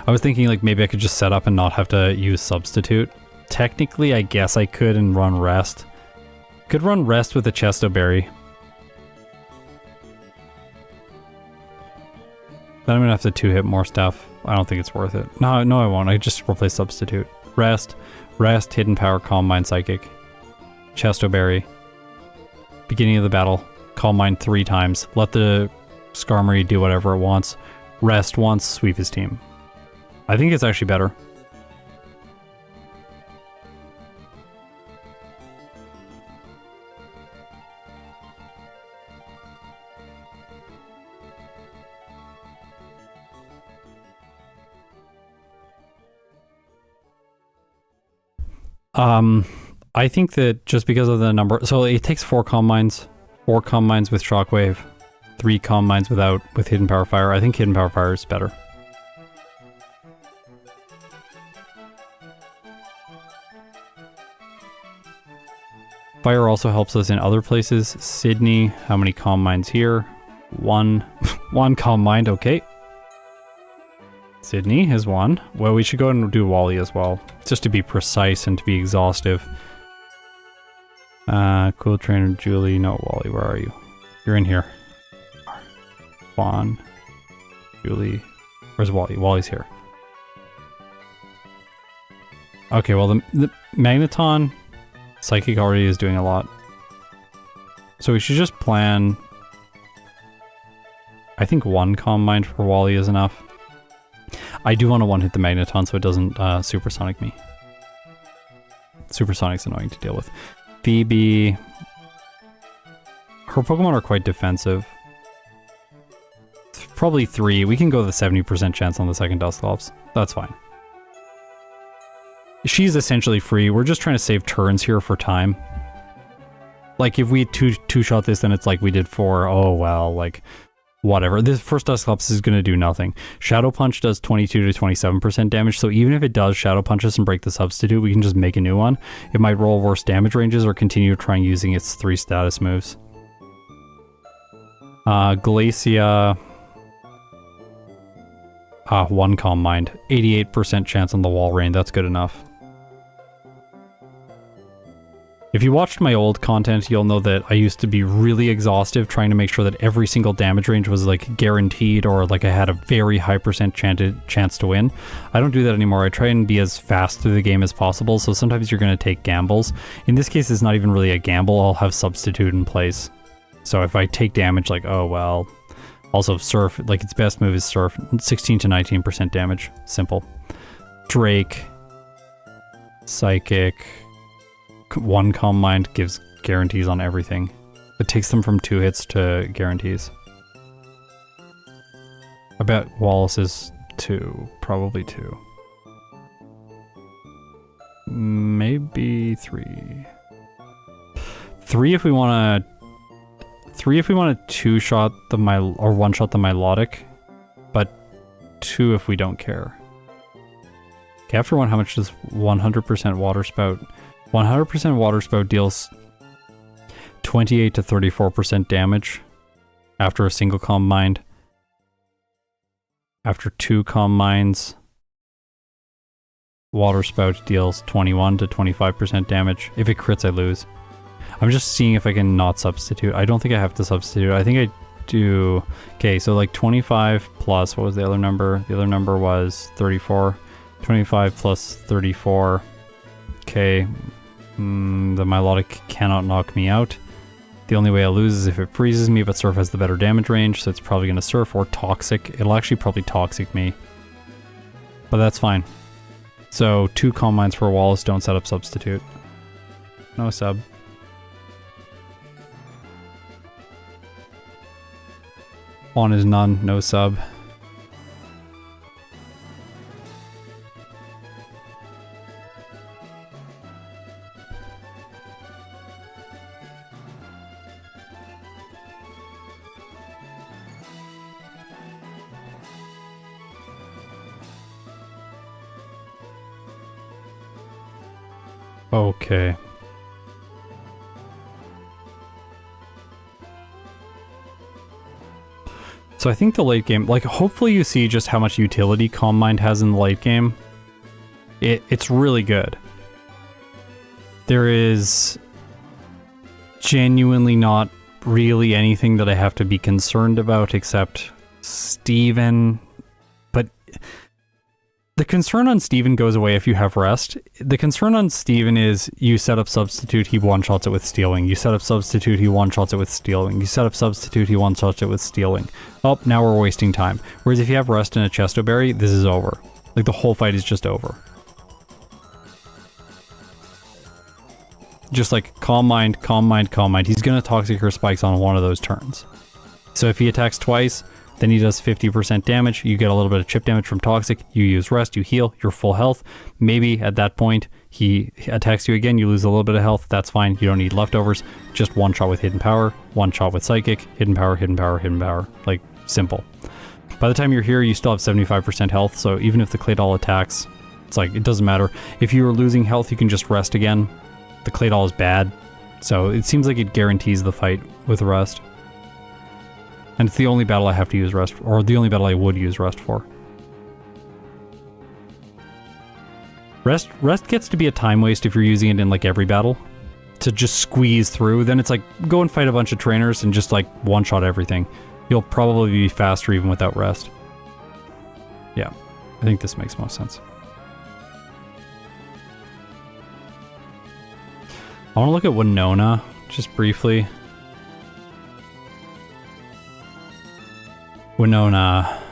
[SPEAKER 1] I was thinking like maybe I could just set up and not have to use Substitute. Technically, I guess I could and run Rest. Could run Rest with a Chesto Berry. Then I'm gonna have to 2-hit more stuff. I don't think it's worth it. No, I won't. I just replace Substitute. Rest, Hidden Power, Calm Mind, Psychic. Chesto Berry. Beginning of the battle. Calm Mind 3 times. Let the Skarmory do whatever it wants. Rest once, sweep his team. I think it's actually better. I think that just because of the number, so it takes 4 Calm Minds, 4 Calm Minds with Shockwave, 3 Calm Minds with Hidden Power Fire. I think Hidden Power Fire is better. Fire also helps us in other places. Sydney, how many Calm Minds here? 1. 1 Calm Mind, okay. Sydney has 1. Well, we should go and do Wally as well, just to be precise and to be exhaustive. Cool Trainer, Julie, no, Wally, where are you? You're in here. Fawn, Julie, where's Wally? Wally's here. Okay, well the Magneton, Psychic already is doing a lot. So we should just plan, I think 1 Calm Mind for Wally is enough. I do want to 1-hit the Magneton so it doesn't Supersonic me. Supersonic's annoying to deal with. Phoebe, her Pokemon are quite defensive. Probably 3. We can go with a 70% chance on the second Dusclops. That's fine. She's essentially free. We're just trying to save turns here for time. Like, if we two-shot this, then it's like we did 4. Oh, well, like, whatever. This first Dusclops is going to do nothing. Shadow Punch does 22 to 27% damage, so even if it does Shadow Punch us and break the substitute, we can just make a new one. It might roll worse damage ranges or continue trying using its 3 status moves. Glacia... one Calm Mind. 88% chance on the wall rain. That's good enough. If you watched my old content, you'll know that I used to be really exhaustive trying to make sure that every single damage range was like guaranteed, or like I had a very high percent chance to win. I don't do that anymore. I try and be as fast through the game as possible, so sometimes you're going to take gambles. In this case, it's not even really a gamble. I'll have substitute in place. So if I take damage, like, oh well. Also Surf, like its best move is Surf. 16 to 19% damage. Simple. Drake. Psychic. One Calm Mind gives guarantees on everything. It takes them from 2 hits to guarantees. I bet Wallace is 2. Probably 2. Maybe 3. 3 if we want to... 3 if we want to 2-shot the or 1-shot the Milotic. But 2 if we don't care. Okay, after 1, how much does 100% Water Spout... 100% Water Spout deals 28 to 34% damage after a single Calm Mind. After 2 Calm Minds, Water Spout deals 21 to 25% damage. If it crits, I lose. I'm just seeing if I can not substitute. I don't think I have to substitute. I think I do... Okay, so like 25 plus... What was the other number? The other number was 34. 25 plus 34. Okay. The Milotic cannot knock me out. The only way I lose is if it freezes me, but Surf has the better damage range, so it's probably going to Surf or Toxic. It'll actually probably Toxic me. But that's fine. So 2 Calm Minds for Wallace, don't set up substitute. No sub. On is none, no sub. Okay. So I think the late game, like hopefully you see just how much utility Calm Mind has in the late game. It's really good. There is genuinely not really anything that I have to be concerned about except Steven. But the concern on Steven goes away if you have rest. The concern on Steven is you set up substitute, he one-shots it with stealing. You set up substitute, he one-shots it with stealing. You set up substitute, he one-shots it with stealing. Oh, now we're wasting time. Whereas if you have rest and a Chesto Berry, this is over. Like the whole fight is just over. Just like Calm Mind, Calm Mind, Calm Mind. He's gonna Toxic her spikes on one of those turns. So if he attacks twice, then he does 50% damage, you get a little bit of chip damage from Toxic, you use rest, you heal, you're full health. Maybe at that point, he attacks you again, you lose a little bit of health, that's fine, you don't need leftovers. Just one shot with Hidden Power, one shot with Psychic, Hidden Power, Hidden Power, Hidden Power. Like, simple. By the time you're here, you still have 75% health, so even if the Claydol attacks, it's like, it doesn't matter. If you are losing health, you can just rest again. The Claydol is bad, so it seems like it guarantees the fight with rest. And it's the only battle I have to use rest, or the only battle I would use rest for. Rest gets to be a time waste if you're using it in like every battle. To just squeeze through, then it's like, go and fight a bunch of trainers and just like one-shot everything. You'll probably be faster even without rest. Yeah, I think this makes most sense. I want to look at Winona, just briefly. Winona.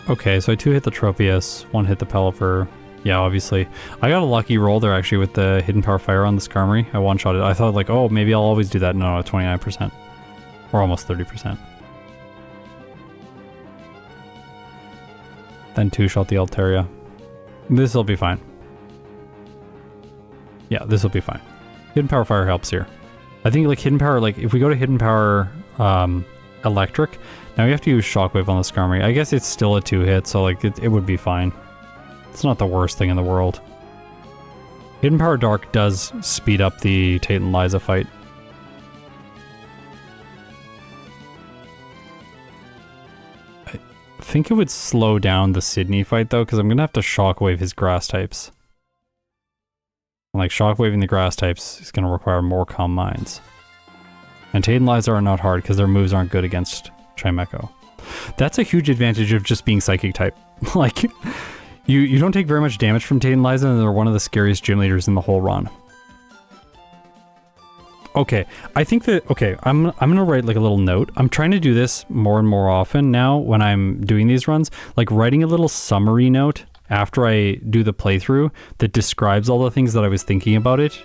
[SPEAKER 1] Okay, so I 2 hit the Tropius, 1 hit the Pelipper. Yeah, obviously. I got a lucky roll there actually with the Hidden Power Fire on the Skarmory. I one-shot it. I thought like, oh, maybe I'll always do that. No, 29%. Or almost 30%. Then 2-shot the Altaria. This'll be fine. Yeah, this'll be fine. Hidden Power Fire helps here. I think like Hidden Power, like if we go to Hidden Power Electric, now we have to use Shockwave on the Skarmory. I guess it's still a 2-hit, so like it would be fine. It's not the worst thing in the world. Hidden Power Dark does speed up the Tate and Liza fight. think it would slow down the Sydney fight though, because I'm gonna have to shockwave his grass types. Like shockwaving the grass types is gonna require more calm minds. And Tate and Liza are not hard because their moves aren't good against Chimecho. That's a huge advantage of just being psychic type. Like, you don't take very much damage from Tate and Liza, and they're one of the scariest gym leaders in the whole run. Okay, I think that, okay, I'm gonna write like a little note. I'm trying to do this more and more often now when I'm doing these runs, like writing a little summary note after I do the playthrough that describes all the things that I was thinking about it,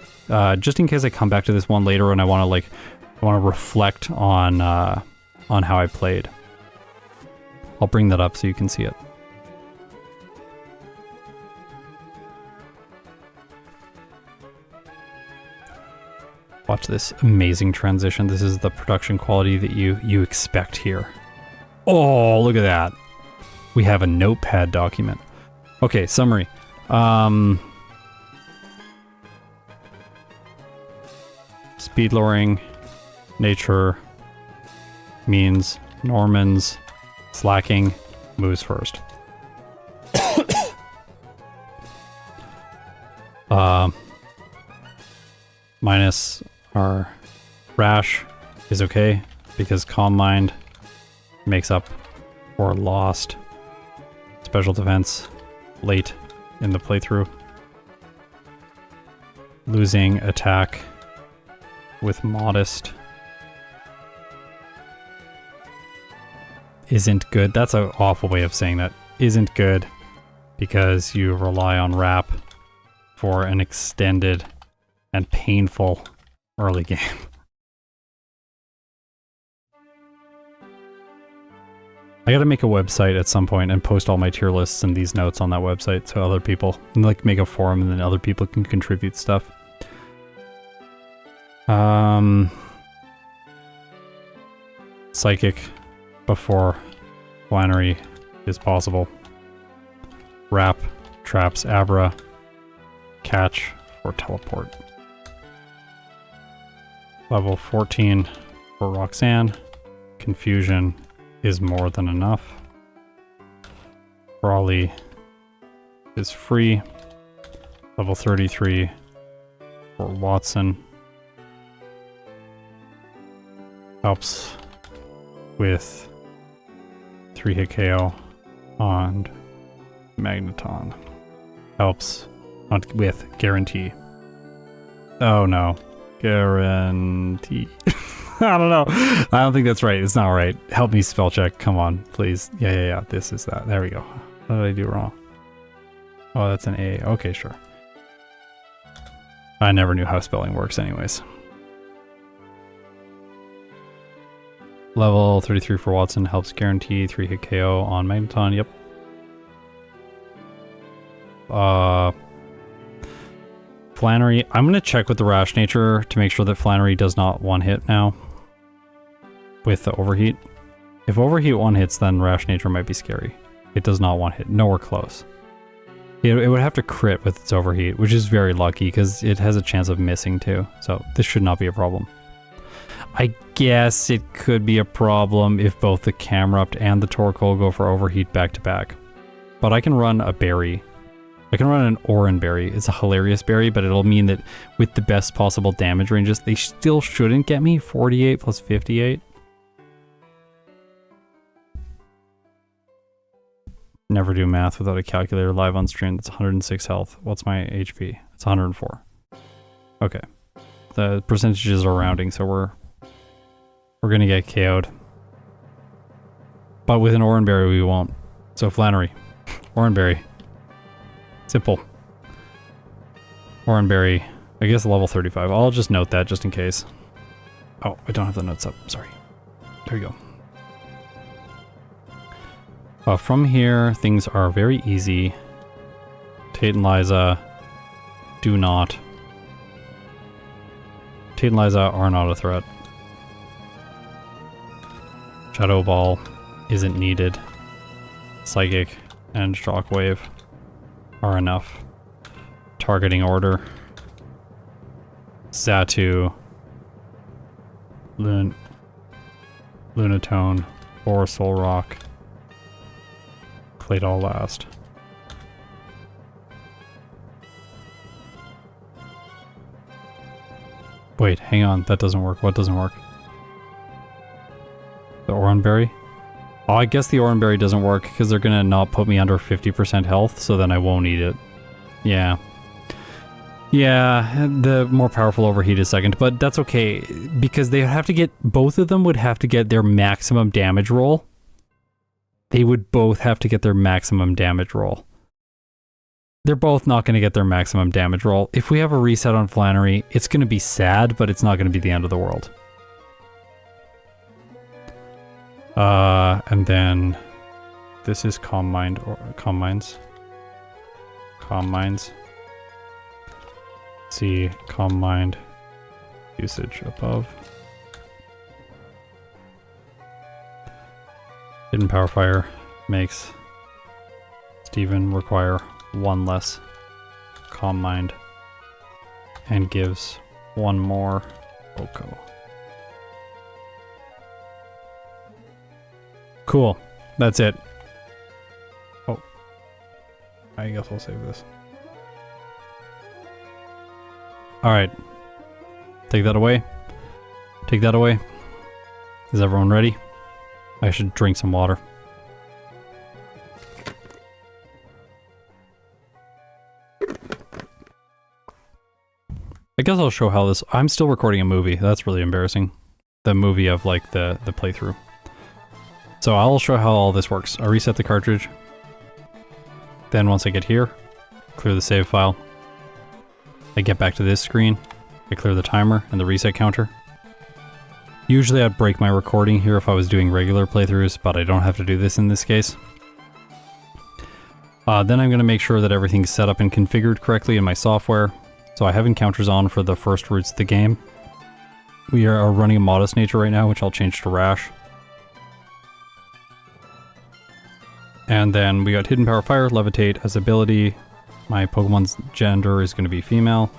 [SPEAKER 1] just in case I come back to this one later and I want to reflect on how I played. I'll bring that up so you can see it. Watch this amazing transition. This is the production quality that you expect here. Oh, look at that. We have a notepad document. Okay, summary. Speed lowering, nature, means, Normans, slacking, moves first. Minus our rash is okay because calm mind makes up for lost special defense late in the playthrough. Losing attack with modest isn't good. That's an awful way of saying that. Isn't good because you rely on wrap for an extended and painful early game. I gotta make a website at some point and post all my tier lists and these notes on that website so other people, and like make a forum and then other people can contribute stuff. Psychic before Flannery is possible. Wrap, traps, Abra, catch for teleport. Level 14 for Roxanne. Confusion is more than enough. Brawly is free. Level 33 for Watson. Helps with 3-hit KO on Magneton. Helps with guarantee. Oh no. Guarantee. I don't know. I don't think that's right. It's not right. Help me spell check. Come on, please. Yeah. This is that. There we go. What did I do wrong? Oh, that's an A. Okay, sure. I never knew how spelling works anyways. Level 33 for Watson helps guarantee 3-hit KO on Magneton. Yep. Flannery. I'm going to check with the rash nature to make sure that Flannery does not one-hit now with the overheat. If overheat one-hits, then rash nature might be scary. It does not one-hit. Nowhere close. It would have to crit with its overheat, which is very lucky because it has a chance of missing too. So this should not be a problem. I guess it could be a problem if both the Camerupt and the Torkoal go for overheat back-to-back. But I can run a berry. I can run an Oran berry. It's a hilarious berry, but it'll mean that with the best possible damage ranges, they still shouldn't get me 48 plus 58. Never do math without a calculator live on stream. That's 106 health. What's my HP? It's 104. Okay. The percentages are rounding, so we're gonna get KO'd. But with an Oran berry, we won't. So Flannery. Oran berry. Simple. Oran berry. I guess level 35. I'll just note that just in case. Oh, I don't have the notes up. Sorry. There we go. From here, things are very easy. Tate and Liza do not. Tate and Liza are not a threat. Shadow Ball isn't needed. Psychic and Shockwave are enough. Targeting Order. Xatu. Lunatone or Soul Rock played all last. Wait, hang on. That doesn't work. What doesn't work? The Oranberry? Oh, I guess the Oranberry doesn't work because they're gonna not put me under 50% health, so then I won't eat it. Yeah. Yeah, the more powerful overheat is second, but that's okay because they have to get, both of them would have to get their maximum damage roll. They would both have to get their maximum damage roll. They're both not going to get their maximum damage roll. If we have a reset on Flannery, it's going to be sad, but it's not going to be the end of the world. And then this is Calm Mind or Calm Minds. Calm Minds. See Calm Mind usage above. Hidden Power Fire makes Steven require 1 less Calm Mind and gives 1 more Oko. Cool. That's it. Oh. I guess I'll save this. Alright. Take that away. Take that away. Is everyone ready? I should drink some water. I guess I'll show how this... I'm still recording a movie. That's really embarrassing. The movie of, like, the playthrough. So I'll show how all this works. I reset the cartridge. Then once I get here, clear the save file. I get back to this screen. I clear the timer and the reset counter. Usually I'd break my recording here if I was doing regular playthroughs, but I don't have to do this in this case. Then I'm going to make sure that everything's set up and configured correctly in my software. So I have encounters on for the first routes of the game. We are running a modest nature right now, which I'll change to Rash. And then we got Hidden Power Fire, Levitate as ability. My Pokemon's gender is going to be female.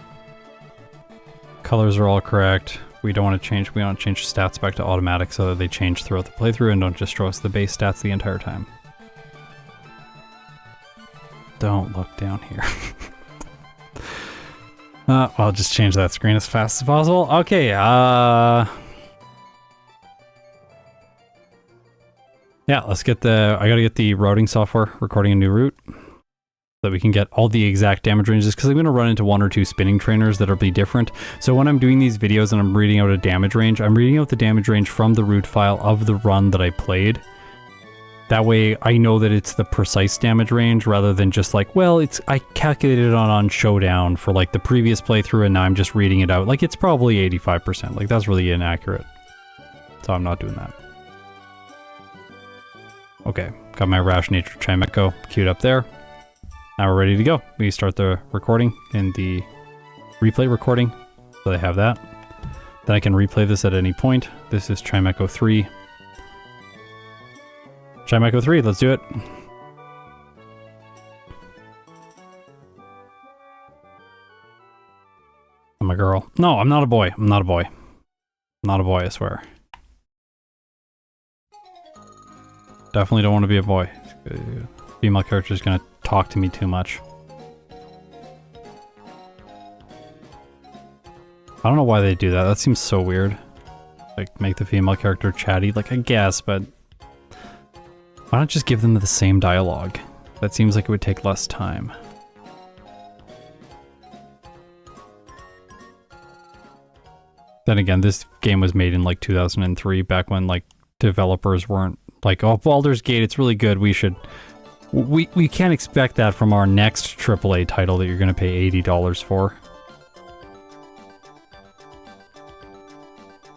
[SPEAKER 1] Colors are all correct. We don't want to change, we want to change stats back to automatic so that they change throughout the playthrough and don't just show us the base stats the entire time. Don't look down here. I'll just change that screen as fast as possible. Okay, yeah, let's get the, I gotta get the routing software recording a new route so that we can get all the exact damage ranges, because I'm gonna run into 1 or 2 spinning trainers that'll be different. So when I'm doing these videos and I'm reading out a damage range, I'm reading out the damage range from the route file of the run that I played. That way I know that it's the precise damage range rather than just like, well, it's, I calculated it on Showdown for like the previous playthrough and now I'm just reading it out. Like it's probably 85%. Like that's really inaccurate. So I'm not doing that. Okay, got my Rash Nature Chimecho queued up there. Now we're ready to go. We start the recording in the replay recording. So they have that. Then I can replay this at any point. This is Chimecho 3. Chimecho 3, let's do it. I'm a girl. No, I'm not a boy. I'm not a boy. I'm not a boy, I swear. Definitely don't want to be a boy. Female character is going to talk to me too much. I don't know why they do that. That seems so weird. Like, make the female character chatty. Like, I guess, but... why not just give them the same dialogue? That seems like it would take less time. Then again, this game was made in like 2003, back when like developers weren't like, oh, Baldur's Gate, it's really good, we should... We can't expect that from our next AAA title that you're going to pay $80 for.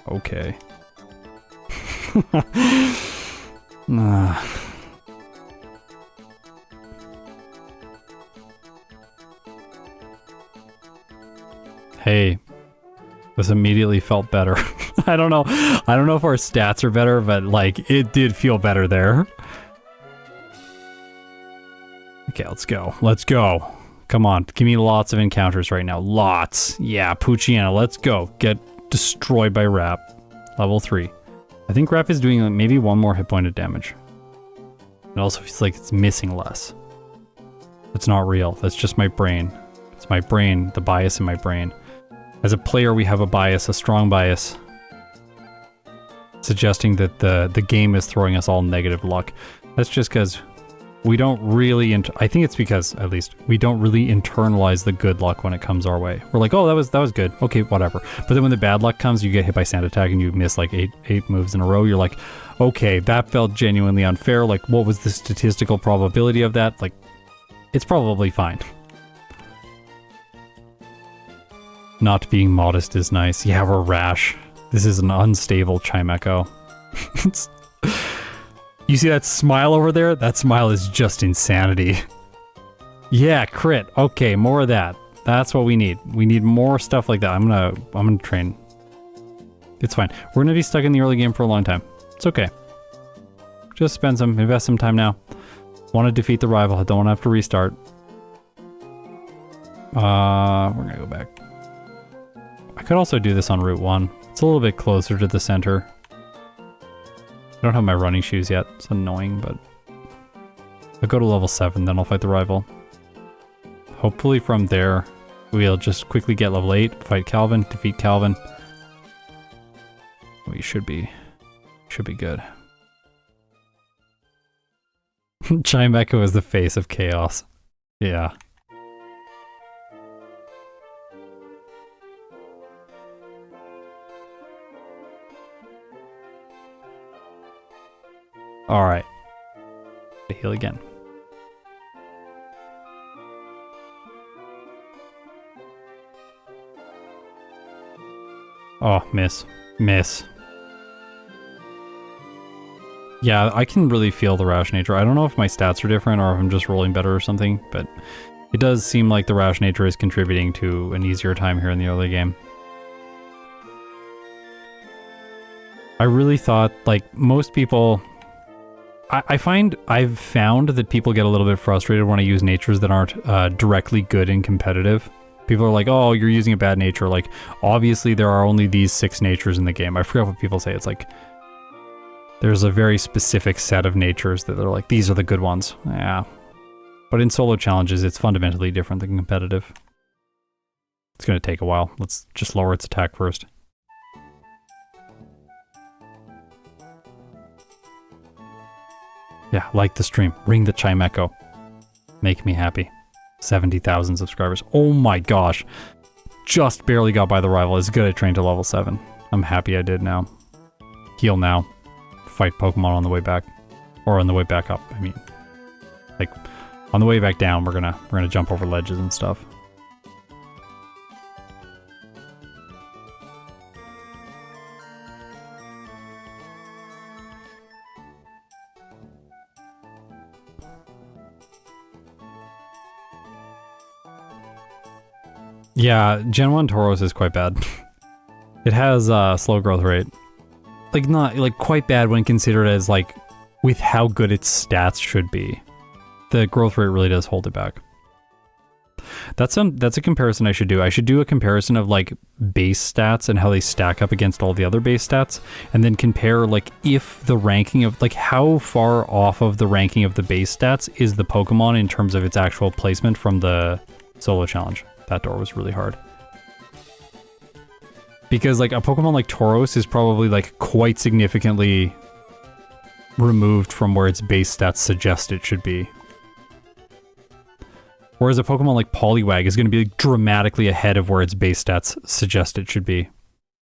[SPEAKER 1] Okay. Hey, this immediately felt better. I don't know if our stats are better, but like it did feel better there. Okay, let's go. Let's go. Come on, give me lots of encounters right now. Lots. Yeah, Poochyena, let's go. Get destroyed by Rap. Level 3. I think Rap is doing like maybe 1 more hit point of damage. It also feels like it's missing less. It's not real. That's just my brain. It's my brain, the bias in my brain. As a player, we have a bias, a strong bias, suggesting that the game is throwing us all negative luck. That's just because we don't really, I think it's because, at least, we don't really internalize the good luck when it comes our way. We're like, oh, that was good. Okay, whatever. But then when the bad luck comes, you get hit by sand attack and you miss like eight moves in a row. You're like, okay, that felt genuinely unfair. Like, what was the statistical probability of that? Like, it's probably fine. Not being modest is nice. Yeah, we're rash. This is an unstable Chimecho. You see that smile over there? That smile is just insanity. Yeah, crit. Okay, more of that. That's what we need. We need more stuff like that. I'm gonna train. It's fine. We're gonna be stuck in the early game for a long time. It's okay. Just invest some time now. Want to defeat the rival. I don't want to have to restart. We're gonna go back. I could also do this on Route 1. It's a little bit closer to the center. I don't have my running shoes yet. It's annoying, but I'll go to level 7, then I'll fight the rival. Hopefully from there, we'll just quickly get level 8, fight Calvin, defeat Calvin. We should be good. Chimecho is the face of chaos. Yeah. Alright. Heal again. Oh, miss. Miss. Yeah, I can really feel the rash nature. I don't know if my stats are different or if I'm just rolling better or something, but it does seem like the rash nature is contributing to an easier time here in the early game. I really thought, like, most people... I've found that people get a little bit frustrated when I use natures that aren't directly good and competitive. People are like, oh, you're using a bad nature. Like, obviously there are only these 6 natures in the game. I forget what people say. It's like, there's a very specific set of natures that they're like, these are the good ones. Yeah. But in solo challenges, it's fundamentally different than competitive. It's going to take a while. Let's just lower its attack first. Yeah, like the stream. Ring the Chimecho. Make me happy. 70,000 subscribers. Oh my gosh. Just barely got by the rival. It's good I trained to level 7. I'm happy I did now. Heal now. Fight Pokemon on the way back. Or on the way back up, I mean. Like, on the way back down, we're gonna jump over ledges and stuff. Yeah, Gen 1 Tauros is quite bad. It has slow growth rate. Like, not, like, quite bad when considered as, like, with how good its stats should be. The growth rate really does hold it back. That's a comparison I should do. I should do a comparison of, like, base stats and how they stack up against all the other base stats, and then compare, like, if the ranking of, like, how far off of the ranking of the base stats is the Pokemon in terms of its actual placement from the solo challenge. That door was really hard. Because, like, a Pokemon like Tauros is probably, like, quite significantly removed from where its base stats suggest it should be. Whereas a Pokemon like Poliwag is going to be, like, dramatically ahead of where its base stats suggest it should be.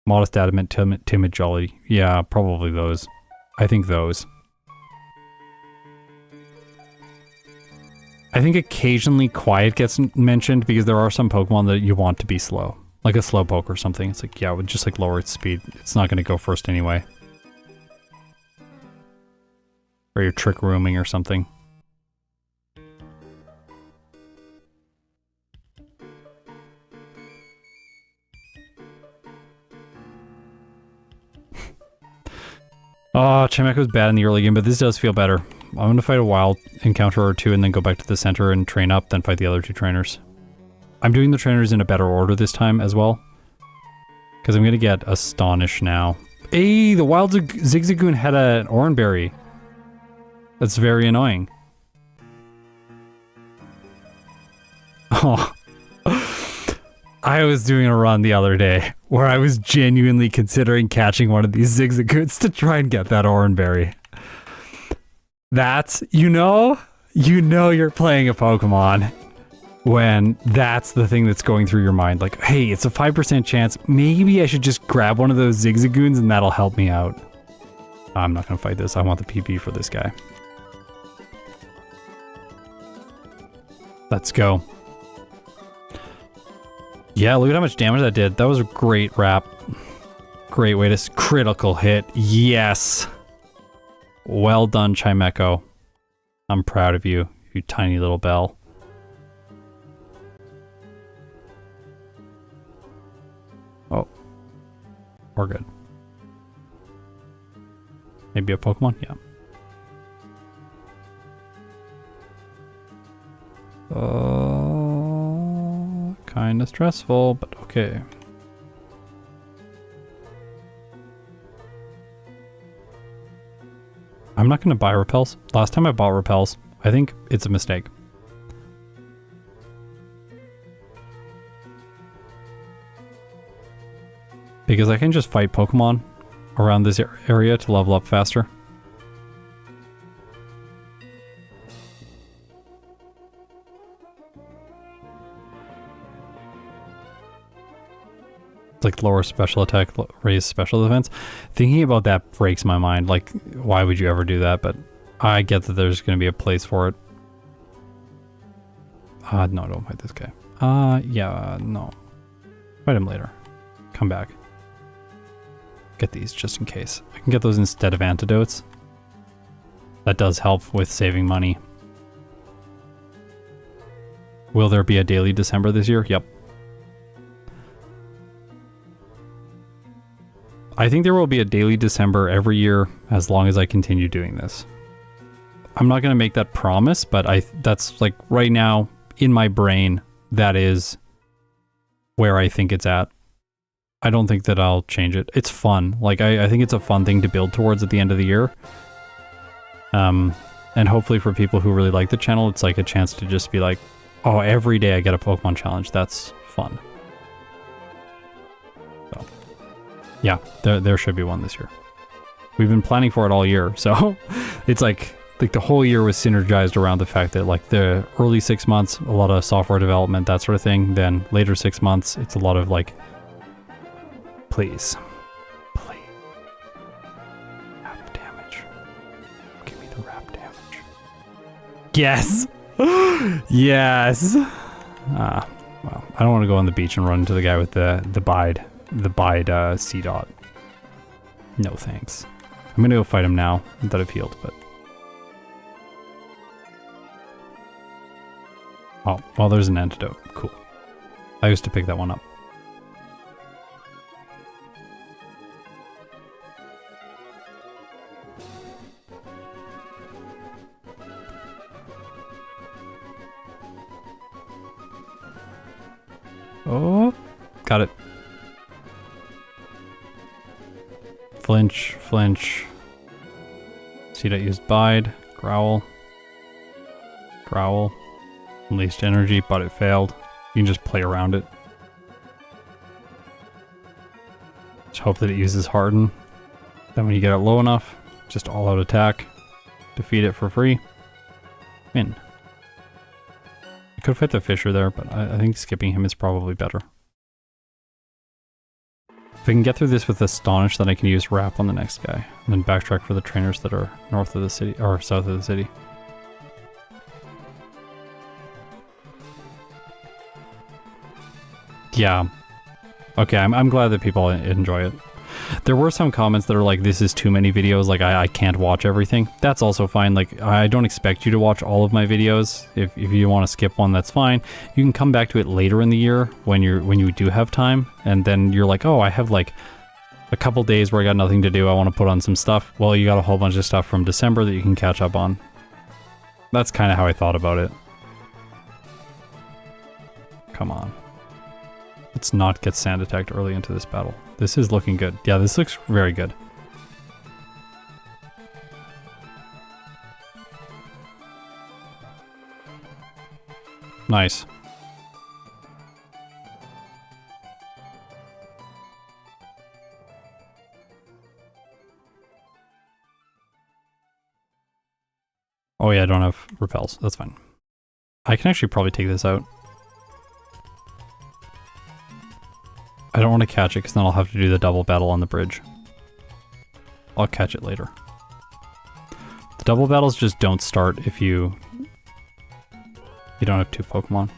[SPEAKER 1] Modest, Adamant, Timid, Jolly. Yeah, probably those. I think those. I think occasionally Quiet gets mentioned because there are some Pokemon that you want to be slow. Like a Slowpoke or something. It's like, yeah, it would just, like, lower its speed. It's not going to go first anyway. Or your Trick Rooming or something. Oh, Chimecho's bad in the early game, but this does feel better. I'm going to fight a wild encounter or two and then go back to the center and train up, then fight the other 2 trainers. I'm doing the trainers in a better order this time as well. Because I'm going to get Astonish now. Hey, the wild Zigzagoon had an Oranberry. That's very annoying. Oh. I was doing a run the other day where I was genuinely considering catching one of these Zigzagoons to try and get that Oranberry. That's, you know you're playing a Pokemon when that's the thing that's going through your mind. Like, hey, it's a 5% chance. Maybe I should just grab one of those Zigzagoons and that'll help me out. I'm not going to fight this. I want the PP for this guy. Let's go. Yeah, look at how much damage that did. That was a great wrap. Great way to critical hit. Yes. Well done, Chimecho. I'm proud of you, you tiny little bell. Oh. We're good. Maybe a Pokemon? Yeah. Kinda stressful, but okay. I'm not gonna buy repels. Last time I bought repels, I think it's a mistake. Because I can just fight Pokemon around this area to level up faster. Like lower special attack, raise special defense. Thinking about that breaks my mind. Like, why would you ever do that? But I get that there's going to be a place for it. No, don't fight this guy. Yeah, no. Fight him later. Come back. Get these just in case. I can get those instead of antidotes. That does help with saving money. Will there be a daily December this year? Yep. I think there will be a daily December every year as long as I continue doing this. I'm not going to make that promise, but that's like right now in my brain, that is where I think it's at. I don't think that I'll change it. It's fun. Like I think it's a fun thing to build towards at the end of the year. And hopefully for people who really like the channel, it's like a chance to just be like, oh, every day I get a Pokemon challenge. That's fun. So, yeah, there should be one this year. We've been planning for it all year, so it's like the whole year was synergized around the fact that like the early 6 months, a lot of software development, that sort of thing. Then later 6 months, it's a lot of like, please, rap damage. Give me the rap damage. Yes, yes. Well, I don't want to go on the beach and run into the guy with the bide C dot. No thanks. I'm gonna go fight him now that I've healed, but. Oh, well, there's an antidote. Cool. I used to pick that one up. Oh, got it. Flinch, flinch. See that used bide, growl. Growl. Unleashed energy, but it failed. You can just play around it. Just hope that it uses harden. Then when you get it low enough, just all out attack. Defeat it for free. Win. I could fight the Fisher there, but I think skipping him is probably better. If I can get through this with Astonish, then I can use Wrap on the next guy. And then backtrack for the trainers that are north of the city, or south of the city. Yeah. Okay, I'm glad that people enjoy it. There were some comments that are like, this is too many videos, like I can't watch everything. That's also fine. Like, I don't expect you to watch all of my videos. If you want to skip one, that's fine. You can come back to it later in the year when you do have time, and then you're like, oh, I have like a couple days where I got nothing to do. I want to put on some stuff. Well, you got a whole bunch of stuff from December that you can catch up on. That's kind of how I thought about it. Come on. Let's not get sand attacked early into this battle. This is looking good. Yeah, this looks very good. Nice. Oh yeah, I don't have repels. That's fine. I can actually probably take this out. I don't want to catch it because then I'll have to do the double battle on the bridge. I'll catch it later. The double battles just don't start if you don't have 2 Pokemon.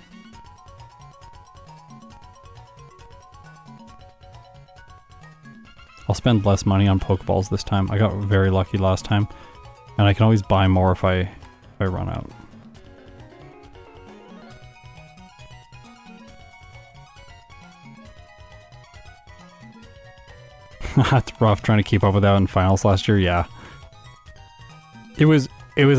[SPEAKER 1] I'll spend less money on Pokeballs this time. I got very lucky last time. And I can always buy more if I run out. It's rough trying to keep up with that in finals last year, yeah. It was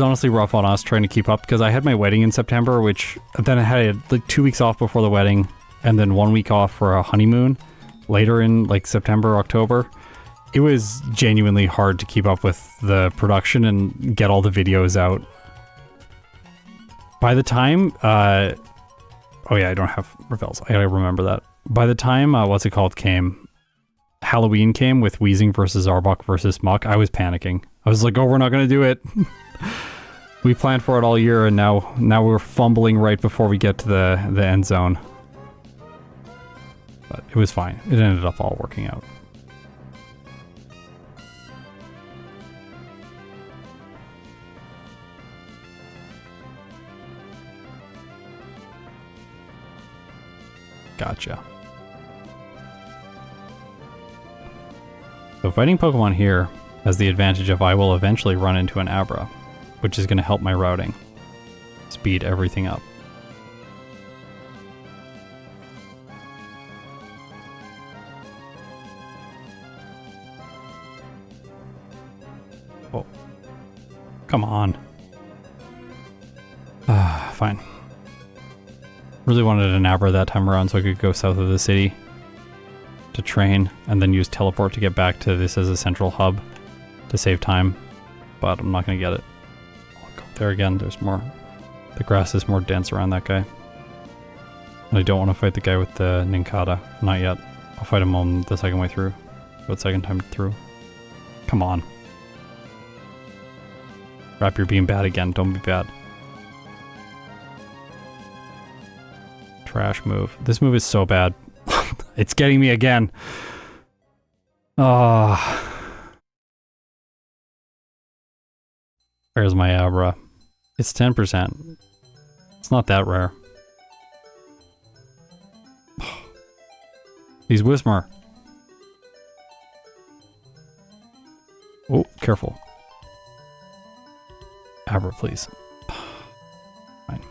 [SPEAKER 1] honestly rough on us trying to keep up because I had my wedding in September, which then I had like 2 weeks off before the wedding and then 1 week off for a honeymoon later in like September, October. It was genuinely hard to keep up with the production and get all the videos out. By the time, oh yeah, I don't have repels. I gotta remember that. By the time, what's it called, came, Halloween came with Weezing versus Arbok versus Muck, I was panicking. I was like, oh, we're not gonna do it. We planned for it all year and now we're fumbling right before we get to the end zone. But it was fine. It ended up all working out. Gotcha. So fighting Pokemon here has the advantage of I will eventually run into an Abra, which is going to help my routing. Speed everything up. Oh. Come on. Fine. Really wanted an Abra that time around so I could go south of the city to train and then use teleport to get back to this as a central hub to save time, but I'm not going to get it. I'll go there again. There's more. The grass is more dense around that guy. And I don't want to fight the guy with the Nincada. Not yet. I'll fight him on the second way through. About second time through. Come on. Wrap your beam bad again. Don't be bad. Trash move. This move is so bad. It's getting me again. Oh. Where's my Abra? It's 10%. It's not that rare. He's Whismur. Oh, careful. Abra, please. Fine.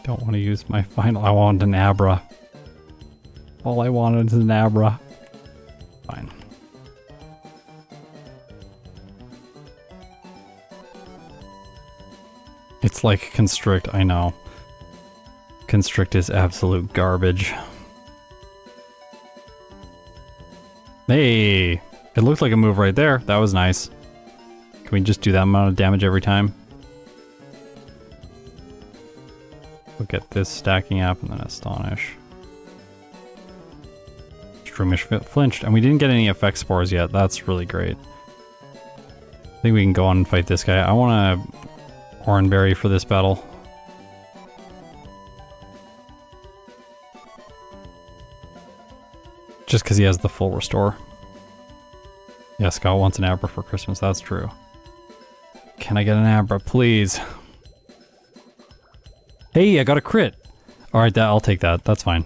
[SPEAKER 1] Don't want to use my final. I want an Abra. All I wanted is an Abra. Fine. It's like Constrict, I know. Constrict is absolute garbage. Hey! It looked like a move right there. That was nice. Can we just do that amount of damage every time? We'll get this stacking up and then Astonish. Shroomish flinched, and we didn't get any effect spores yet. That's really great. I think we can go on and fight this guy. I want a Oranberry for this battle. Just because he has the full restore. Yeah, Scott wants an Abra for Christmas, that's true. Can I get an Abra, please? Hey, I got a crit! Alright, I'll take that. That's fine.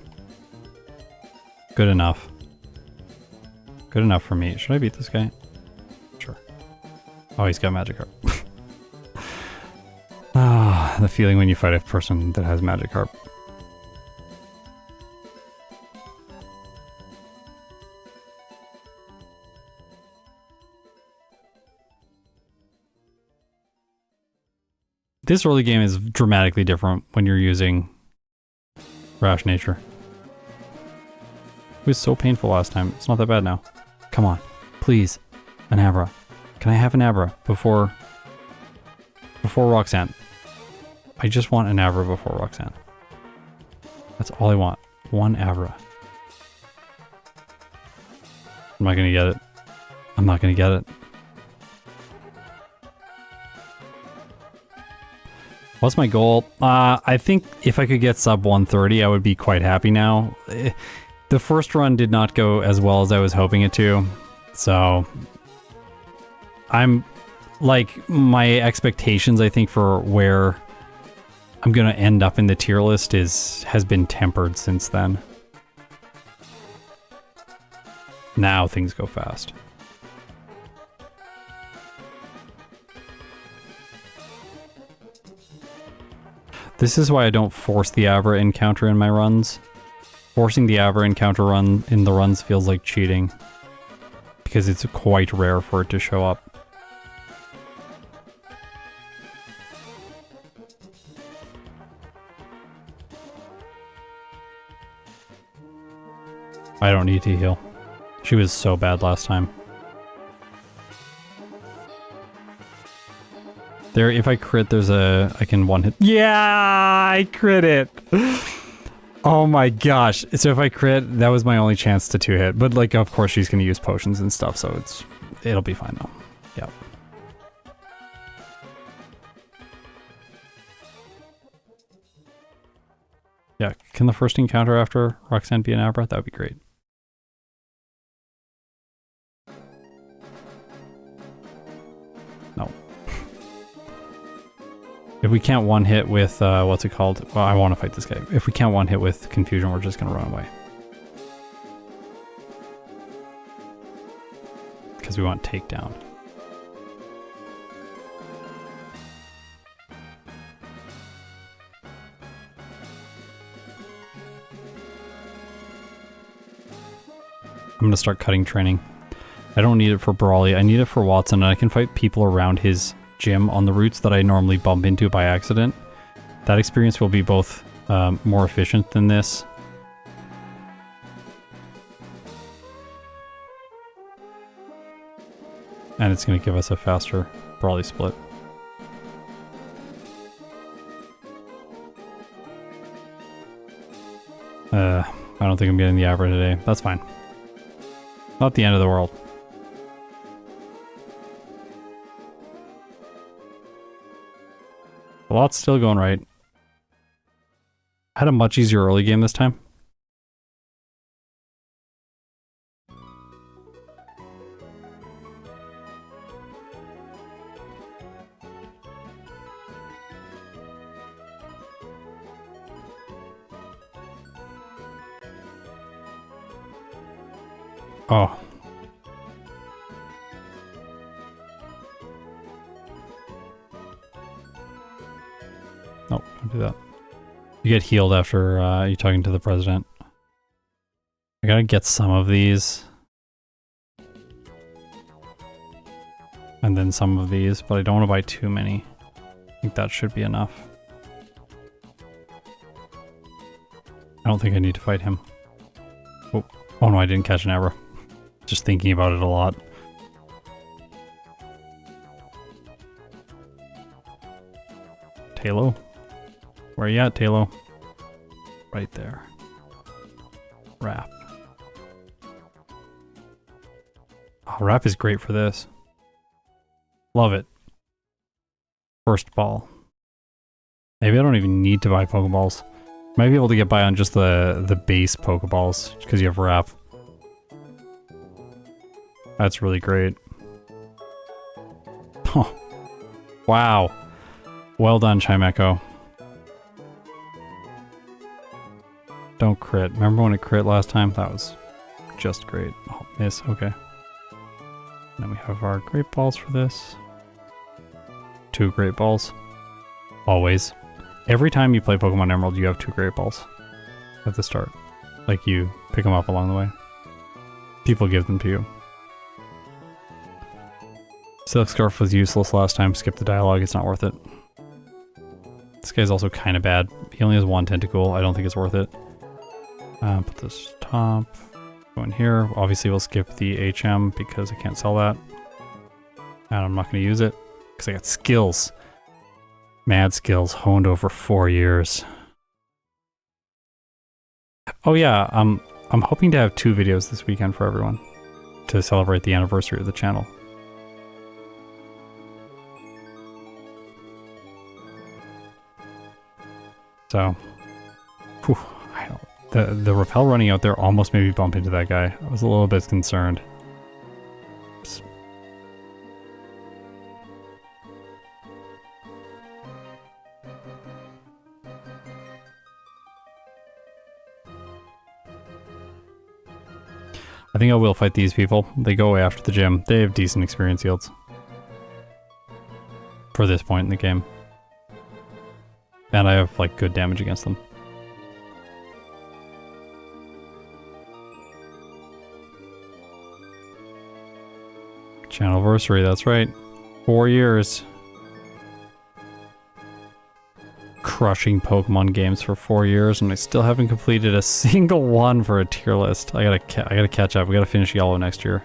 [SPEAKER 1] Good enough. Good enough for me. Should I beat this guy? Sure. Oh, he's got Magikarp. Ah, the feeling when you fight a person that has Magikarp. This early game is dramatically different when you're using Rash Nature. It was so painful last time. It's not that bad now. Come on. Please. An Abra. Can I have an Abra before Roxanne? I just want an Abra before Roxanne. That's all I want. One Abra. I'm not gonna get it. I'm not gonna get it. What's my goal? I think if I could get sub 130, I would be quite happy now. The first run did not go as well as I was hoping it to, so I'm like, my expectations, I think, for where I'm gonna end up in the tier list has been tempered since then. Now things go fast. This is why I don't force the Abra encounter in my runs. Forcing the Abra encounter run in the runs feels like cheating, because it's quite rare for it to show up. I don't need to heal. She was so bad last time. There, if I crit, I can one hit. Yeah, I crit it. Oh my gosh. So if I crit, that was my only chance to 2-hit. But like, of course she's going to use potions and stuff, so it'll be fine though. Yep. Yeah, can the first encounter after Roxanne be an Abra? That would be great. No. If we can't one hit with, what's it called? Well, I want to fight this guy. If we can't one hit with confusion, we're just going to run away. Because we want takedown. I'm going to start cutting training. I don't need it for Brawly. I need it for Watson, and I can fight people around his gym on the routes that I normally bump into by accident. That experience will be both more efficient than this. And it's going to give us a faster Brawly split. I don't think I'm getting the Abra today. That's fine. Not the end of the world. A lot's still going right. I had a much easier early game this time. Oh. No, don't do that. You get healed after you talking to the president. I gotta get some of these. And then some of these, but I don't want to buy too many. I think that should be enough. I don't think I need to fight him. Oh, oh no, I didn't catch an Abra. Just thinking about it a lot. Talo? Where you at, Talo? Right there. Wrap. Oh, Wrap is great for this. Love it. First ball. Maybe I don't even need to buy Pokeballs. Might be able to get by on just the base Pokeballs, because you have Wrap. That's really great. Oh, wow. Well done, Chimecho. Don't crit. Remember when it crit last time? That was just great. Oh, miss. Okay. Then we have our Great Balls for this. 2 Great Balls. Always. Every time you play Pokemon Emerald, you have 2 Great Balls at the start. Like, you pick them up along the way. People give them to you. Silk Scarf was useless last time. Skip the dialogue. It's not worth it. This guy's also kind of bad. He only has 1 tentacle. I don't think it's worth it. Put this top. Go in here. Obviously, we'll skip the HM because I can't sell that. And I'm not going to use it because I got skills. Mad skills honed over 4 years. Oh yeah, I'm hoping to have 2 videos this weekend for everyone to celebrate the anniversary of the channel. So, whew, I don't, the rappel running out there almost made me bump into that guy. I was a little bit concerned. I think I will fight these people. They go away after the gym. They have decent experience yields. For this point in the game. And I have, like, good damage against them. Channelversary, that's right. 4 years. Crushing Pokemon games for 4 years, and I still haven't completed a single one for a tier list. I gotta catch up. We gotta finish Yellow next year.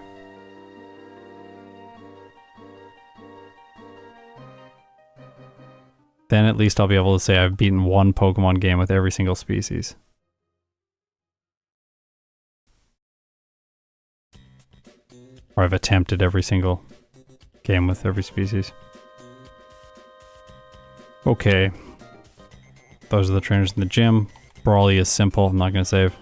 [SPEAKER 1] Then at least I'll be able to say I've beaten one Pokemon game with every single species. Or I've attempted every single game with every species. Okay. Those are the trainers in the gym. Brawly is simple. I'm not going to save.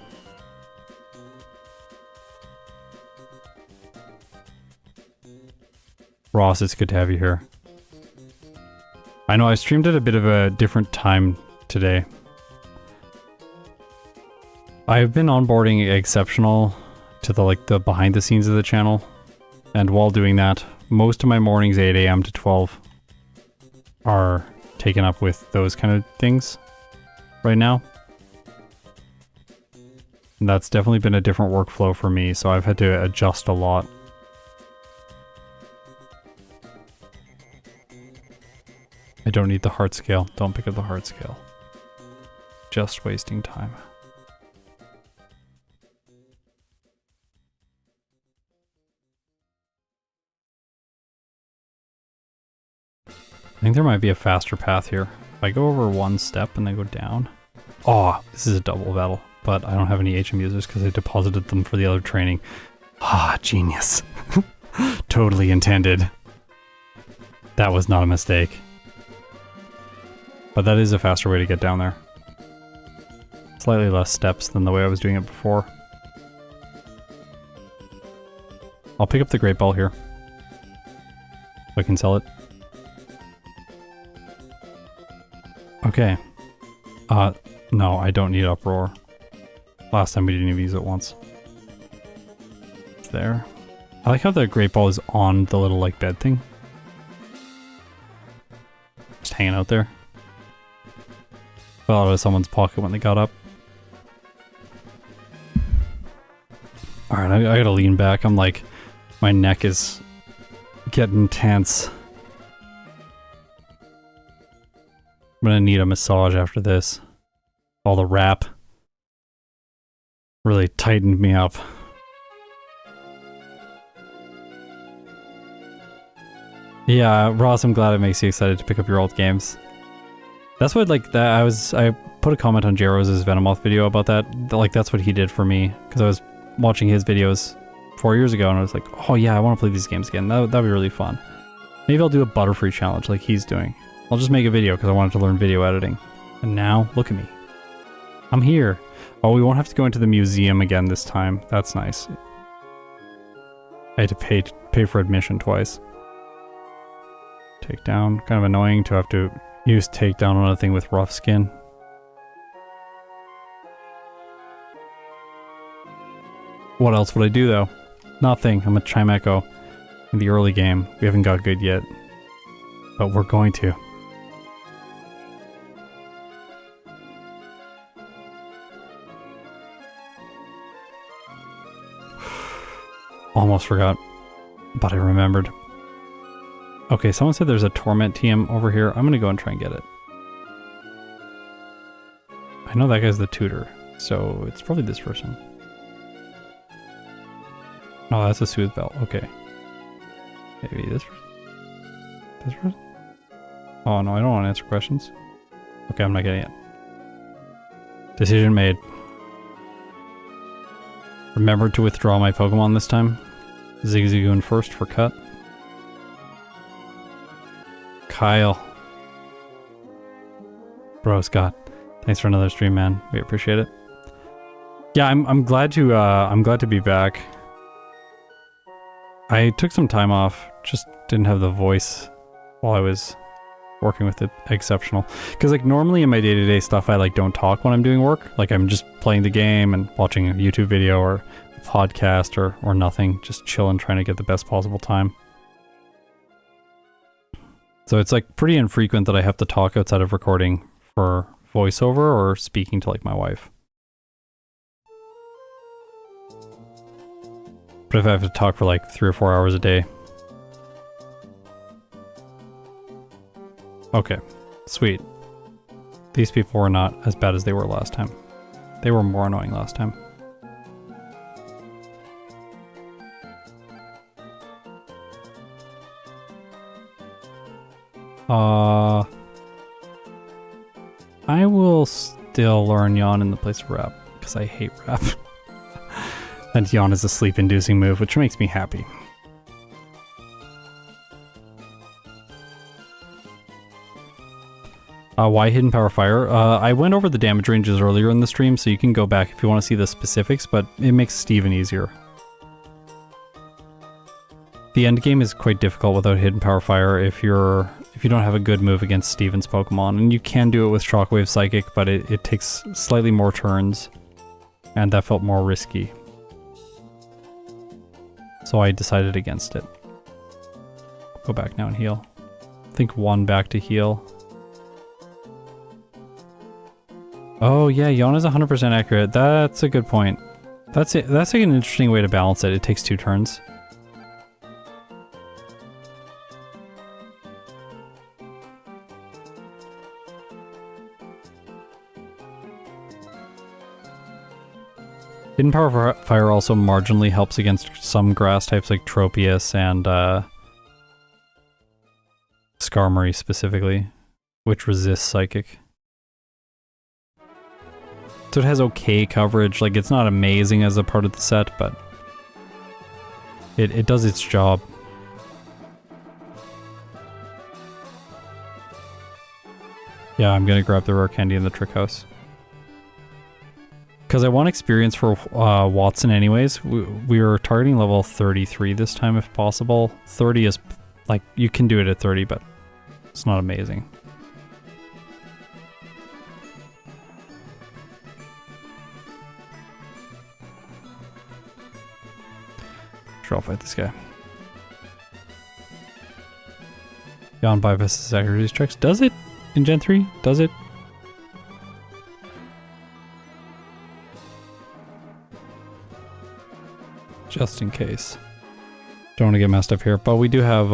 [SPEAKER 1] Ross, it's good to have you here. I know I streamed at a bit of a different time today. I've been onboarding Exceptional to the behind the scenes of the channel. And while doing that, most of my mornings 8 AM to 12 are taken up with those kind of things right now. And that's definitely been a different workflow for me, so I've had to adjust a lot. I don't need the heart scale. Don't pick up the heart scale. Just wasting time. I think there might be a faster path here. If I go over one step and then go down... Oh, this is a double battle, but I don't have any HM users because I deposited them for the other training. Ah, genius. Totally intended. That was not a mistake. But that is a faster way to get down there. Slightly less steps than the way I was doing it before. I'll pick up the Great Ball here. So I can sell it. Okay. No, I don't need Uproar. Last time we didn't even use it once. It's there. I like how the Great Ball is on the little, like, bed thing. Just hanging out there. Fell out of someone's pocket when they got up. Alright, I gotta lean back. I'm like, my neck is getting tense. I'm gonna need a massage after this. All the rap really tightened me up. Yeah, Ross, I'm glad it makes you excited to pick up your old games. That's what, like, that I put a comment on J-Rose's Venomoth video about that. Like, that's what he did for me, because I was watching his videos 4 years ago, and I was like, oh yeah, I want to play these games again. That'd be really fun. Maybe I'll do a Butterfree challenge like he's doing. I'll just make a video because I wanted to learn video editing. And now, look at me. I'm here. Oh, we won't have to go into the museum again this time. That's nice. I had to pay for admission twice. Takedown. Kind of annoying to have to use takedown on a thing with rough skin. What else would I do though? Nothing. I'm a Chimecho in the early game. We haven't got good yet. But we're going to. Almost forgot, but I remembered. Okay, someone said there's a Torment TM over here. I'm gonna go and try and get it. I know that guy's the tutor, so it's probably this person. Oh, that's a Soothe Belt. Okay. Maybe this person. Oh no, I don't want to answer questions. Okay, I'm not getting it. Decision made. Remember to withdraw my Pokemon this time. Zigzagoon first for cut. Kyle. Bro, Scott. Thanks for another stream, man. We appreciate it. Yeah, I'm glad to be back. I took some time off, just didn't have the voice while I was working with it exceptional. Because like normally in my day-to-day stuff I like don't talk when I'm doing work. Like I'm just playing the game and watching a YouTube video or a podcast or nothing. Just chilling, trying to get the best possible time. So it's like pretty infrequent that I have to talk outside of recording for voiceover or speaking to like my wife. But if I have to talk for like 3 or 4 hours a day. Okay, sweet. These people were not as bad as they were last time. They were more annoying last time. I will still learn Yawn in the place of Rap, because I hate Rap. And Yawn is a sleep-inducing move, which makes me happy. Why Hidden Power Fire? I went over the damage ranges earlier in the stream, so you can go back if you want to see the specifics, but it makes Steven easier. The end game is quite difficult without Hidden Power Fire if you don't have a good move against Steven's Pokemon, and you can do it with Shockwave Psychic, but it takes slightly more turns, and that felt more risky. So I decided against it. Go back now and heal. I think 1 back to heal. Oh yeah, Yawn is 100% accurate. That's a good point. That's it. That's like an interesting way to balance it. It takes 2 turns. Hidden Power Fire also marginally helps against some grass types like Tropius and Skarmory specifically, which resists Psychic. So it has okay coverage, like it's not amazing as a part of the set, but it does its job. Yeah, I'm gonna grab the rare candy in the trick house. Because I want experience for Watson anyways. We were targeting level 33 this time if possible. 30 is, like, you can do it at 30, but it's not amazing. Sure, I'll fight this guy. Yawn bypasses accuracy checks. Does it? In Gen 3? Does it? Just in case. Don't want to get messed up here, but we do have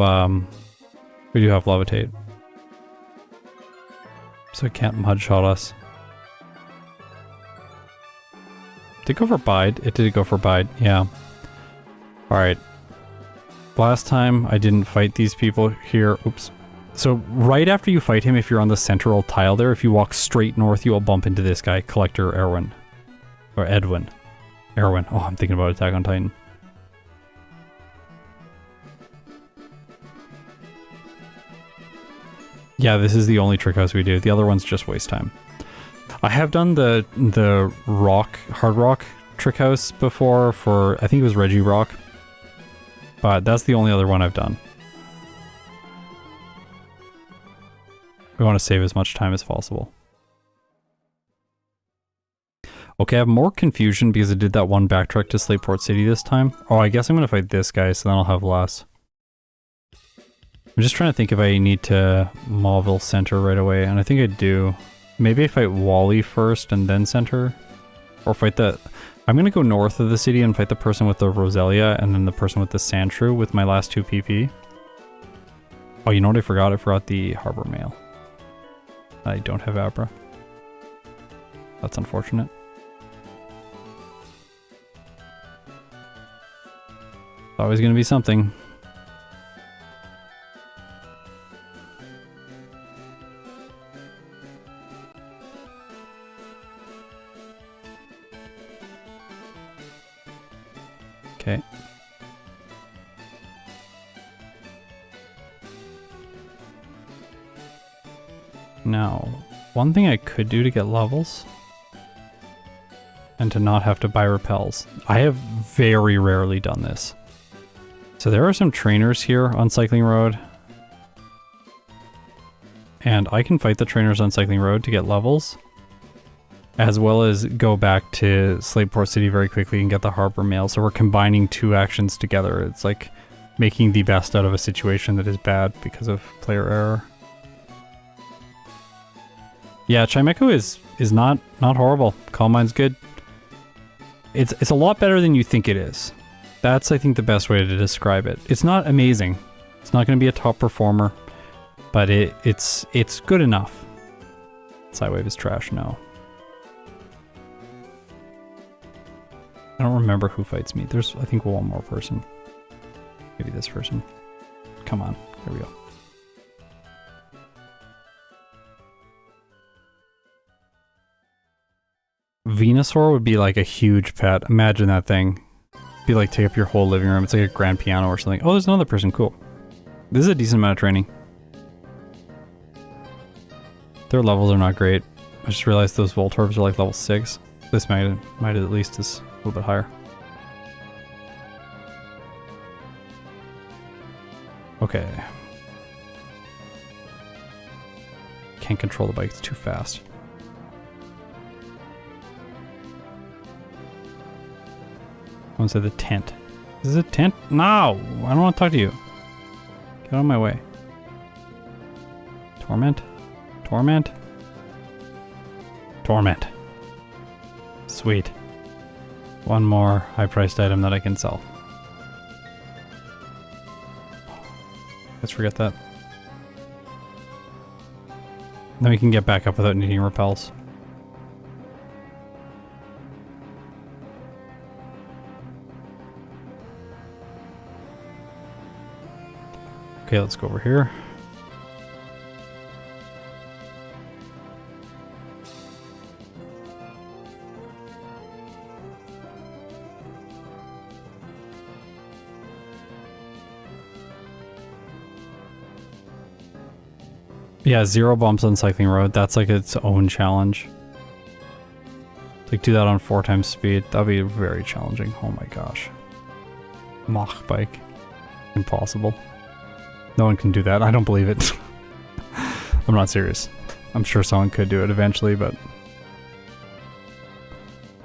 [SPEAKER 1] Levitate. So it can't mudshot us. Did it go for Bide? It did go for Bide, yeah. Alright. Last time I didn't fight these people here. Oops. So right after you fight him, if you're on the central tile there, if you walk straight north, you will bump into this guy, Collector Erwin. Or Edwin. Erwin. Oh, I'm thinking about Attack on Titan. Yeah, this is the only trick house we do. The other ones just waste time. I have done the hard rock trick house before for, I think it was Reggie Rock. But that's the only other one I've done. We want to save as much time as possible. Okay, I have more confusion because I did that one backtrack to Slateport City this time. Oh, I guess I'm going to fight this guy, so then I'll have less. I'm just trying to think if I need to Mauville Center right away, and I think I do. Maybe I fight Wally first and then Center? Or fight the... I'm going to go north of the city and fight the person with the Roselia and then the person with the Sandshrew with my last 2 PP. Oh, you know what I forgot? I forgot the Harbor Mail. I don't have Abra. That's unfortunate. It's always going to be something. Okay. Now, one thing I could do to get levels and to not have to buy repels. I have very rarely done this. So there are some trainers here on Cycling Road. And I can fight the trainers on Cycling Road to get levels, as well as go back to Slateport City very quickly and get the Harbor Mail. So we're combining two actions together. It's like making the best out of a situation that is bad because of player error. Yeah, Chimecho is not horrible. Calm Mind's good. It's a lot better than you think it is. That's, I think, the best way to describe it. It's not amazing. It's not going to be a top performer, but it's good enough. Sidewave is trash now. I don't remember who fights me. There's, I think, one more person. Maybe this person. Come on. Here we go. Venusaur would be like a huge pet. Imagine that thing. Be like take up your whole living room. It's like a grand piano or something. Oh, there's another person. Cool. This is a decent amount of training. Their levels are not great. I just realized those Voltorbs are like level 6. This might at least is a little bit higher. Okay. Can't control the bike. It's too fast. Someone said the tent. Is this a tent? No! I don't want to talk to you. Get out of my way. Torment? Torment? Torment. Sweet. One more high-priced item that I can sell. Let's forget that. Then we can get back up without needing repels. Okay, let's go over here. Yeah, 0 bumps on Cycling Road. That's like its own challenge. Like do that on 4 times speed. That'd be very challenging. Oh my gosh. Mach bike. Impossible. No one can do that. I don't believe it. I'm not serious. I'm sure someone could do it eventually, but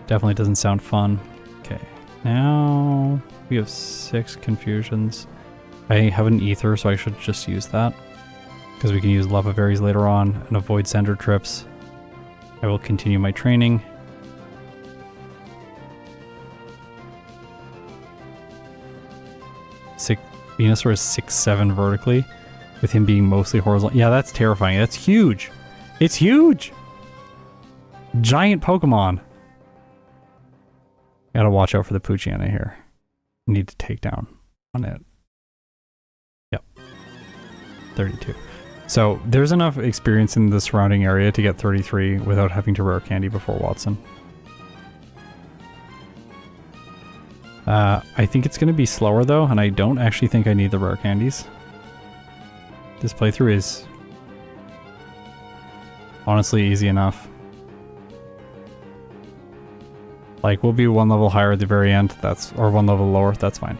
[SPEAKER 1] definitely doesn't sound fun. Okay, now we have 6 confusions. I have an ether, so I should just use that because we can use lava berries later on and avoid sender trips. I will continue my training. Venusaur is 6'7" vertically, with him being mostly horizontal. Yeah, that's terrifying. That's huge. It's huge! Giant Pokemon. Gotta watch out for the Poochyena here. Need to take down on it. Yep. 32. So, there's enough experience in the surrounding area to get 33 without having to rare candy before Watson. I think it's going to be slower though, and I don't actually think I need the rare candies. This playthrough is honestly easy enough. Like, we'll be 1 level higher at the very end, or 1 level lower, that's fine.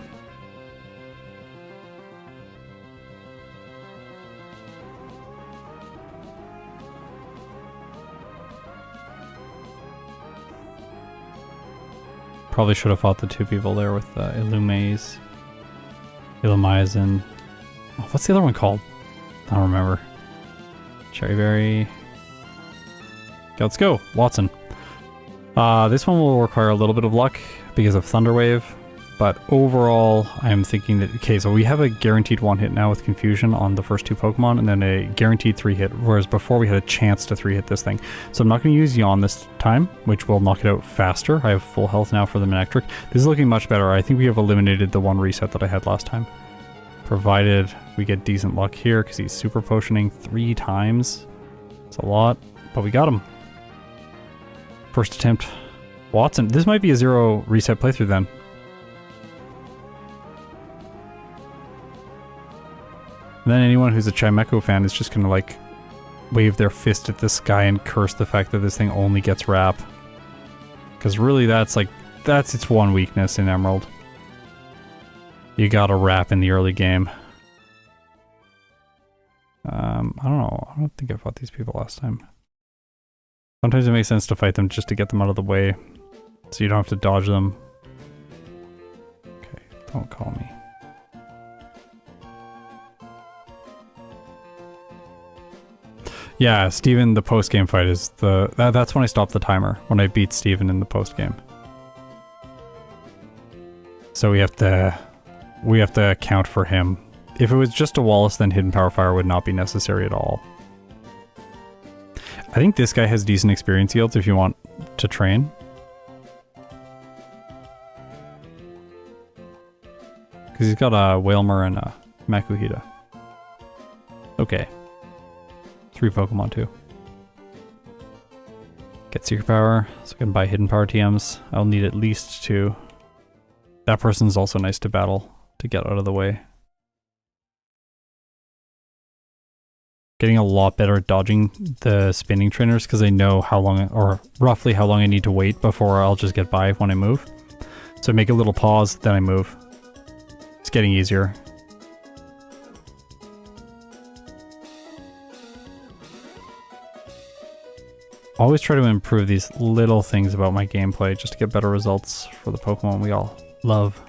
[SPEAKER 1] Probably should have fought the 2 people there with Illumize and... Oh, what's the other one called? I don't remember. Cherry Berry. Okay, let's go. Watson. This one will require a little bit of luck because of Thunder Wave, but overall I'm thinking that... Okay, so we have a guaranteed 1 hit now with Confusion on the first 2 Pokemon, and then a guaranteed 3 hit, whereas before we had a chance to 3 hit this thing. So I'm not going to use Yawn this time, which will knock it out faster. I have full health now for the Manectric. This is looking much better. I think we have eliminated the 1 reset that I had last time. Provided we get decent luck here, because he's Super Potioning 3 times. It's a lot, but we got him. First attempt. Watson. This might be a 0 reset playthrough then. And then anyone who's a Chimecho fan is just gonna like wave their fist at the sky and curse the fact that this thing only gets wrap. Because really that's its one weakness in Emerald. You gotta wrap in the early game. I don't know. I don't think I fought these people last time. Sometimes it makes sense to fight them just to get them out of the way, so you don't have to dodge them. Okay, don't call me. Yeah, Steven, the post-game fight is that's when I stopped the timer, when I beat Steven in the post-game. So we have to account for him. If it was just a Wallace, then Hidden Power Fire would not be necessary at all. I think this guy has decent experience yields if you want to train. Because he's got a Whalmer and a Makuhita. Okay. 3 Pokemon too. Get Secret Power, so I can buy Hidden Power TMs. I'll need at least 2. That person's also nice to battle, to get out of the way. Getting a lot better at dodging the spinning trainers because I know how long, or roughly how long I need to wait before I'll just get by when I move. So make a little pause, then I move. It's getting easier. Always try to improve these little things about my gameplay just to get better results for the Pokemon we all love.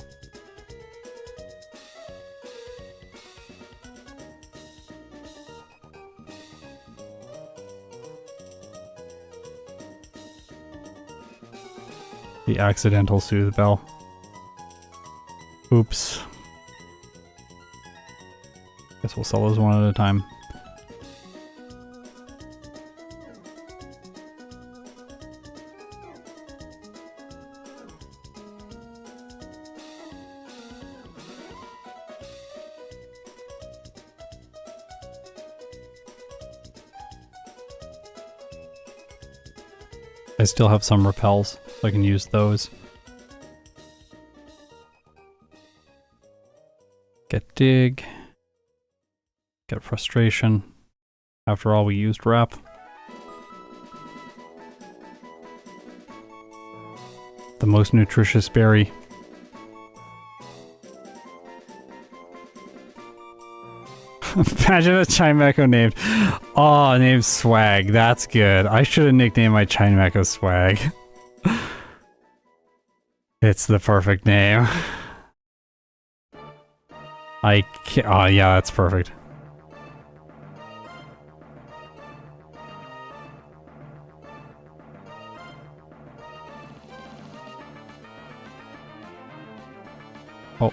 [SPEAKER 1] The accidental Soothe Bell. Oops. Guess we'll sell those one at a time. I still have some repels, so I can use those. Get Dig. Get Frustration. After all, we used Wrap. The most nutritious berry. Imagine a Chimecho named... Oh, named Swag. That's good. I should have nicknamed my Chimecho Swag. It's the perfect name. I can't... Oh, yeah, that's perfect. Oh.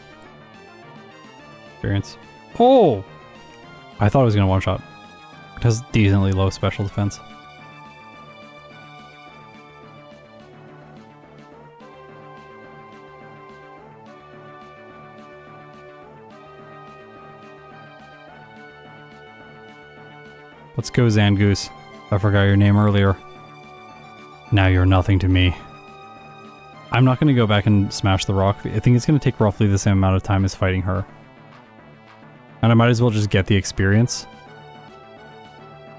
[SPEAKER 1] Experience. Oh! I thought it was going to one-shot. It has decently low special defense. Let's go, Zangoose. I forgot your name earlier. Now you're nothing to me. I'm not going to go back and smash the rock. I think it's going to take roughly the same amount of time as fighting her. And I might as well just get the experience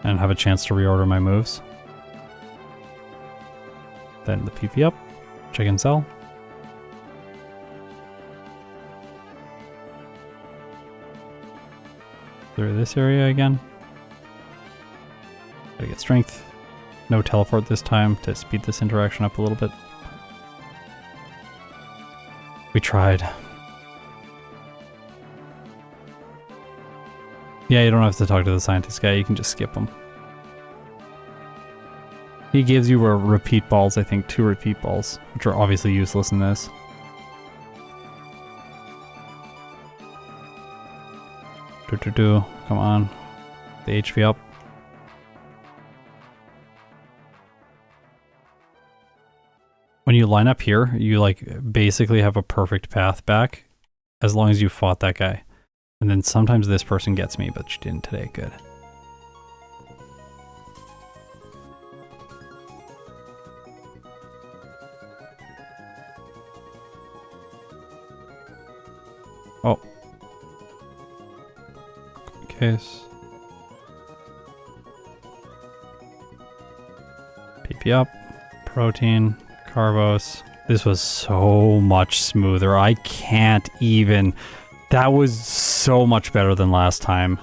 [SPEAKER 1] and have a chance to reorder my moves. Then the PP up, check and sell. Through this area again. Gotta get strength. No teleport this time to speed this interaction up a little bit. We tried. Yeah, you don't have to talk to the scientist guy, you can just skip him. He gives you a repeat balls, I think 2 repeat balls, which are obviously useless in this. Come on. The HP up. When you line up here, you like basically have a perfect path back as long as you fought that guy. And then sometimes this person gets me, but she didn't today. Good. Oh. Okay. case. PP up, protein, carbos. This was so much smoother. I can't even. That was so much better than last time.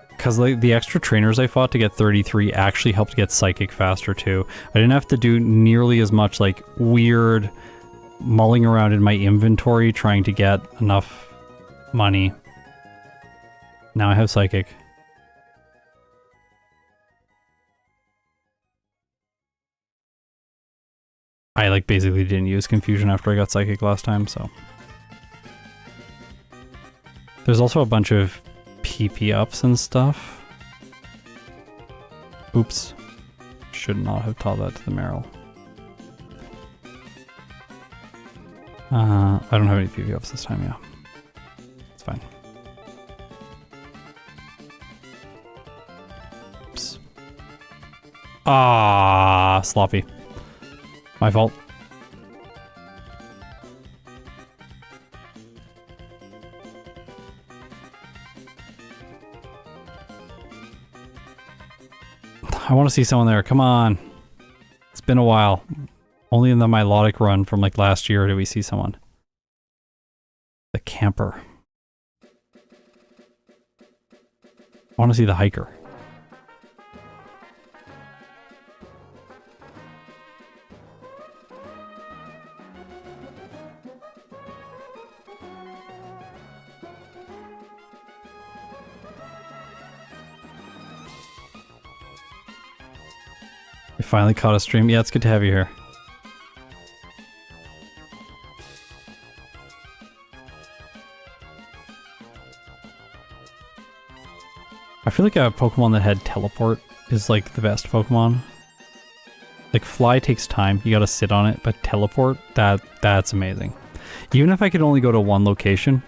[SPEAKER 1] Because the extra trainers I fought to get 33 actually helped get psychic faster too. I didn't have to do nearly as much like weird mulling around in my inventory trying to get enough money. Now I have psychic. I like basically didn't use confusion after I got psychic last time, so. There's also a bunch of PP ups and stuff. Oops. Should not have taught that to the Meryl. I don't have any PP ups this time, yeah. It's fine. Oops. Ah, sloppy. My fault. I want to see someone there. Come on. It's been a while. Only in the Milotic run from like last year did we see someone. The camper. I want to see the hiker. You finally caught a stream. Yeah, it's good to have you here. I feel like a Pokemon that had teleport is like the best Pokemon. Like Fly takes time, you gotta sit on it, but teleport, that's amazing. Even if I could only go to one location,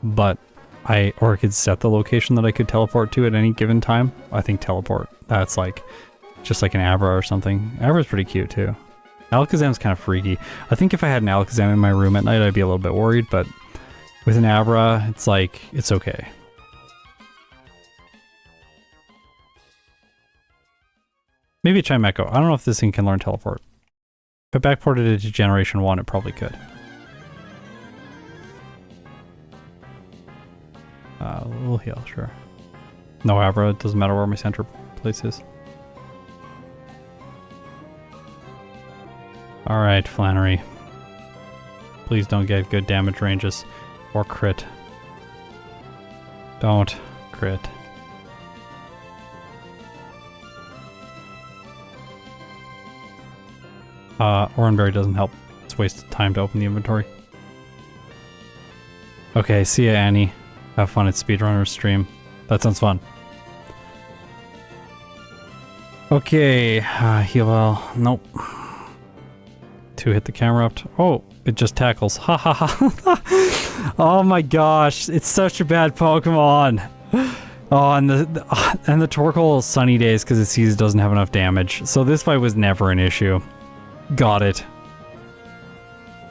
[SPEAKER 1] but I could set the location that I could teleport to at any given time, I think teleport. That's like just like an Abra or something. Abra's pretty cute too. Alakazam's kind of freaky. I think if I had an Alakazam in my room at night, I'd be a little bit worried, but with an Abra, it's like, it's okay. Maybe a Chimecho. I don't know if this thing can learn teleport. If I backported it to Generation 1, it probably could. We'll heal, sure. No Abra, it doesn't matter where my center place is. Alright, Flannery. Please don't get good damage ranges. Or crit. Don't crit. Oranberry doesn't help. It's wasted time to open the inventory. Okay, see ya, Annie. Have fun at Speedrunner's stream. That sounds fun. Okay, heal well. Nope. 2 hit the camera up. Oh, it just tackles. Ha ha ha. Oh my gosh, it's such a bad Pokemon. Oh, and the Torkoal Sunny Days because it sees it doesn't have enough damage. So this fight was never an issue. Got it.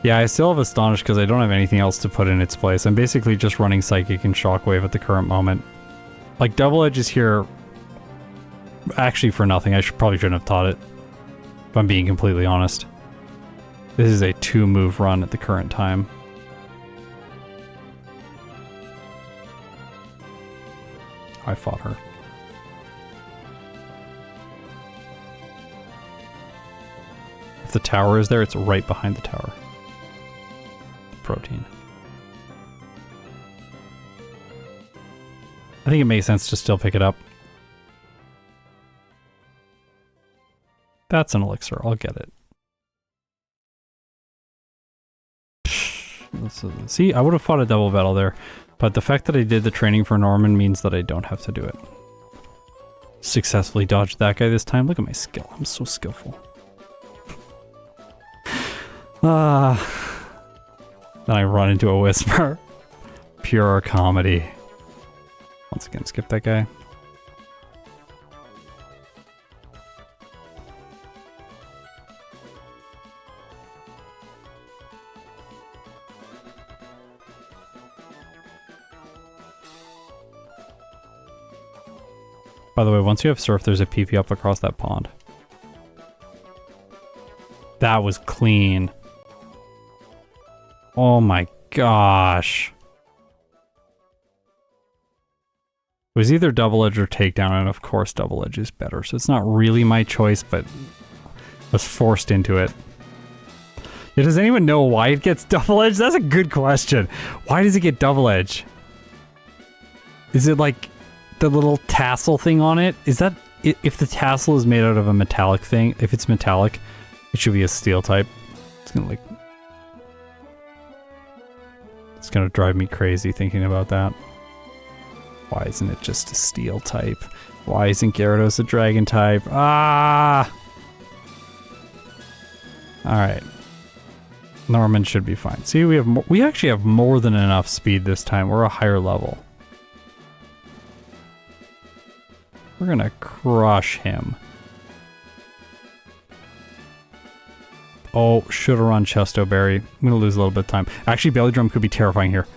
[SPEAKER 1] Yeah, I still have Astonished because I don't have anything else to put in its place. I'm basically just running Psychic and Shockwave at the current moment. Like, Double Edge is here actually for nothing. I probably shouldn't have taught it, if I'm being completely honest. This is a 2-move run at the current time. I fought her. If the tower is there, it's right behind the tower. Protein. I think it makes sense to still pick it up. That's an elixir. I'll get it. See, I would have fought a double battle there, but the fact that I did the training for Norman means that I don't have to do it. Successfully dodged that guy this time. Look at my skill. I'm so skillful. Then I run into a Whisper. Pure comedy. Once again, skip that guy. By the way, once you have surf, there's a PP up across that pond. That was clean. Oh my gosh. It was either double edge or takedown, and of course double edge is better. So it's not really my choice, but I was forced into it. Yeah, does anyone know why it gets double edge? That's a good question. Why does it get double edge? Is it like the little tassel thing on it? Is that, if the tassel is made out of a metallic thing, if it's metallic, it should be a steel type. It's gonna drive me crazy thinking about that. Why isn't it just a steel type? Why isn't Gyarados a dragon type? Ah! Alright. Norman should be fine. See, we actually have more than enough speed this time. We're a higher level. We're gonna crush him. Oh, should have run Chesto Berry. I'm gonna lose a little bit of time. Actually, Belly Drum could be terrifying here.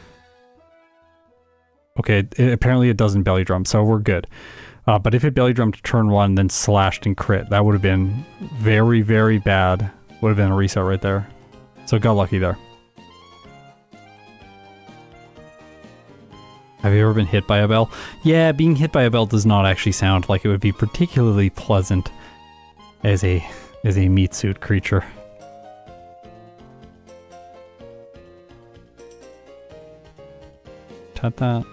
[SPEAKER 1] Okay, apparently it doesn't Belly Drum, so we're good. But if it Belly Drummed to turn 1, then slashed and crit, that would have been very, very bad. Would have been a reset right there. So got lucky there. Have you ever been hit by a bell? Yeah, being hit by a bell does not actually sound like it would be particularly pleasant as a meat suit creature. Cut that.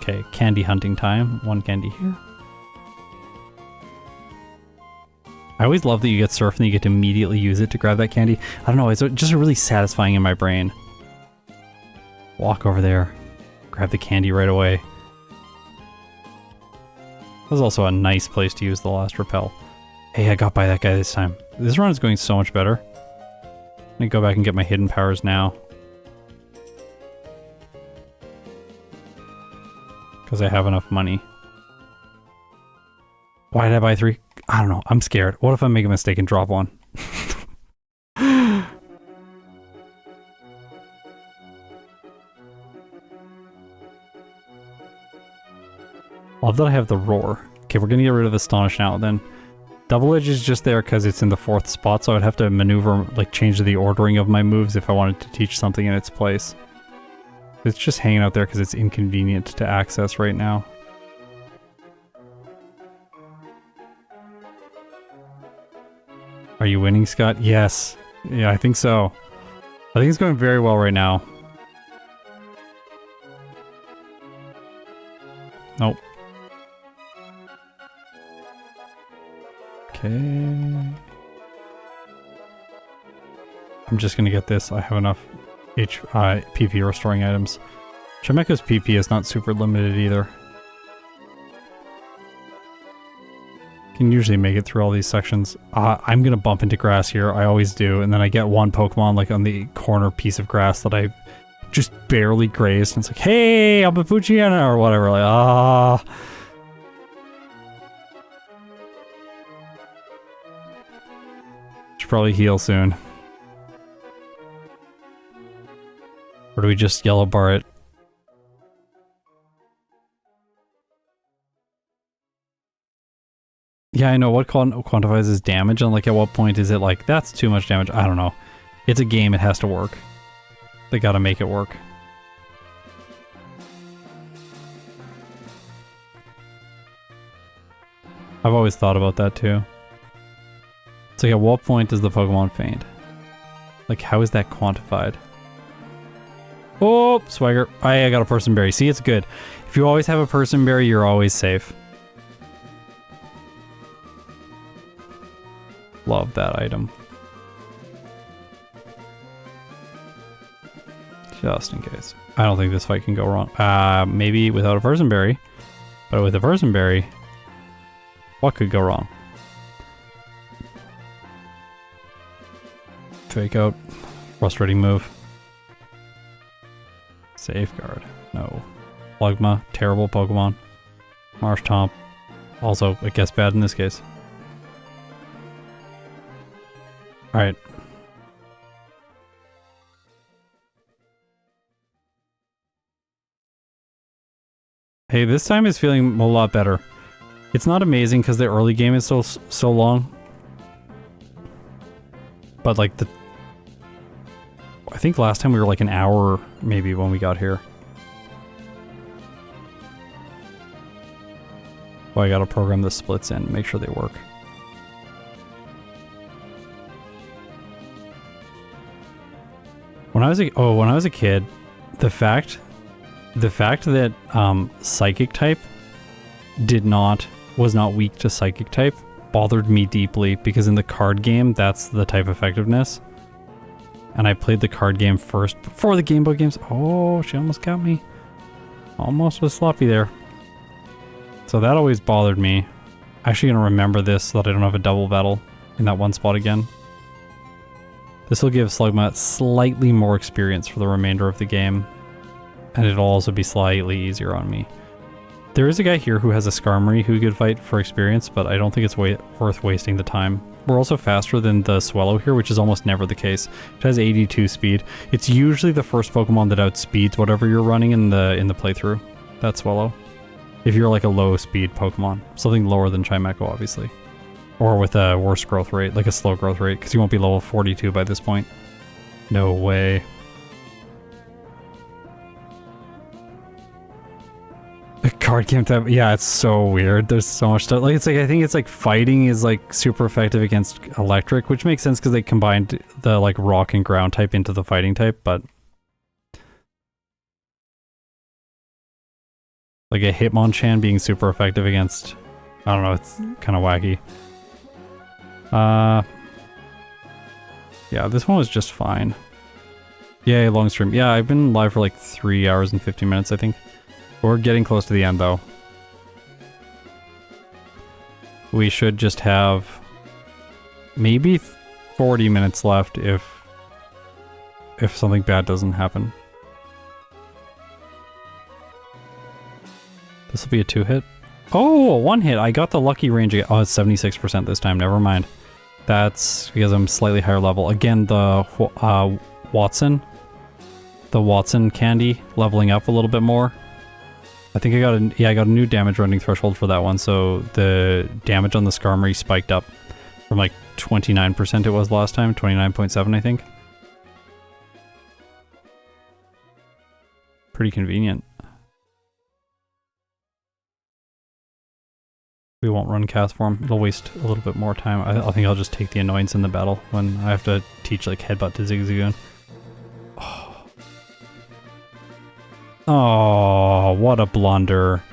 [SPEAKER 1] Okay, candy hunting time. 1 candy here. I always love that you get surf and you get to immediately use it to grab that candy. I don't know, it's just really satisfying in my brain. Walk over there. Grab the candy right away. That was also a nice place to use the last repel. Hey, I got by that guy this time. This run is going so much better. I'm gonna go back and get my hidden powers now. Because I have enough money. Why did I buy 3? I don't know. I'm scared. What if I make a mistake and drop 1? Love that I have the roar. Okay, we're gonna get rid of Astonish now then. Double Edge is just there because it's in the 4th spot, so I'd have to maneuver, like change the ordering of my moves if I wanted to teach something in its place. It's just hanging out there because it's inconvenient to access right now. Are you winning, Scott? Yes. Yeah, I think so. I think it's going very well right now. Nope. Okay. I'm just gonna get this. I have enough PP restoring items. Chimecho's PP is not super limited either. Can usually make it through all these sections. I'm gonna bump into grass here. I always do, and then I get one Pokemon like on the corner piece of grass that I just barely grazed, and it's like, hey, I'm a Poochyena or whatever. Like, should probably heal soon. Or do we just yellow bar it? Yeah, I know. What quantifies as damage, and like at what point is it like, that's too much damage? I don't know. It's a game, it has to work. They gotta make it work. I've always thought about that too. It's like, at what point does the Pokemon faint? Like, how is that quantified? Oh, Swagger. I got a Person Berry. See, it's good. If you always have a Person Berry, you're always safe. Love that item. Just in case. I don't think this fight can go wrong. Maybe without a Person Berry. But with a Person Berry, what could go wrong? Fake out. Frustrating move. Safeguard. No. Plugma. Terrible Pokemon. Marshtomp. Also, I guess bad in this case. Alright. Hey, this time is feeling a lot better. It's not amazing because the early game is so long. But like I think last time we were like an hour maybe when we got here. Well, I gotta program the splits in, make sure they work. When I was a kid, the fact that psychic type was not weak to psychic type bothered me deeply, because in the card game that's the type effectiveness. And I played the card game first before the Game Boy games. Oh, she almost got me. Almost was sloppy there. So that always bothered me. Actually gonna remember this so that I don't have a double battle in that one spot again. This will give Slugma slightly more experience for the remainder of the game, and it'll also be slightly easier on me. There is a guy here who has a Skarmory who could fight for experience, but I don't think it's worth wasting the time. We're also faster than the Swellow here, which is almost never the case. It has 82 speed. It's usually the first Pokemon that outspeeds whatever you're running in the playthrough. That Swellow. If you're like a low speed Pokemon. Something lower than Chimecho, obviously. Or with a worse growth rate, like a slow growth rate, because you won't be level 42 by this point. No way. The card game type, yeah, it's so weird. There's so much stuff. Like, I think it's like fighting is like super effective against electric, which makes sense because they combined the like rock and ground type into the fighting type, but like a Hitmonchan being super effective against, I don't know, it's kind of wacky. Yeah, this one was just fine. Yay, long stream. Yeah, I've been live for like 3 hours and 50 minutes, I think. We're getting close to the end, though. We should just have maybe 40 minutes left if something bad doesn't happen. This will be a 2-hit. Oh, a 1-hit. I got the lucky range again. Oh, it's 76% this time. Never mind. That's because I'm slightly higher level. Again, the Watson. The Watson candy leveling up a little bit more. I think I got a new damage running threshold for that one, so the damage on the Skarmory spiked up from like 29% it was last time, 29.7 I think. Pretty convenient. We won't run cast form. It'll waste a little bit more time. I think I'll just take the annoyance in the battle when I have to teach like headbutt to Zigzagoon. Oh, what a blunder.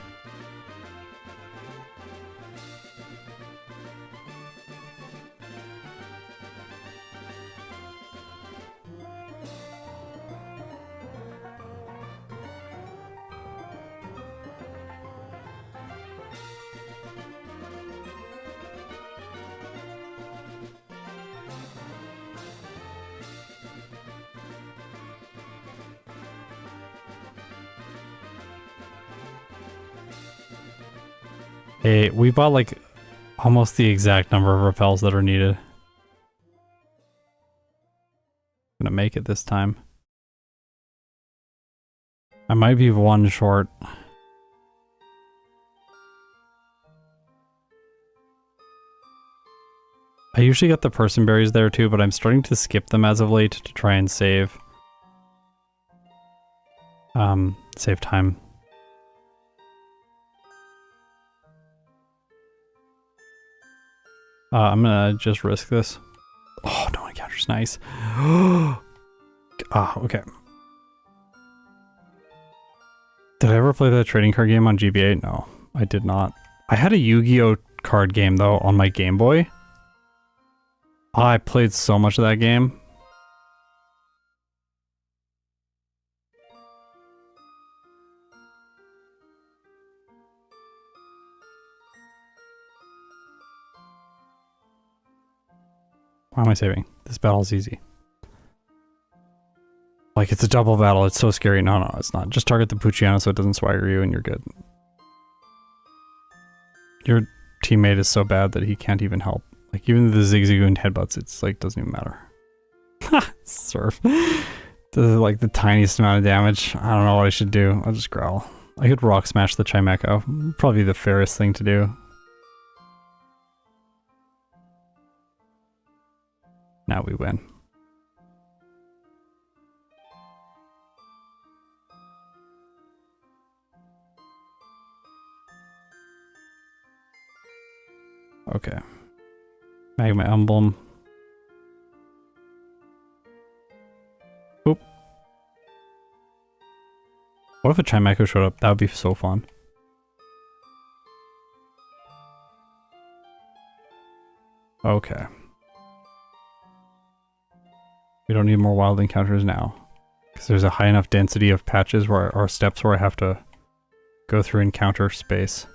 [SPEAKER 1] Hey, we bought like almost the exact number of repels that are needed. I'm gonna make it this time. I might be one short. I usually get the person berries there too, but I'm starting to skip them as of late to try and save time. I'm gonna just risk this. Oh, no encounter's nice. Ah, okay. Did I ever play the trading card game on GBA? No, I did not. I had a Yu-Gi-Oh card game though on my Game Boy. I played so much of that game. Why am I saving? This battle's easy. Like, it's a double battle. It's so scary. No, no, it's not. Just target the Puchiana so it doesn't swagger you and you're good. Your teammate is so bad that he can't even help. Like, even the Zigzagoon headbutts, it's like, doesn't even matter. Ha! Surf. Like, the tiniest amount of damage. I don't know what I should do. I'll just growl. I could rock smash the Chimecho. Probably the fairest thing to do. Now we win. Okay. Magma emblem. Oop. What if a Chimecho showed up? That would be so fun. Okay. We don't need more wild encounters now. Because there's a high enough density of patches where, or steps where I have to go through encounter space.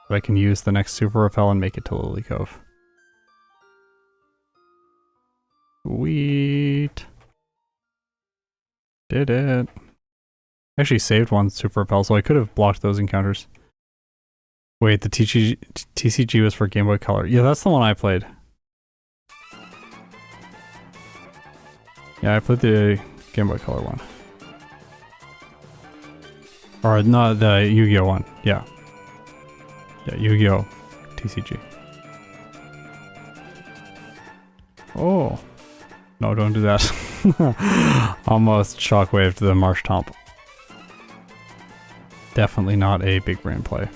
[SPEAKER 1] But I can use the next super repel and make it to Lily Cove. Sweet. Did it. Actually saved one super repel, so I could have blocked those encounters. Wait, the TCG was for Game Boy Color. Yeah, that's the one I played. Yeah, I played the Game Boy Color one. Or not the Yu-Gi-Oh one. Yeah. Yeah, Yu-Gi-Oh TCG. Oh. No, don't do that. Almost shockwave to the Marsh Tomp. Definitely not a big brain play.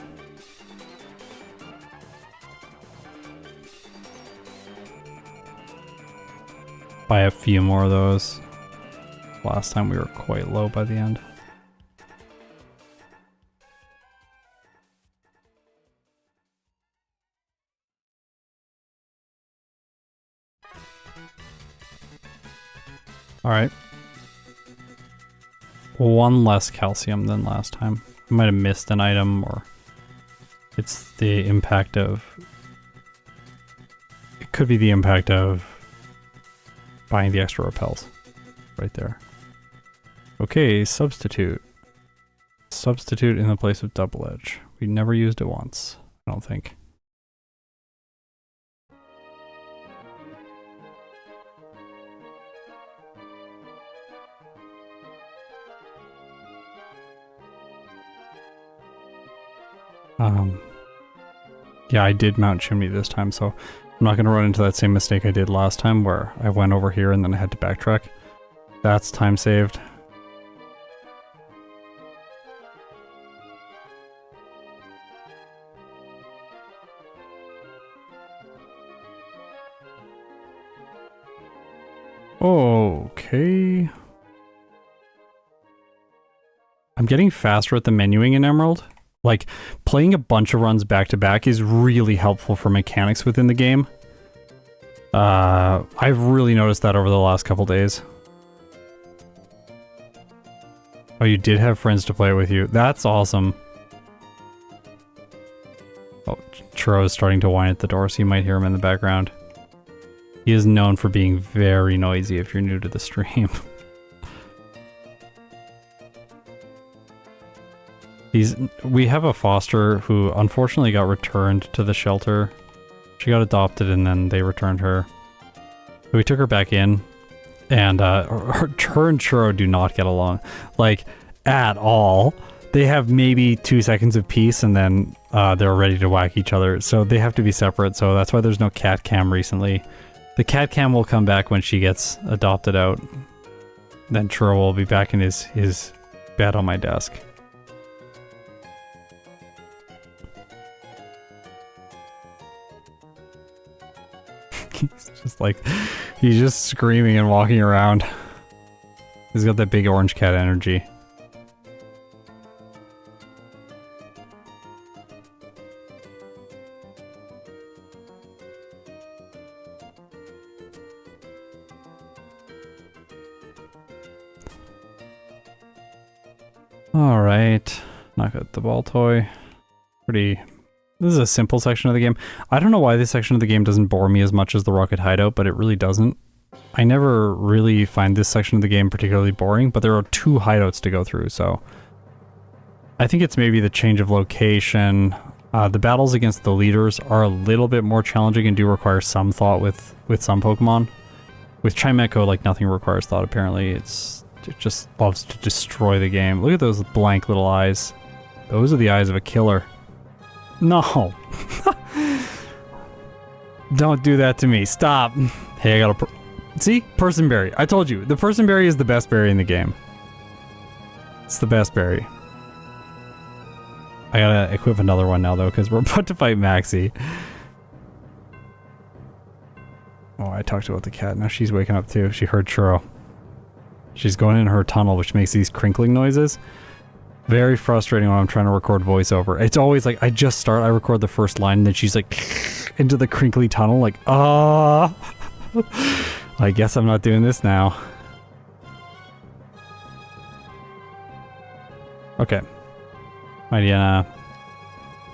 [SPEAKER 1] Buy a few more of those. Last time we were quite low by the end. Alright. One less calcium than last time. I might have missed an item, or it's the impact of... It could be the impact of buying the extra repels. Right there. Okay, substitute. Substitute in the place of double edge. We never used it once, I don't think. Yeah, I did mount chimney this time, so I'm not going to run into that same mistake I did last time where I went over here and then I had to backtrack. That's time saved. Okay. I'm getting faster at the menuing in Emerald. Like, playing a bunch of runs back to back is really helpful for mechanics within the game. I've really noticed that over the last couple days. Oh, you did have friends to play with you. That's awesome. Oh, Churro is starting to whine at the door, so you might hear him in the background. He is known for being very noisy if you're new to the stream. We have a foster who unfortunately got returned to the shelter. She got adopted and then they returned her. So we took her back in, and her and Churro do not get along, like, at all. They have maybe 2 seconds of peace and then they're ready to whack each other, so they have to be separate, so that's why there's no cat cam recently. The cat cam will come back when she gets adopted out. Then Churro will be back in his bed on my desk. He's just screaming and walking around. He's got that big orange cat energy. Alright, knock out the ball toy. This is a simple section of the game. I don't know why this section of the game doesn't bore me as much as the Rocket Hideout, but it really doesn't. I never really find this section of the game particularly boring, but there are 2 hideouts to go through, so... I think it's maybe the change of location. The battles against the leaders are a little bit more challenging and do require some thought with some Pokemon. With Chimecho, like, nothing requires thought, apparently. It just loves to destroy the game. Look at those blank little eyes. Those are the eyes of a killer. No. Don't do that to me. Stop. Hey, I got a See? Person berry. I told you. The person berry is the best berry in the game. It's the best berry. I gotta equip another one now, though, because we're about to fight Maxie. Oh, I talked about the cat. Now she's waking up, too. She heard Churro. She's going in her tunnel, which makes these crinkling noises. Very frustrating when I'm trying to record voiceover. It's always like, I record the first line, and then she's like, into the crinkly tunnel, like, ah. I guess I'm not doing this now. Okay. Mightyena.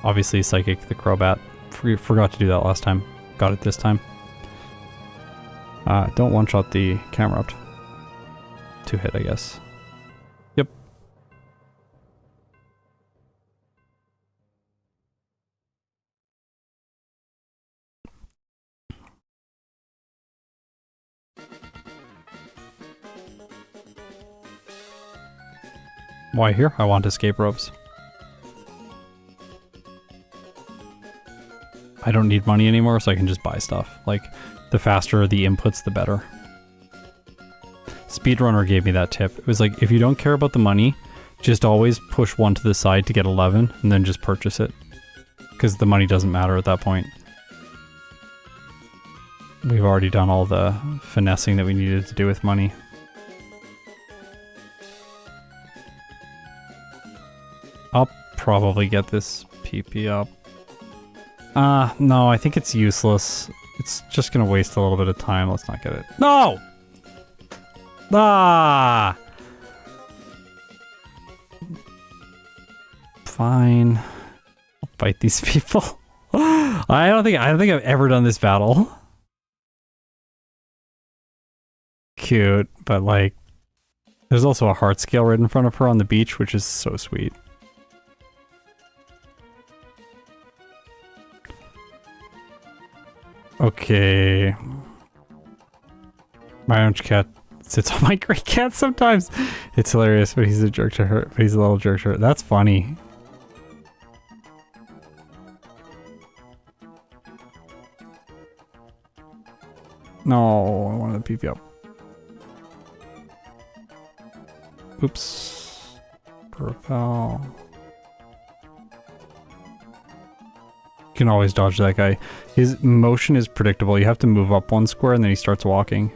[SPEAKER 1] Obviously Psychic the Crobat. Forgot to do that last time. Got it this time. Don't one-shot the camera up. 2-hit, I guess. Yep. Why here? I want escape ropes. I don't need money anymore, so I can just buy stuff. Like, the faster the inputs, the better. Speedrunner gave me that tip. It was like, if you don't care about the money, just always push one to the side to get 11, and then just purchase it. Because the money doesn't matter at that point. We've already done all the finessing that we needed to do with money. I'll probably get this PP up. No, I think it's useless. It's just gonna waste a little bit of time. Let's not get it. No! Ah! Fine. I'll fight these people. I don't think I've ever done this battle. Cute, but like, there's also a heart scale right in front of her on the beach, which is so sweet. Okay. My orange cat sits on my gray cat sometimes. It's hilarious, but he's a jerk to her. But he's a little jerk to her. That's funny. No, I wanted to PP up. Oops. Repel. You can always dodge that guy. His motion is predictable. You have to move up one square and then he starts walking.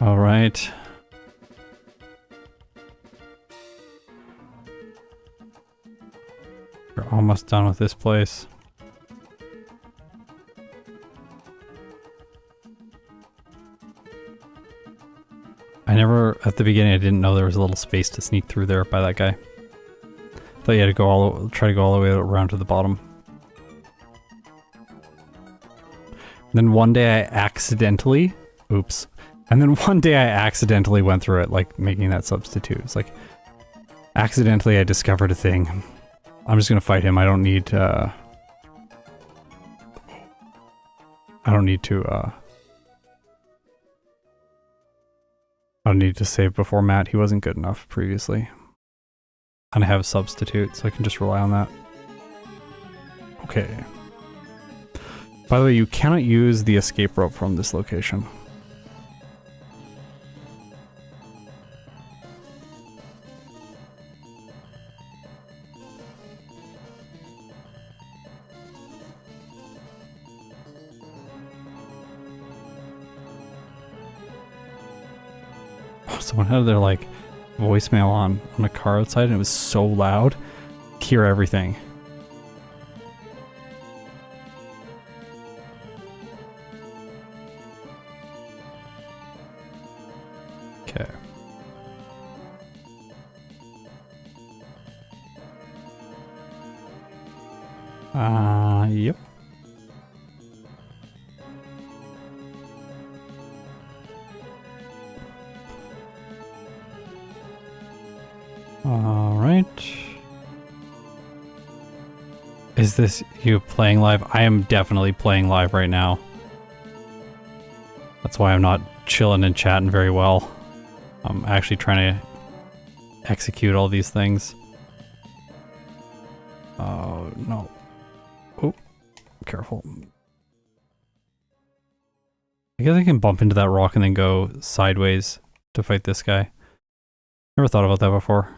[SPEAKER 1] All right. We're almost done with this place. At the beginning, I didn't know there was a little space to sneak through there by that guy. I thought you had to try to go all the way around to the bottom. And then one day I accidentally, oops. And then one day I accidentally went through it, like making that substitute. It's like, accidentally I discovered a thing. I'm just gonna fight him. I don't need to save before Matt. He wasn't good enough previously. And I have a substitute, so I can just rely on that. Okay. By the way, you cannot use the escape rope from this location. Someone had their like voicemail on a car outside and it was so loud. Hear everything. Okay. Yep. Alright. Is this you playing live? I am definitely playing live right now. That's why I'm not chilling and chatting very well. I'm actually trying to execute all these things. Oh, no. Oh, careful. I guess I can bump into that rock and then go sideways to fight this guy. Never thought about that before.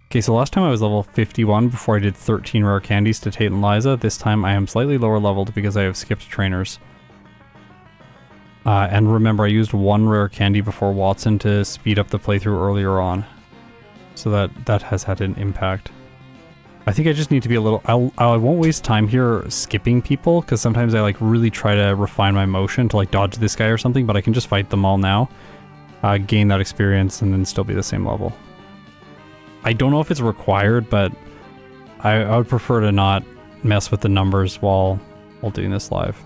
[SPEAKER 1] Okay, so last time I was level 51 before I did 13 rare candies to Tate and Liza. This time I am slightly lower leveled because I have skipped trainers. And remember, I used 1 rare candy before Watson to speed up the playthrough earlier on. So that has had an impact. I think I just need to be a little... I won't waste time here skipping people, because sometimes I like really try to refine my motion to like dodge this guy or something, but I can just fight them all now, gain that experience, and then still be the same level. I don't know if it's required, but I would prefer to not mess with the numbers while doing this live.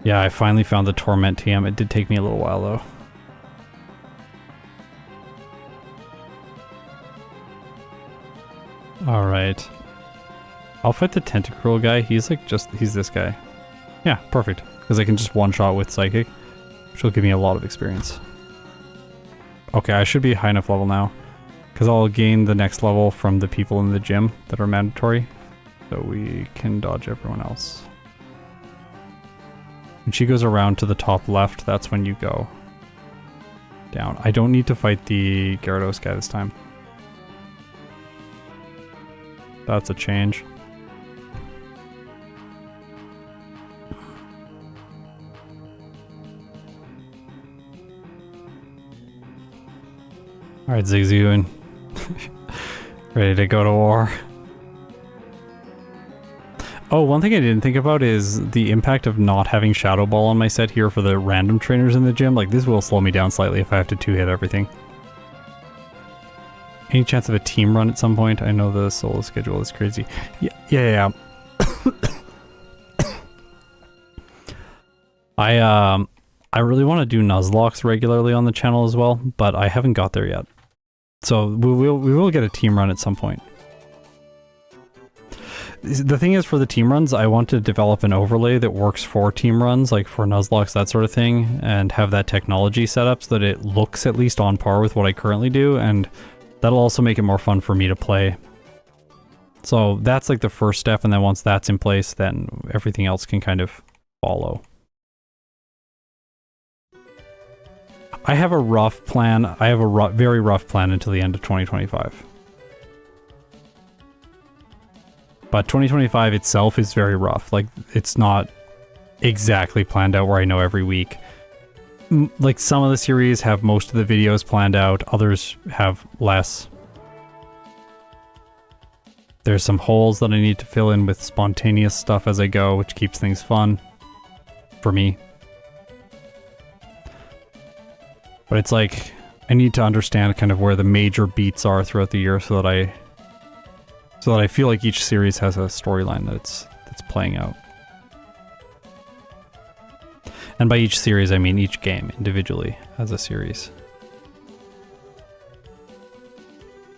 [SPEAKER 1] Yeah, I finally found the Torment TM. It did take me a little while, though. Alright. I'll fight the Tentacruel guy. He's like he's this guy. Yeah, perfect. Because I can just one-shot with Psychic, which will give me a lot of experience. Okay, I should be high enough level now. Because I'll gain the next level from the people in the gym that are mandatory. So we can dodge everyone else. When she goes around to the top left, that's when you go down. I don't need to fight the Gyarados guy this time. That's a change. Alright, Zigzagoon. Ready to go to war. Oh, one thing I didn't think about is the impact of not having Shadow Ball on my set here for the random trainers in the gym. Like, this will slow me down slightly if I have to two-hit everything. Any chance of a team run at some point? I know the solo schedule is crazy. Yeah. I really want to do Nuzlocke regularly on the channel as well, but I haven't got there yet. So we will get a team run at some point. The thing is, for the team runs, I want to develop an overlay that works for team runs, like for Nuzlocke, that sort of thing, and have that technology set up so that it looks at least on par with what I currently do, and that'll also make it more fun for me to play. So that's like the first step, and then once that's in place, then everything else can kind of follow. I have a rough plan. I have a very rough plan until the end of 2025. But 2025 itself is very rough. Like, it's not exactly planned out where I know every week. Like, some of the series have most of the videos planned out, others have less. There's some holes that I need to fill in with spontaneous stuff as I go, which keeps things fun for me. But it's like, I need to understand kind of where the major beats are throughout the year so that I feel like each series has a storyline that's playing out. And by each series, I mean each game individually as a series.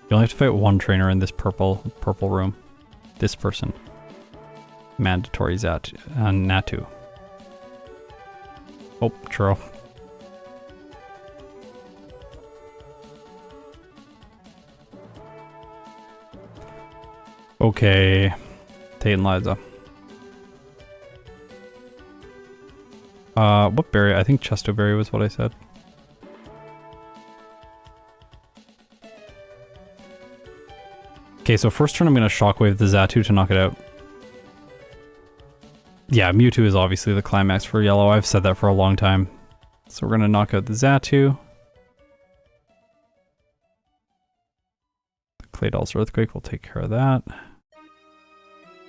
[SPEAKER 1] You only have to fight one trainer in this purple room. This person. Mandatory Natu. Oh, churro. Okay, Tate and Liza. What berry? I think Chesto Berry was what I said. Okay, so first turn I'm going to Shockwave the Xatu to knock it out. Yeah, Mewtwo is obviously the climax for yellow. I've said that for a long time. So we're going to knock out the Xatu. Claydol's Earthquake will take care of that.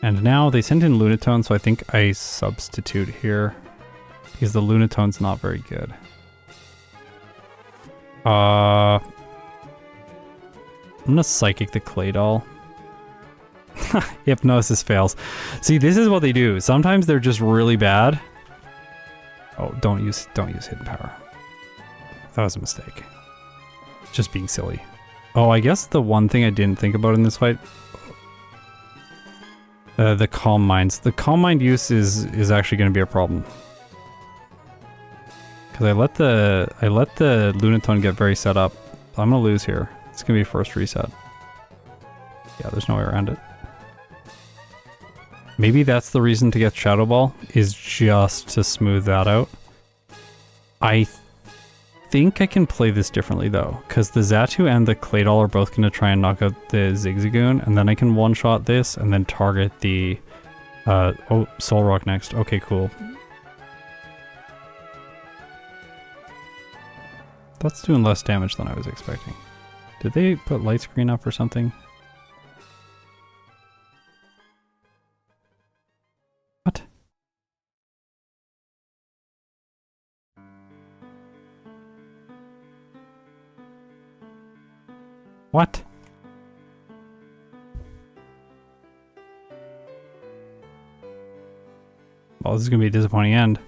[SPEAKER 1] And now they sent in Lunatone, so I think I substitute here. Because the Lunatone's not very good. I'm gonna Psychic the Claydol. Hypnosis fails. See, this is what they do. Sometimes they're just really bad. Oh, don't use Hidden Power. That was a mistake. Just being silly. Oh, I guess the one thing I didn't think about in this fight, the calm minds. The calm mind use is actually going to be a problem. Because I let the Lunatone get very set up. I'm gonna lose here. It's gonna be first reset. Yeah, there's no way around it. Maybe that's the reason to get Shadow Ball, is just to smooth that out. I think I can play this differently though, because the Xatu and the Claydol are both gonna try and knock out the Zigzagoon, and then I can one-shot this and then target the oh, Soul Rock next. Okay, cool. That's doing less damage than I was expecting. Did they put light screen up or something? What? What? Well, this is gonna be a disappointing end.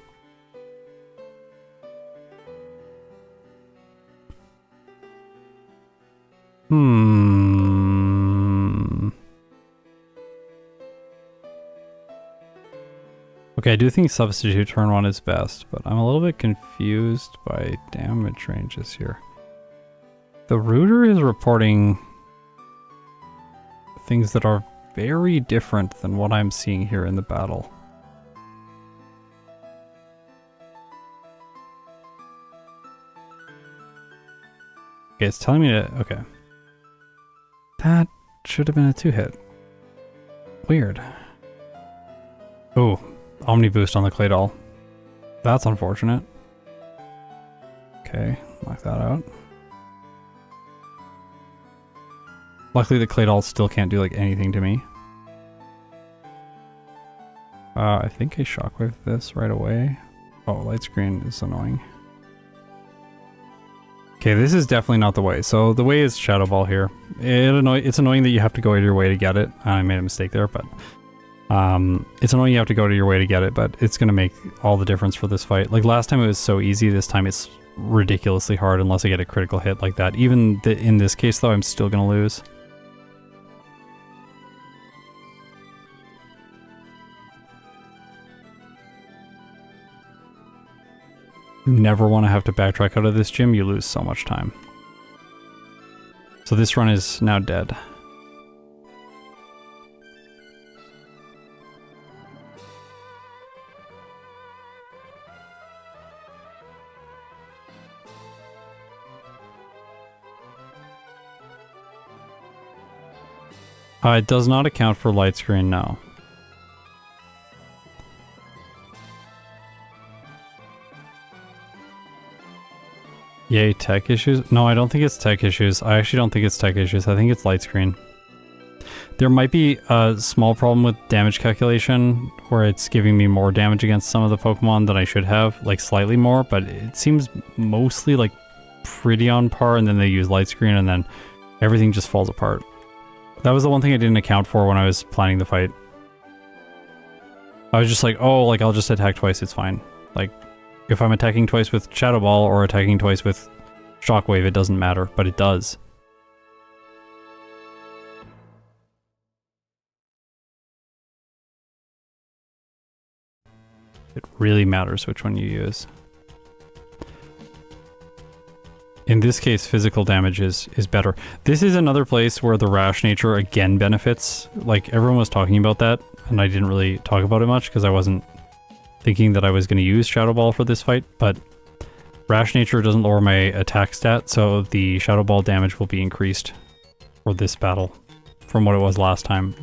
[SPEAKER 1] Okay, I do think substitute turn 1 is best, but I'm a little bit confused by damage ranges here. The Rooter is reporting things that are very different than what I'm seeing here in the battle. Okay, it's telling me to... okay. That should have been a 2-hit. Weird. Oh, Omni Boost on the Claydol. That's unfortunate. Okay, knock that out. Luckily the Claydol still can't do like anything to me. I think I shockwave this right away. Oh, light screen is annoying. Okay, this is definitely not the way. So the way is Shadow Ball here. It's annoying that you have to go out of your way to get it. I made a mistake there, but it's annoying you have to go to your way to get it, but it's going to make all the difference for this fight. Like last time it was so easy, this time it's ridiculously hard unless I get a critical hit like that. Even in this case though, I'm still going to lose. You never want to have to backtrack out of this gym, you lose so much time. So this run is now dead. It does not account for light screen now. Yay, tech issues? No, I don't think it's tech issues. I actually don't think it's tech issues. I think it's light screen. There might be a small problem with damage calculation where it's giving me more damage against some of the Pokemon than I should have, like slightly more, but it seems mostly like pretty on par, and then they use light screen and then everything just falls apart. That was the one thing I didn't account for when I was planning the fight. I was just like, oh, like I'll just attack twice, it's fine. Like, if I'm attacking twice with Shadow Ball or attacking twice with Shockwave, it doesn't matter, but it does. It really matters which one you use. In this case, physical damage is better. This is another place where the rash nature again benefits. Like, everyone was talking about that, and I didn't really talk about it much because I wasn't thinking that I was going to use Shadow Ball for this fight, but rash nature doesn't lower my attack stat, so the Shadow Ball damage will be increased for this battle from what it was last time.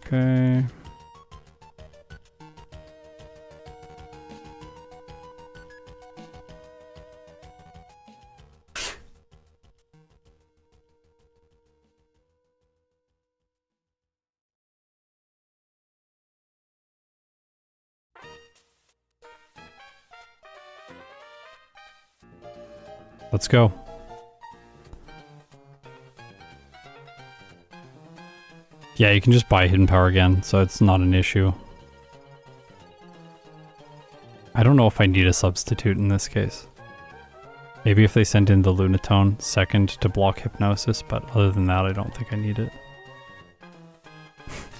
[SPEAKER 1] Okay. Let's go. Yeah, you can just buy hidden power again, so it's not an issue. I don't know if I need a substitute in this case. Maybe if they send in the Lunatone second to block Hypnosis, but other than that, I don't think I need it.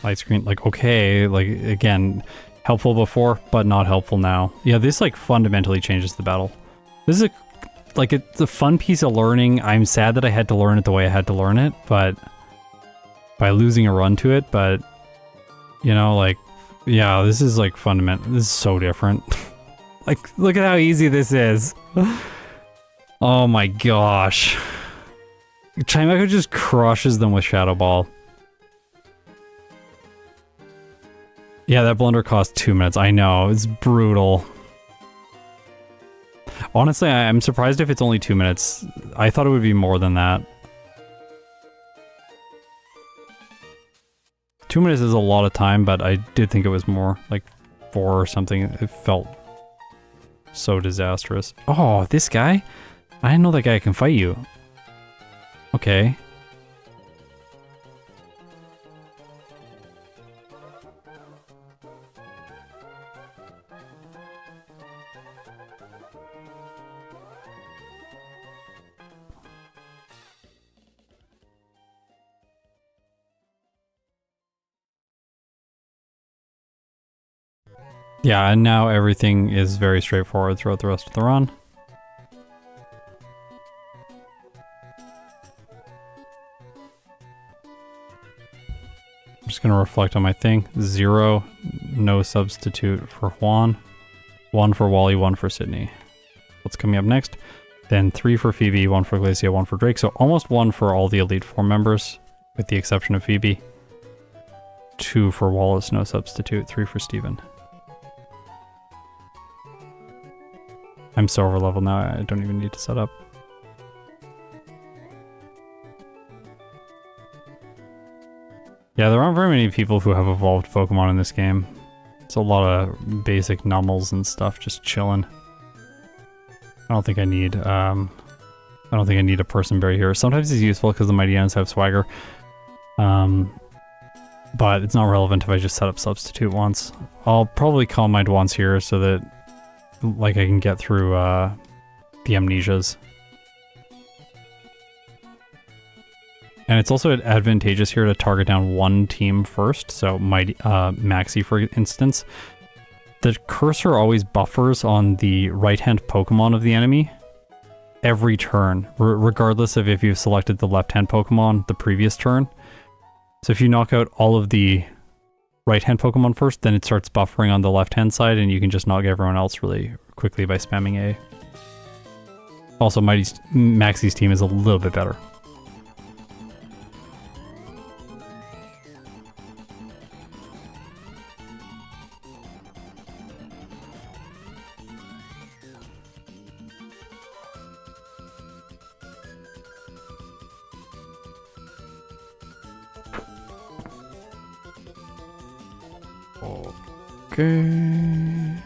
[SPEAKER 1] Light screen, like, okay, like, again, helpful before, but not helpful now. Yeah, this, like, fundamentally changes the battle. This is, it's a fun piece of learning. I'm sad that I had to learn it the way I had to learn it, but by losing a run to it, but, you know, like, yeah, this is, like, fundamental. This is so different. Like, look at how easy this is. Oh my gosh. Chimecho just crushes them with Shadow Ball. Yeah, that blunder cost 2 minutes. I know, it's brutal. Honestly, I'm surprised if it's only 2 minutes. I thought it would be more than that. 2 minutes is a lot of time, but I did think it was more, like 4 or something. It felt so disastrous. Oh, this guy? I didn't know that guy can fight you. Okay. Yeah, and now everything is very straightforward throughout the rest of the run. I'm just gonna reflect on my thing. 0, no substitute for Juan. 1 for Wally, 1 for Sydney. What's coming up next? Then 3 for Phoebe, 1 for Glacia, 1 for Drake. So almost 1 for all the Elite Four members, with the exception of Phoebe. 2 for Wallace, no substitute. 3 for Steven. I'm so over level now, I don't even need to set up. Yeah, there aren't very many people who have evolved Pokemon in this game. It's a lot of basic nummels and stuff just chilling. I don't think I need a person berry here. Sometimes it's useful because the Mighty Ends have swagger. But it's not relevant if I just set up substitute once. I'll probably Calm Mind once here so that like I can get through the amnesias. And it's also advantageous here to target down one team first, so Maxie for instance. The cursor always buffers on the right-hand Pokemon of the enemy every turn, regardless of if you've selected the left-hand Pokemon the previous turn. So if you knock out all of the right-hand Pokemon first, then it starts buffering on the left-hand side, and you can just knock everyone else really quickly by spamming A. Also, Maxie's team is a little bit better. Okay.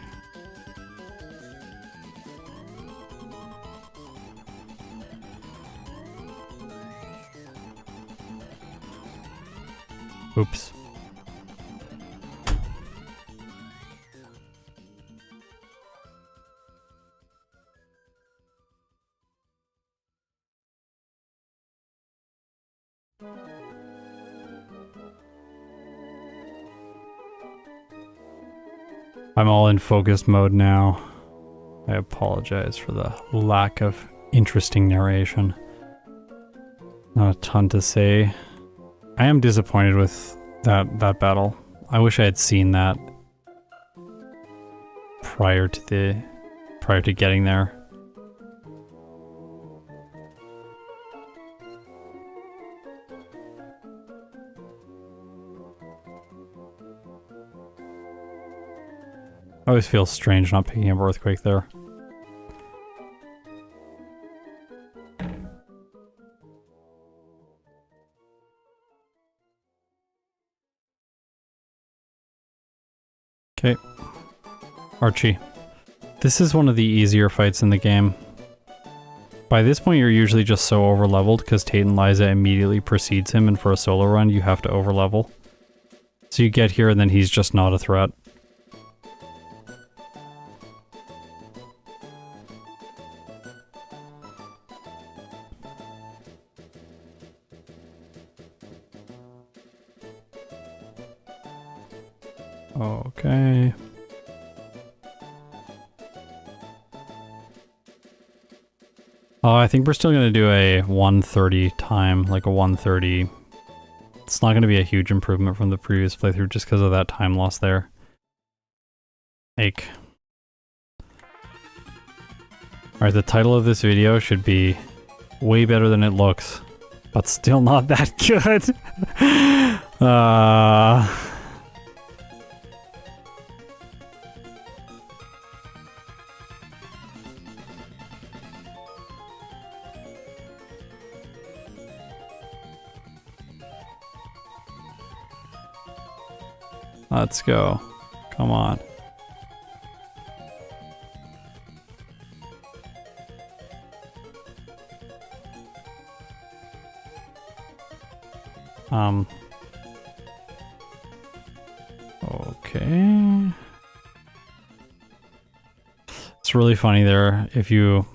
[SPEAKER 1] Oops. I'm all in focused mode now. I apologize for the lack of interesting narration. Not a ton to say. I am disappointed with that battle. I wish I had seen that prior to getting there. I always feel strange not picking up Earthquake there. Okay. Archie. This is one of the easier fights in the game. By this point you're usually just so over-leveled because Tate and Liza immediately precedes him, and for a solo run you have to over-level. So you get here and then he's just not a threat. Okay. Oh, I think we're still going to do a 130 time, like a 130. It's not going to be a huge improvement from the previous playthrough just because of that time loss there. Ache. Alright, the title of this video should be way better than it looks, but still not that good. Let's go. Come on. Okay. It's really funny there. If you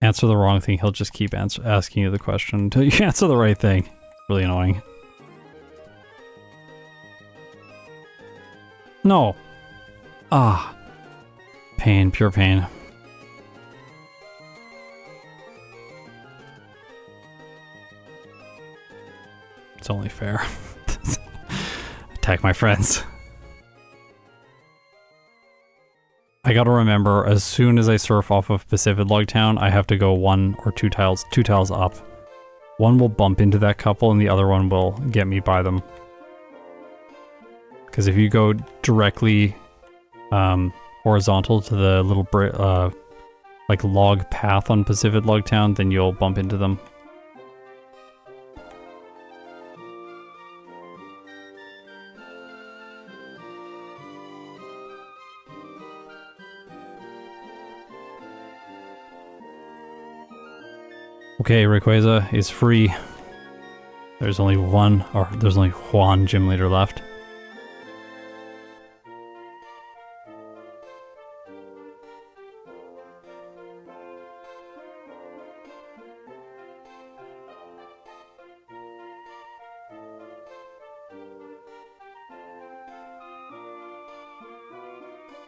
[SPEAKER 1] answer the wrong thing, he'll just keep asking you the question until you answer the right thing. Really annoying. No. Ah. Pain, pure pain. It's only fair. Attack my friends. I gotta remember, as soon as I surf off of Pacific Log Town, I have to go 1 or 2 tiles up. One will bump into that couple and the other one will get me by them. Because if you go directly horizontal to the little like log path on Pacific Log Town, then you'll bump into them. Okay, Rayquaza is free. There's only there's only one gym leader left.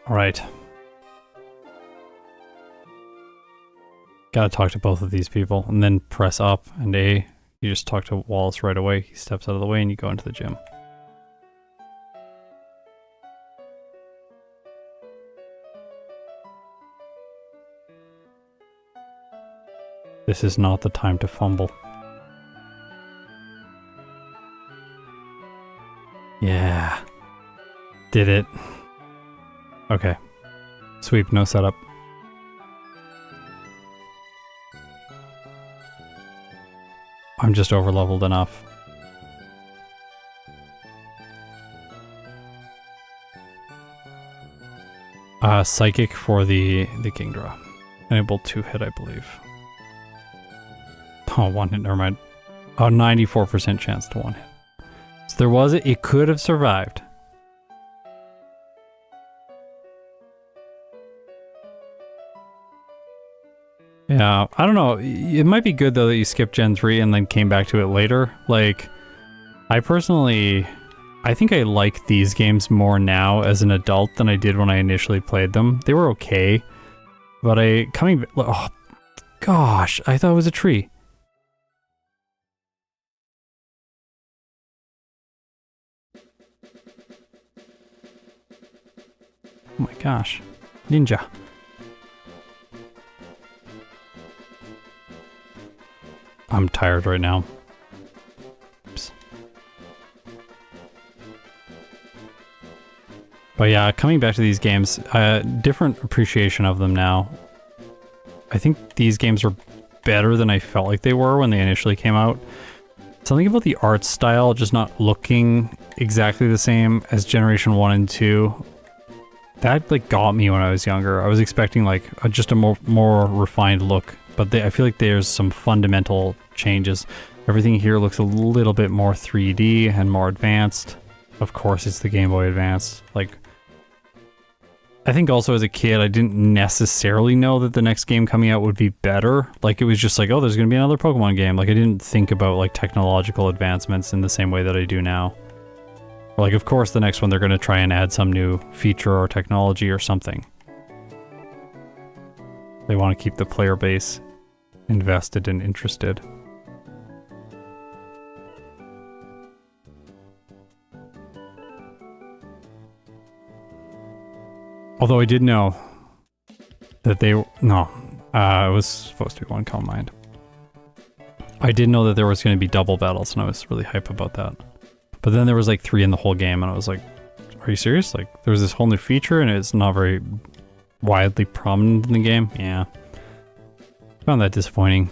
[SPEAKER 1] All right. Gotta talk to both of these people, and then press up and A. You just talk to Wallace right away. He steps out of the way and you go into the gym. This is not the time to fumble. Yeah. Did it. Okay. Sweep, no setup. I'm just overleveled enough. Psychic for the Kingdra. Enable 2-hit, I believe. Oh, 1 hit, never mind. Oh, 94% chance to 1 hit. So there was it could have survived. Yeah, I don't know. It might be good though that you skipped Gen 3 and then came back to it later. Like, I think I like these games more now as an adult than I did when I initially played them. They were okay, but oh gosh, I thought it was a tree. Oh my gosh, ninja. I'm tired right now. Oops. But yeah, coming back to these games, different appreciation of them now. I think these games are better than I felt like they were when they initially came out. Something about the art style just not looking exactly the same as Generation 1 and 2. That like got me when I was younger. I was expecting like just a more refined look. But I feel like there's some fundamental changes. Everything here looks a little bit more 3D and more advanced. Of course it's the Game Boy Advance. Like, I think also as a kid, I didn't necessarily know that the next game coming out would be better. Like, it was just like, oh, there's gonna be another Pokemon game. Like, I didn't think about, like, technological advancements in the same way that I do now. Or, like, of course the next one they're gonna try and add some new feature or technology or something. They want to keep the player base invested and interested. Although I did know that they... No, it was supposed to be one Calm Mind. I did know that there was going to be double battles, and I was really hype about that. But then there was like 3 in the whole game, and I was like, are you serious? Like, there was this whole new feature, and it's not very widely prominent in the game? Yeah. Found that disappointing.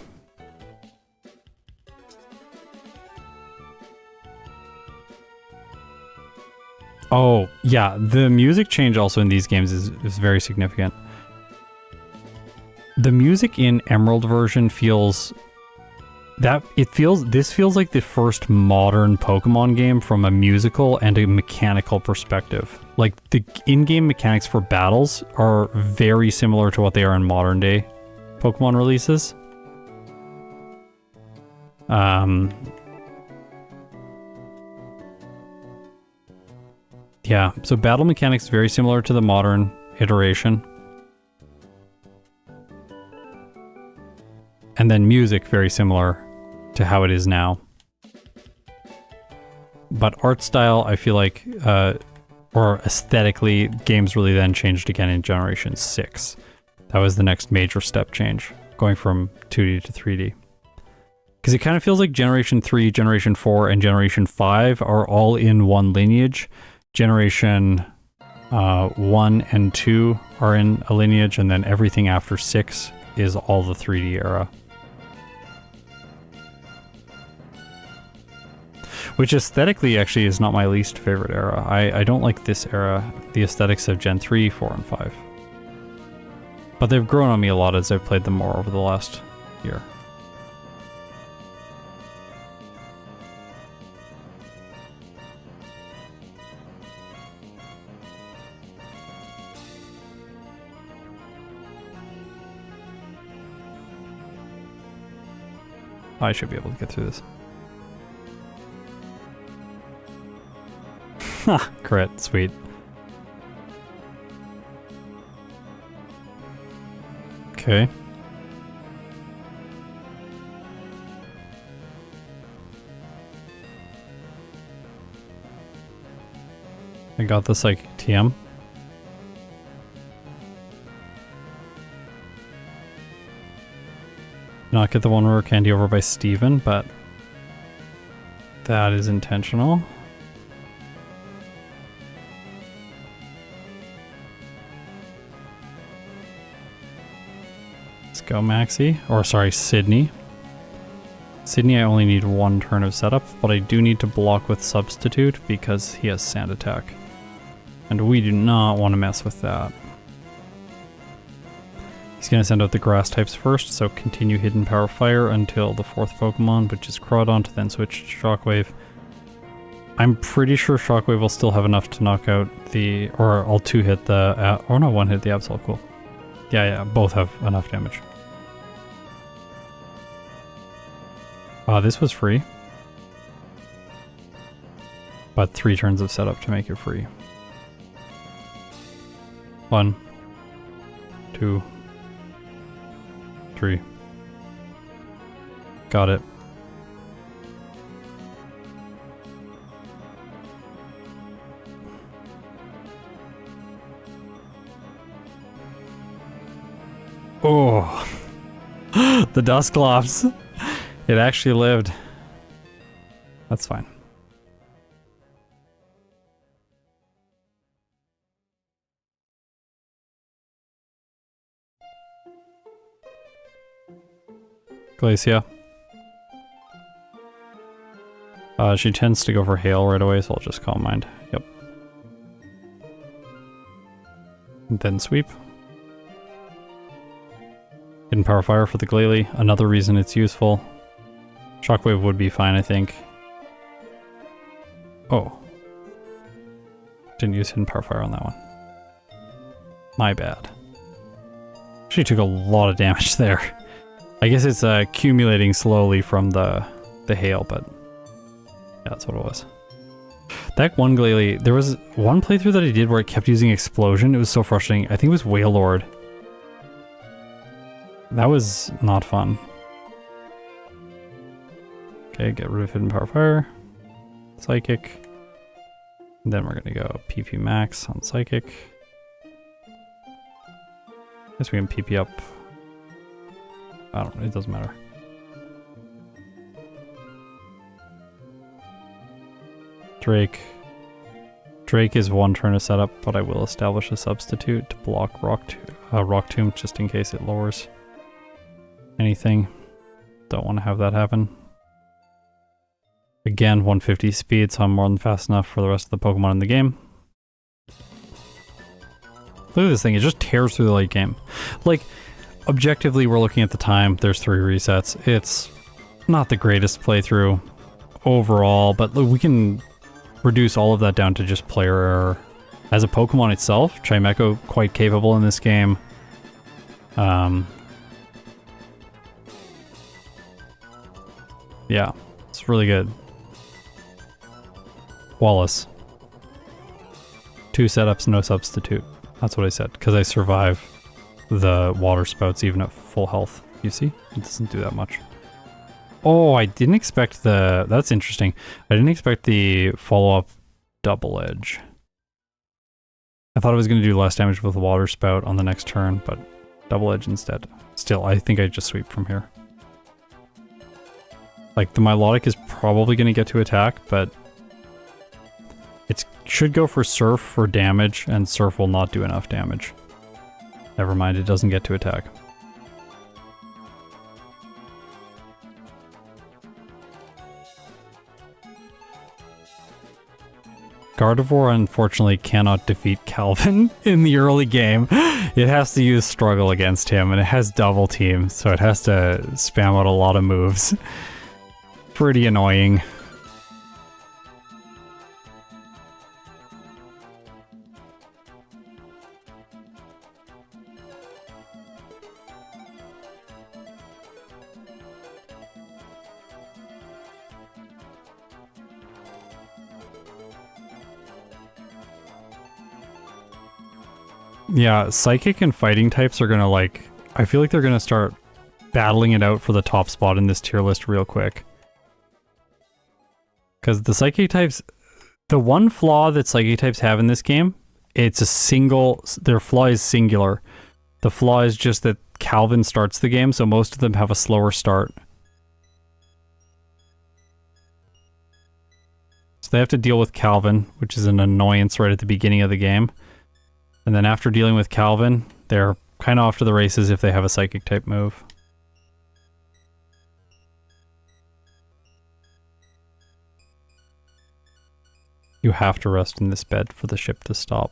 [SPEAKER 1] Oh, yeah, the music change also in these games is very significant. The music in Emerald version feels... This feels like the first modern Pokemon game from a musical and a mechanical perspective. Like, the in-game mechanics for battles are very similar to what they are in modern day Pokemon releases. Yeah, so battle mechanics very similar to the modern iteration. And then music very similar to how it is now. But art style, I feel like, or aesthetically, games really then changed again in Generation 6. That was the next major step change, going from 2D to 3D. Because it kind of feels like Generation 3, Generation 4, and Generation 5 are all in one lineage. Generation 1 and 2 are in a lineage, and then everything after 6 is all the 3D era. Which aesthetically actually is not my least favorite era. I don't like this era, the aesthetics of Gen 3, 4, and 5. But they've grown on me a lot as I've played them more over the last year. I should be able to get through this. Ha! Crit, sweet. Okay. I got the Psychic TM. Not get the one rare candy over by Steven, but that is intentional. Let's go Maxie, or sorry, Sydney. Sydney, I only need 1 turn of setup, but I do need to block with Substitute because he has Sand Attack. And we do not want to mess with that. He's going to send out the grass types first, so continue Hidden Power Fire until the 4th Pokemon, which is Crawdon, to then switch to Shockwave. I'm pretty sure Shockwave will still have enough to knock out the... Or I'll 2-hit the... or no, 1-hit the Absol, cool. Yeah, both have enough damage. This was free. But 3 turns of setup to make it free. 1, 2, 3. Got it. Oh, the Dusclops. It actually lived. That's fine. Glacia. She tends to go for Hail right away, so I'll just Calm Mind. Yep. And then Sweep. Hidden Power Fire for the Glalie. Another reason it's useful. Shockwave would be fine, I think. Oh. Didn't use Hidden Power Fire on that one. My bad. Actually took a lot of damage there. I guess it's accumulating slowly from the hail, but yeah, that's what it was. That one Glalie, there was one playthrough that I did where it kept using Explosion. It was so frustrating. I think it was Whale Lord. That was not fun. Okay, get rid of Hidden Power Fire. Psychic. And then we're gonna go PP max on Psychic. Guess we can PP up. I don't know, it doesn't matter. Drake. Drake is one turn to set up, but I will establish a substitute to block Rock Tomb just in case it lowers anything. Don't want to have that happen. Again, 150 speed, so I'm more than fast enough for the rest of the Pokemon in the game. Look at this thing, it just tears through the late game. Like, objectively, we're looking at the time, there's 3 resets. It's not the greatest playthrough overall, but look, we can reduce all of that down to just player error. As a Pokemon itself, Chimecho quite capable in this game. Yeah, it's really good. Wallace. 2 setups, no substitute. That's what I said, because I survive the water spouts even at full health. You see? It doesn't do that much. Oh, I didn't expect the... That's interesting. I didn't expect the follow-up double edge. I thought I was going to do less damage with the water spout on the next turn, but double edge instead. Still, I think I just sweep from here. Like, the Milotic is probably going to get to attack, but it should go for Surf for damage, and Surf will not do enough damage. Never mind, it doesn't get to attack. Gardevoir unfortunately cannot defeat Calvin in the early game. It has to use Struggle against him, and it has Double Team, so it has to spam out a lot of moves. Pretty annoying. Yeah, Psychic and Fighting types are gonna like... I feel like they're gonna start battling it out for the top spot in this tier list real quick. Because the Psychic types... The one flaw that Psychic types have in this game, it's a single... Their flaw is singular. The flaw is just that Calvin starts the game, so most of them have a slower start. So they have to deal with Calvin, which is an annoyance right at the beginning of the game. And then after dealing with Calvin, they're kind of off to the races if they have a Psychic type move. You have to rest in this bed for the ship to stop.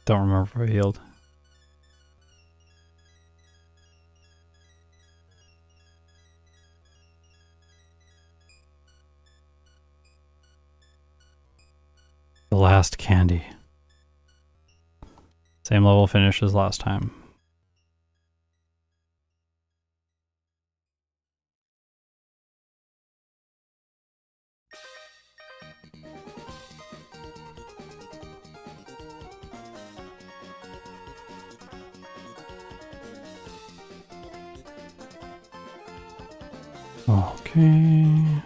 [SPEAKER 1] Don't remember if I healed. The last candy. Same level finish as last time. Okay.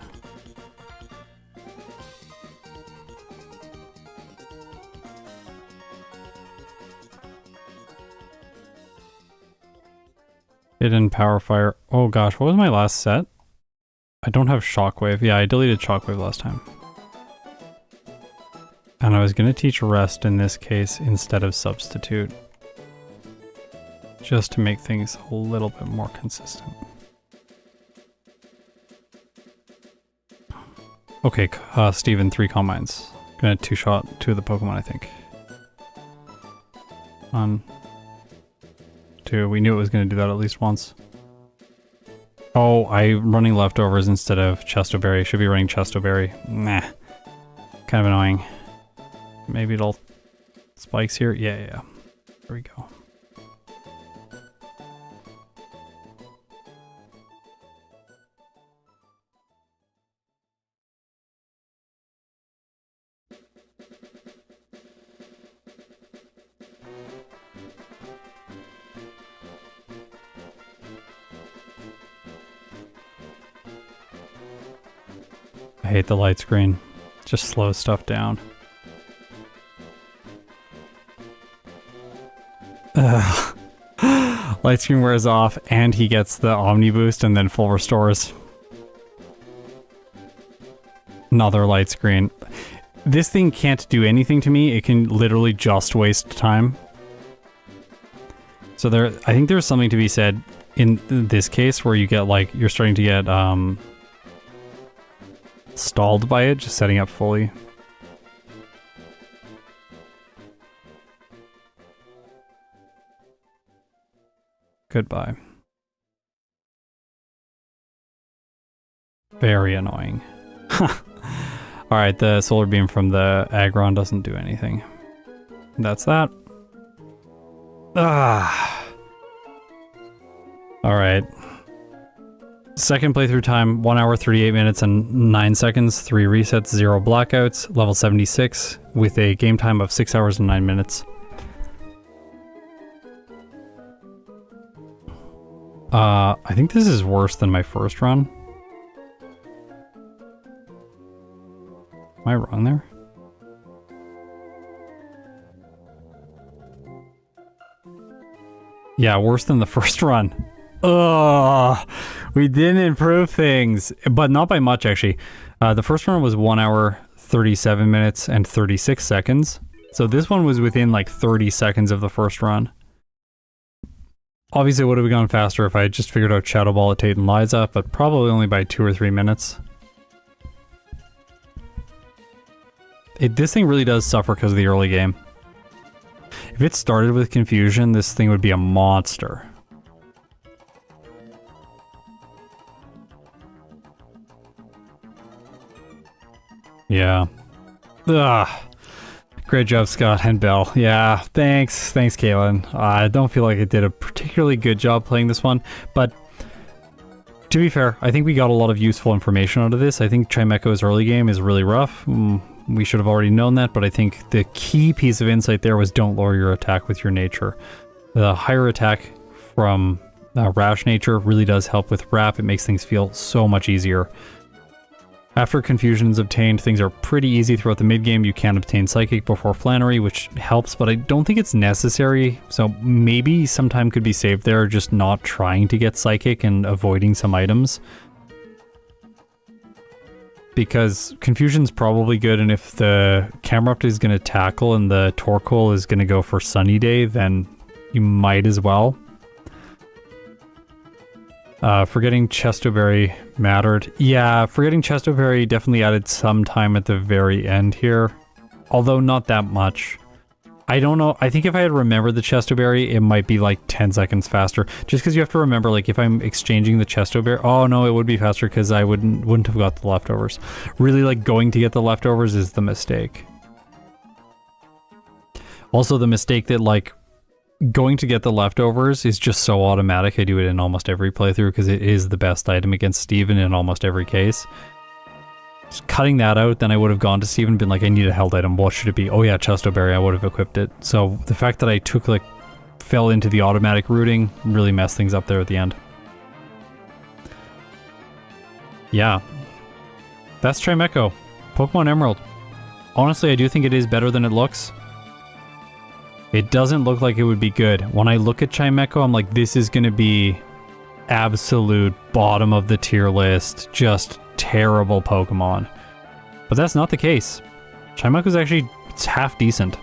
[SPEAKER 1] Hidden Power Fire. Oh gosh, what was my last set? I don't have Shockwave. Yeah, I deleted Shockwave last time. And I was going to teach Rest in this case instead of Substitute. Just to make things a little bit more consistent. Okay, Steven, 3 combines. Gonna 2-shot 2 of the Pokemon, I think. too. We knew it was going to do that at least once. Oh, I'm running leftovers instead of Chestoberry. Should be running Chestoberry. Nah. Kind of annoying. Maybe it'll... Spikes here? Yeah. There we go. I hate the light screen. It just slows stuff down. Ugh. Light screen wears off and he gets the Omni boost and then full restores. Another light screen. This thing can't do anything to me. It can literally just waste time. So I think there's something to be said in this case where you get like, you're starting to get stalled by it, just setting up fully. Goodbye. Very annoying. Alright, the solar beam from the Aggron doesn't do anything. That's that. Alright. Second playthrough time, 1 hour, 38 minutes, and 9 seconds, 3 resets, 0 blackouts, level 76, with a game time of 6 hours and 9 minutes. I think this is worse than my first run. Am I wrong there? Yeah, worse than the first run. Ugh, we didn't improve things, but not by much actually. The first one was 1 hour, 37 minutes, and 36 seconds. So this one was within like 30 seconds of the first run. Obviously it would have gone faster if I had just figured out Shadow Ball at Tate and Liza, but probably only by 2 or 3 minutes. This thing really does suffer because of the early game. If it started with confusion, this thing would be a monster. Yeah. Ugh. Great job, Scott and Bell. Yeah, thanks. Thanks, Kaylin. I don't feel like I did a particularly good job playing this one, but to be fair, I think we got a lot of useful information out of this. I think Chimecho's early game is really rough. We should have already known that, but I think the key piece of insight there was don't lower your attack with your nature. The higher attack from Rash nature really does help with Wrap. It makes things feel so much easier. After confusion is obtained, things are pretty easy throughout the mid-game. You can obtain Psychic before Flannery, which helps, but I don't think it's necessary. So maybe some time could be saved there, just not trying to get Psychic and avoiding some items. Because confusion's probably good, and if the Camerupt is going to tackle and the Torkoal is going to go for Sunny Day, then you might as well. Forgetting Chestoberry mattered. Yeah, forgetting Chestoberry definitely added some time at the very end here. Although not that much. I don't know. I think if I had remembered the Chestoberry, it might be like 10 seconds faster. Just because you have to remember, like, if I'm exchanging the Chestoberry... Oh, no, it would be faster because I wouldn't have got the leftovers. Really, like, going to get the leftovers is the mistake. Also, the mistake that, like, going to get the leftovers is just so automatic. I do it in almost every playthrough because it is the best item against Steven in almost every case. Just cutting that out, then I would have gone to Steven and been like, I need a held item. What should it be? Oh yeah, Chestoberry. I would have equipped it. So the fact that I fell into the automatic routing really messed things up there at the end. Yeah. That's Chimecho. Pokemon Emerald. Honestly, I do think it is better than it looks. It doesn't look like it would be good. When I look at Chimecho, I'm like, this is going to be absolute bottom of the tier list, just terrible Pokemon. But that's not the case. Chimecho's actually, it's half decent.